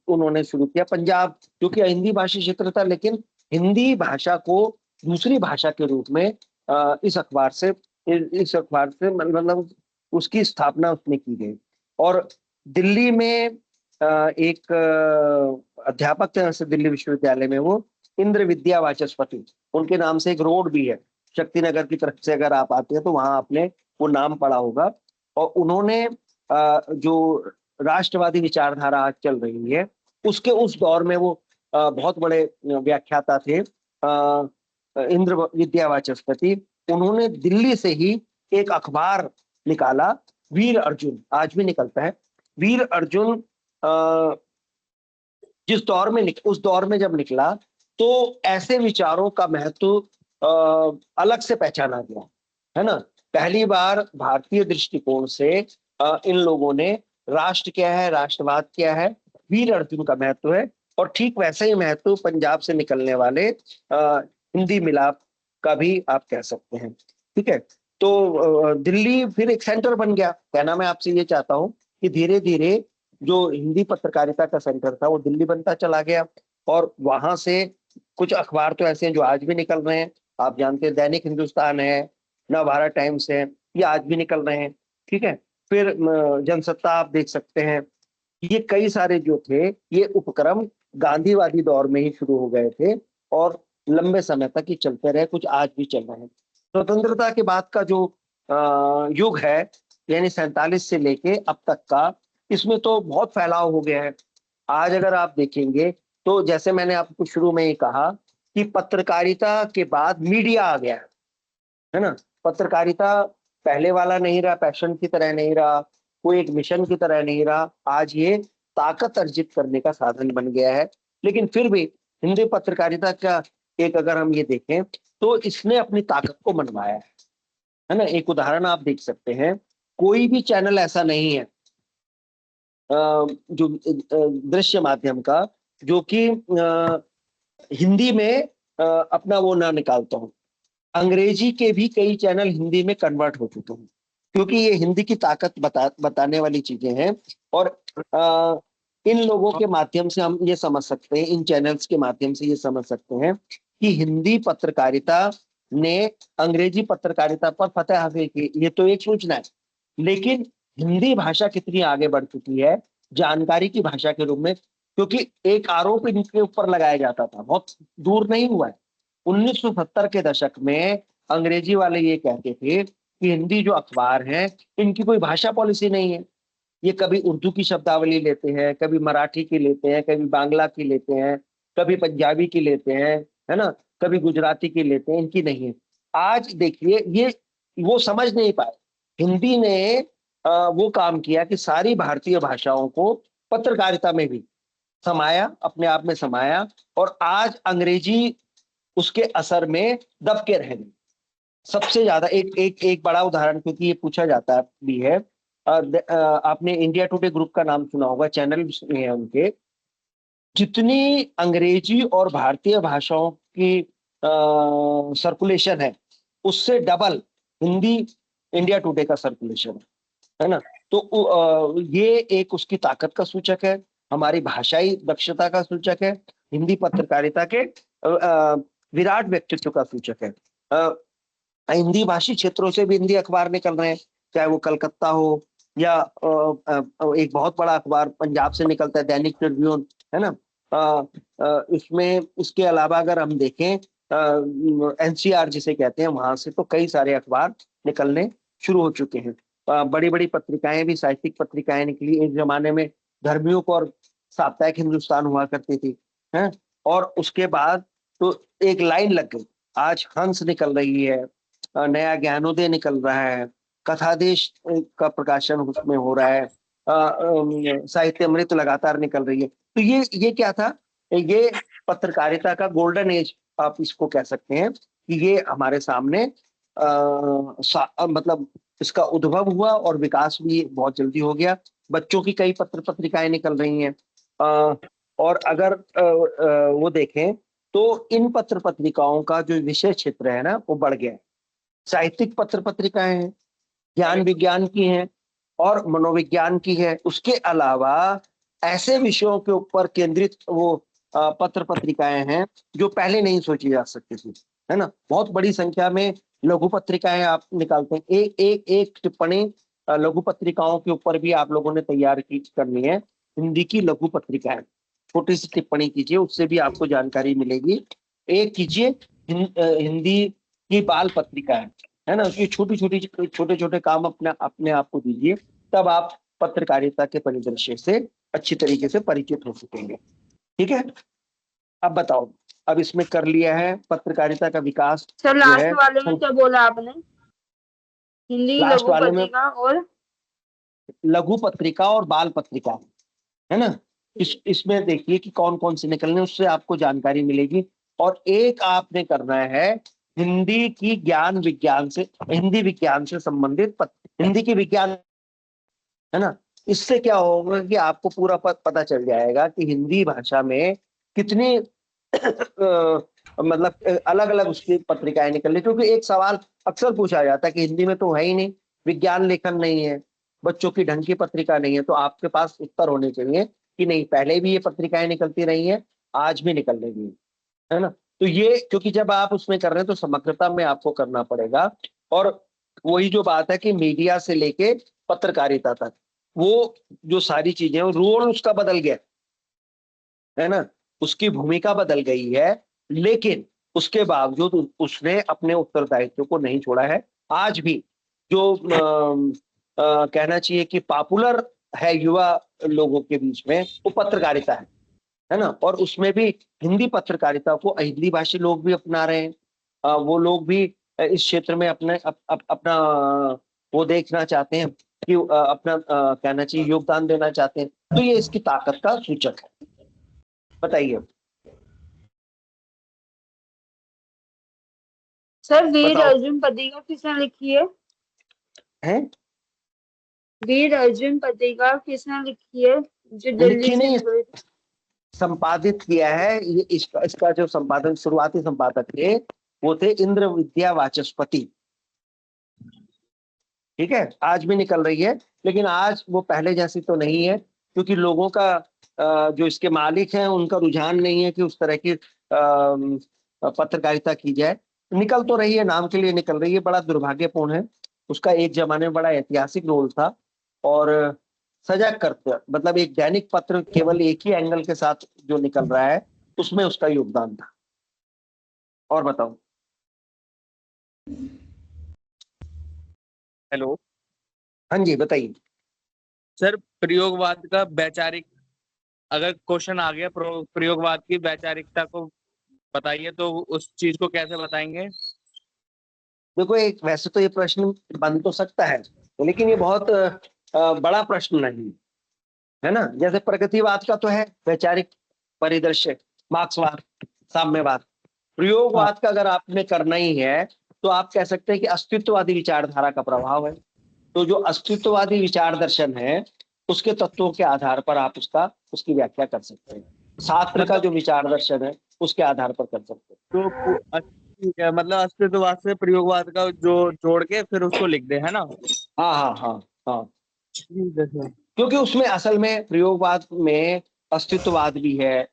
उन्होंने शुरू किया। पंजाब क्योंकि हिंदी भाषी क्षेत्र था, लेकिन हिंदी भाषा को दूसरी भाषा के रूप में इस अखबार से मतलब उसकी स्थापना उसने की गई। और दिल्ली में एक अध्यापक थे दिल्ली विश्वविद्यालय में, वो इंद्र विद्या वाचस्पति, उनके नाम से एक रोड भी है शक्तिनगर की तरफ से, अगर आप आते हैं तो वहां आपने वो नाम पढ़ा होगा। और उन्होंने जो राष्ट्रवादी विचारधारा आज चल रही है, उसके उस दौर में वो बहुत बड़े व्याख्याता थे, इंद्र विद्या वाचस्पति। उन्होंने दिल्ली से ही एक अखबार निकाला, वीर अर्जुन, आज भी निकलता है। वीर अर्जुन जिस दौर में उस दौर में जब निकला, तो ऐसे विचारों का महत्व अलग से पहचाना गया, है ना। पहली बार भारतीय दृष्टिकोण से इन लोगों ने राष्ट्र क्या है, राष्ट्रवाद क्या है, वीर अर्जुन का महत्व है, और ठीक वैसा ही महत्व पंजाब से निकलने वाले हिंदी मिलाप का भी आप कह सकते हैं। ठीक है, तो दिल्ली फिर एक सेंटर बन गया। कहना मैं आपसे ये चाहता हूँ कि धीरे धीरे जो हिंदी पत्रकारिता का सेंटर था वो दिल्ली बनता चला गया, और वहां से कुछ अखबार तो ऐसे हैं जो आज भी निकल रहे हैं। आप जानते हैं दैनिक हिंदुस्तान है, नवभारत टाइम्स है, ये आज भी निकल रहे हैं। ठीक है, फिर जनसत्ता आप देख सकते हैं। ये कई सारे जो थे ये उपक्रम गांधीवादी दौर में ही शुरू हो गए थे और लंबे समय तक ये चलते रहे, कुछ आज भी चल रहे हैं। स्वतंत्रता के बाद का जो युग है, यानी 47 से लेके अब तक का, इसमें तो बहुत फैलाव हो गया है। आज अगर आप देखेंगे तो जैसे मैंने आपको शुरू में ही कहा कि पत्रकारिता के बाद मीडिया आ गया है ना। पत्रकारिता पहले वाला नहीं रहा, पैशन की तरह नहीं रहा, कोई एक मिशन की तरह नहीं रहा। आज ये ताकत अर्जित करने का साधन बन गया है। लेकिन फिर भी हिंदी पत्रकारिता का एक अगर हम ये देखें तो इसने अपनी ताकत को मनवाया है ना। एक उदाहरण आप देख सकते हैं, कोई भी चैनल ऐसा नहीं है जो दृश्य माध्यम का जो कि हिंदी में अपना वो ना निकालता हूँ। अंग्रेजी के भी कई चैनल हिंदी में कन्वर्ट हो चुके हैं, क्योंकि ये हिंदी की ताकत बताने वाली चीजें हैं। और इन लोगों के माध्यम से हम ये समझ सकते हैं, इन चैनल्स के माध्यम से ये समझ सकते हैं कि हिंदी पत्रकारिता ने अंग्रेजी पत्रकारिता पर फतह हासिल की। ये तो एक सूचना है, लेकिन हिंदी भाषा कितनी आगे बढ़ चुकी है जानकारी की भाषा के रूप में। क्योंकि एक आरोप इनके ऊपर लगाया जाता था, बहुत दूर नहीं हुआ है, 1970 के दशक में अंग्रेजी वाले ये कहते थे कि हिंदी जो अखबार हैं इनकी कोई भाषा पॉलिसी नहीं है। ये कभी उर्दू की शब्दावली लेते हैं, कभी मराठी की लेते हैं, कभी बांग्ला की लेते हैं, कभी पंजाबी की लेते हैं, है ना, कभी गुजराती की लेते हैं, इनकी नहीं है। आज देखिए ये वो समझ नहीं पाए। हिंदी ने वो काम किया कि सारी भारतीय भाषाओं को पत्रकारिता में भी समाया, अपने आप में समाया, और आज अंग्रेजी उसके असर में दब के रह गई। सबसे ज्यादा एक बड़ा उदाहरण, क्योंकि ये पूछा जाता भी है, आपने इंडिया टुडे ग्रुप का नाम सुना होगा, चैनल है उनके। जितनी अंग्रेजी और भारतीय भाषाओं की सर्कुलेशन है उससे डबल हिंदी इंडिया टुडे का सर्कुलेशन है ना। तो ये एक उसकी ताकत का सूचक है, हमारी भाषाई दक्षता का सूचक है, हिंदी पत्रकारिता के विराट व्यक्तित्व का सूचक है। हिंदी भाषी क्षेत्रों से भी हिंदी अखबार निकल रहे हैं, चाहे वो कलकत्ता हो या एक बहुत बड़ा अखबार पंजाब से निकलता है दैनिक ट्रिब्यून, है ना। इसमें इसके अलावा अगर हम देखें एनसीआर जिसे कहते हैं, वहां से तो कई सारे अखबार निकलने शुरू हो चुके हैं। बड़ी बड़ी पत्रिकाएं भी, साहित्यिक पत्रिकाएं निकली। एक जमाने में धर्मयुग और साप्ताहिक हिंदुस्तान हुआ करती थी, है। और उसके बाद तो एक लाइन लग गई, आज हंस निकल रही है, नया ज्ञानोदय निकल रहा है, कथादेश का प्रकाशन उसमें हो रहा है, साहित्य अमृत लगातार निकल रही है। तो ये क्या था, ये पत्रकारिता का गोल्डन एज आप इसको कह सकते हैं कि ये हमारे सामने मतलब इसका उद्भव हुआ और विकास भी बहुत जल्दी हो गया। बच्चों की कई पत्रिकाएं निकल रही हैं, और अगर वो देखें तो इन पत्रिकाओं का जो विषय क्षेत्र है ना वो बढ़ गया है। साहित्यिक पत्रिकाएं हैं, ज्ञान विज्ञान की हैं और मनोविज्ञान की है। उसके अलावा ऐसे विषयों के ऊपर केंद्रित वो पत्रिकाएं हैं जो पहले नहीं सोची जा सकती थी, है ना। बहुत बड़ी संख्या में लघु पत्रिकाएं आप निकालते हैं। एक टिप्पणी लघु पत्रिकाओं के ऊपर भी आप लोगों ने तैयार करनी है। हिंदी की लघु पत्रिकाएं, छोटी सी टिप्पणी कीजिए, उससे भी आपको जानकारी मिलेगी। एक कीजिए हिंदी की बाल पत्रिकाएं, है ना, उसकी छोटे छोटे काम अपने आप को दीजिए, तब आप पत्रकारिता के परिदृश्य से अच्छी तरीके से परिचित हो सकेंगे। ठीक है, अब बताओ, अब इसमें कर लिया है पत्रकारिता का विकास। सर लास्ट वाले में क्या बोला आपने? हिंदी लास्ट लघु वाले में पत्रिका और लघु पत्रिका और बाल पत्रिका, है ना। इसमें देखिए कि कौन कौन से निकलने, उससे आपको जानकारी मिलेगी। और एक आपने करना है हिंदी की ज्ञान विज्ञान से, हिंदी विज्ञान से संबंधित हिंदी की विज्ञान, है ना, इससे क्या होगा कि आपको पूरा पता चल जाएगा कि हिंदी भाषा में कितनी मतलब अलग अलग उसकी पत्रिकाएं निकल रही, क्योंकि एक सवाल अक्सर पूछा जाता है कि हिंदी में तो है ही नहीं, विज्ञान लेखन नहीं है, बच्चों की ढंग की पत्रिका नहीं है, तो आपके पास उत्तर होने चाहिए कि नहीं पहले भी ये पत्रिकाएं निकलती रही हैं, आज भी निकल रही है ना। तो ये क्योंकि जब आप उसमें कर रहे हैं तो समग्रता में आपको करना पड़ेगा। और वही जो बात है कि मीडिया से लेके पत्रकारिता तक वो जो सारी चीजें, रोल उसका बदल गया है ना, उसकी भूमिका बदल गई है, लेकिन उसके बावजूद उसने अपने उत्तरदायित्व को नहीं छोड़ा है। आज भी जो कहना चाहिए कि पॉपुलर है युवा लोगों के बीच में, वो पत्रकारिता है ना। और उसमें भी हिंदी पत्रकारिता को हिंदी भाषी लोग भी अपना रहे हैं। वो लोग भी इस क्षेत्र में अपने अपना वो देखना चाहते हैं कि अपना कहना चाहिए योगदान देना चाहते हैं। तो ये इसकी ताकत का सूचक है। बताइए। सर वीर बताओ। अर्जुन पत्रिका किसने लिखी है? हैं? वीर अर्जुन पत्रिका किसने लिखी है जो दिल्ली लिखी से नहीं, निकली थी? संपादित किया है। ये इसका जो संपादन शुरुआती संपादक थे वो थे इंद्र विद्या वाचस्पति। ठीक है, आज भी निकल रही है, लेकिन आज वो पहले जैसी तो नहीं है, क्योंकि लोगों का जो इसके मालिक हैं उनका रुझान नहीं है कि उस तरह की पत्रकारिता की जाए। निकल तो रही है, नाम के लिए निकल रही है, बड़ा दुर्भाग्यपूर्ण है। उसका एक जमाने में बड़ा ऐतिहासिक रोल था, और सजग करते मतलब एक दैनिक पत्र केवल एक ही एंगल के साथ जो निकल रहा है उसमें उसका योगदान था। और बताओ। हेलो हाँ जी बताइए। सर, प्रयोगवाद का वैचारिक, अगर क्वेश्चन आ गया प्रयोगवाद की वैचारिकता को बताइए, तो उस चीज को कैसे बताएंगे? देखो, एक वैसे तो ये प्रश्न बन तो सकता है, लेकिन ये बहुत बड़ा प्रश्न नहीं है ना। जैसे प्रगतिवाद का तो है वैचारिक परिदृश्य, मार्क्सवाद, साम्यवाद। प्रयोगवाद का अगर आपने करना ही है तो आप कह सकते हैं कि अस्तित्ववादी विचारधारा का प्रभाव है। तो जो अस्तित्ववादी विचार दर्शन है उसके तत्वों के आधार पर आप उसकी व्याख्या कर सकते हैं। शास्त्र का जो विचार दर्शन है उसके आधार पर कर सकते हैं। तो ठीक है, मतलब अस्तित्ववाद से प्रयोगवाद का जो जोड़ के फिर उसको लिख दे, है ना? हाँ हाँ हाँ हाँ। ठीक है सर। क्योंकि उसमें असल में प्रयोगवाद में अस्तित्ववाद भी है,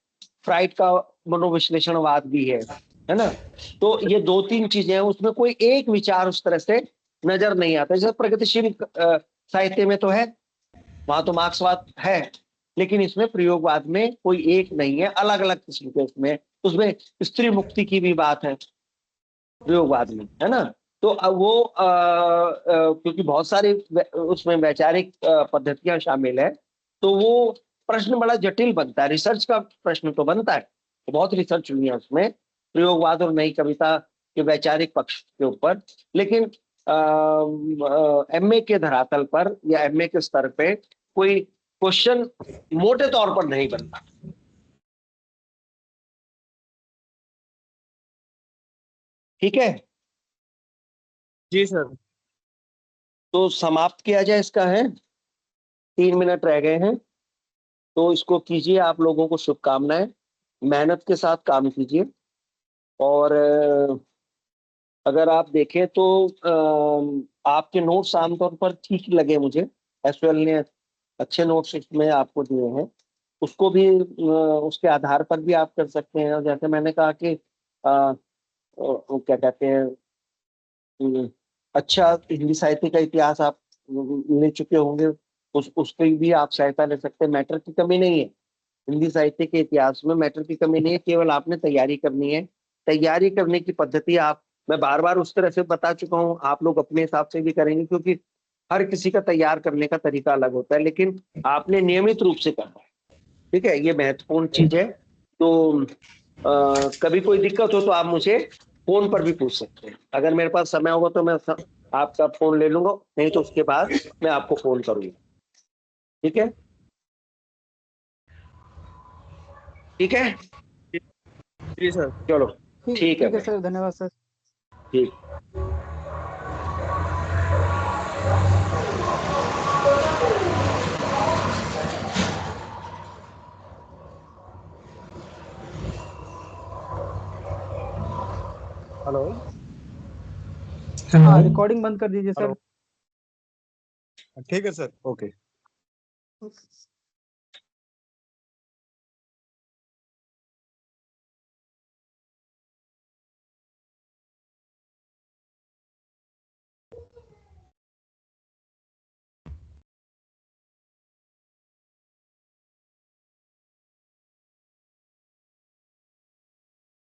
फ्राइड का मनोविश्लेषणवाद भी है ना। तो ये दो तीन चीजें हैं, उसमें कोई एक विचार उस तरह से नजर नहीं आता। जैसे प्रगतिशील साहित्य में तो है, वहां तो मार्क्सवाद है, लेकिन इसमें प्रयोगवाद में कोई एक नहीं है, अलग अलग किस्म के उसमें स्त्री मुक्ति की भी बात है प्रयोगवाद में, है ना। तो अब वो क्योंकि बहुत सारी उसमें वैचारिक पद्धतियां शामिल है, तो वो प्रश्न बड़ा जटिल बनता है। रिसर्च का प्रश्न तो बनता है, तो बहुत रिसर्च हुई है उसमें प्रयोगवाद और नई कविता के वैचारिक पक्ष के ऊपर। लेकिन एमए के धरातल पर या एमए के स्तर पे कोई क्वेश्चन मोटे तौर पर नहीं बनता। ठीक है, जी सर। तो समाप्त किया जाए इसका, है 3 मिनट रह गए हैं, तो इसको कीजिए। आप लोगों को शुभकामनाएं, मेहनत के साथ काम कीजिए। और अगर आप देखें तो आपके नोट्स आमतौर पर ठीक लगे मुझे, एसएल ने अच्छे नोट्स इसमें आपको दिए हैं। उसको भी उसके आधार पर भी आप कर सकते हैं। और जैसे मैंने कहा कि क्या कहते हैं, अच्छा हिंदी साहित्य का इतिहास आप ले चुके होंगे, उसकी भी आप सहायता ले सकते हैं। मैटर की कमी नहीं है हिंदी साहित्य के इतिहास में, मैटर की कमी नहीं है, केवल आपने तैयारी करनी है। तैयारी करने की पद्धति मैं बार बार उस तरह से बता चुका हूँ, आप लोग अपने हिसाब से भी करेंगे, क्योंकि हर किसी का तैयार करने का तरीका अलग होता है, लेकिन आपने नियमित रूप से करना है। ठीक है, ये महत्वपूर्ण चीज है। तो कभी कोई दिक्कत हो तो आप मुझे फोन पर भी पूछ सकते हैं। अगर मेरे पास समय होगा तो मैं आपका फोन ले लूंगा, नहीं तो उसके बाद मैं आपको फोन करूंगा। ठीक है, ठीक है, जी सर। चलो ठीक ठीक है है सर, धन्यवाद सर। ठीक। हेलो हाँ रिकॉर्डिंग बंद कर दीजिए सर। ठीक है सर, ओके।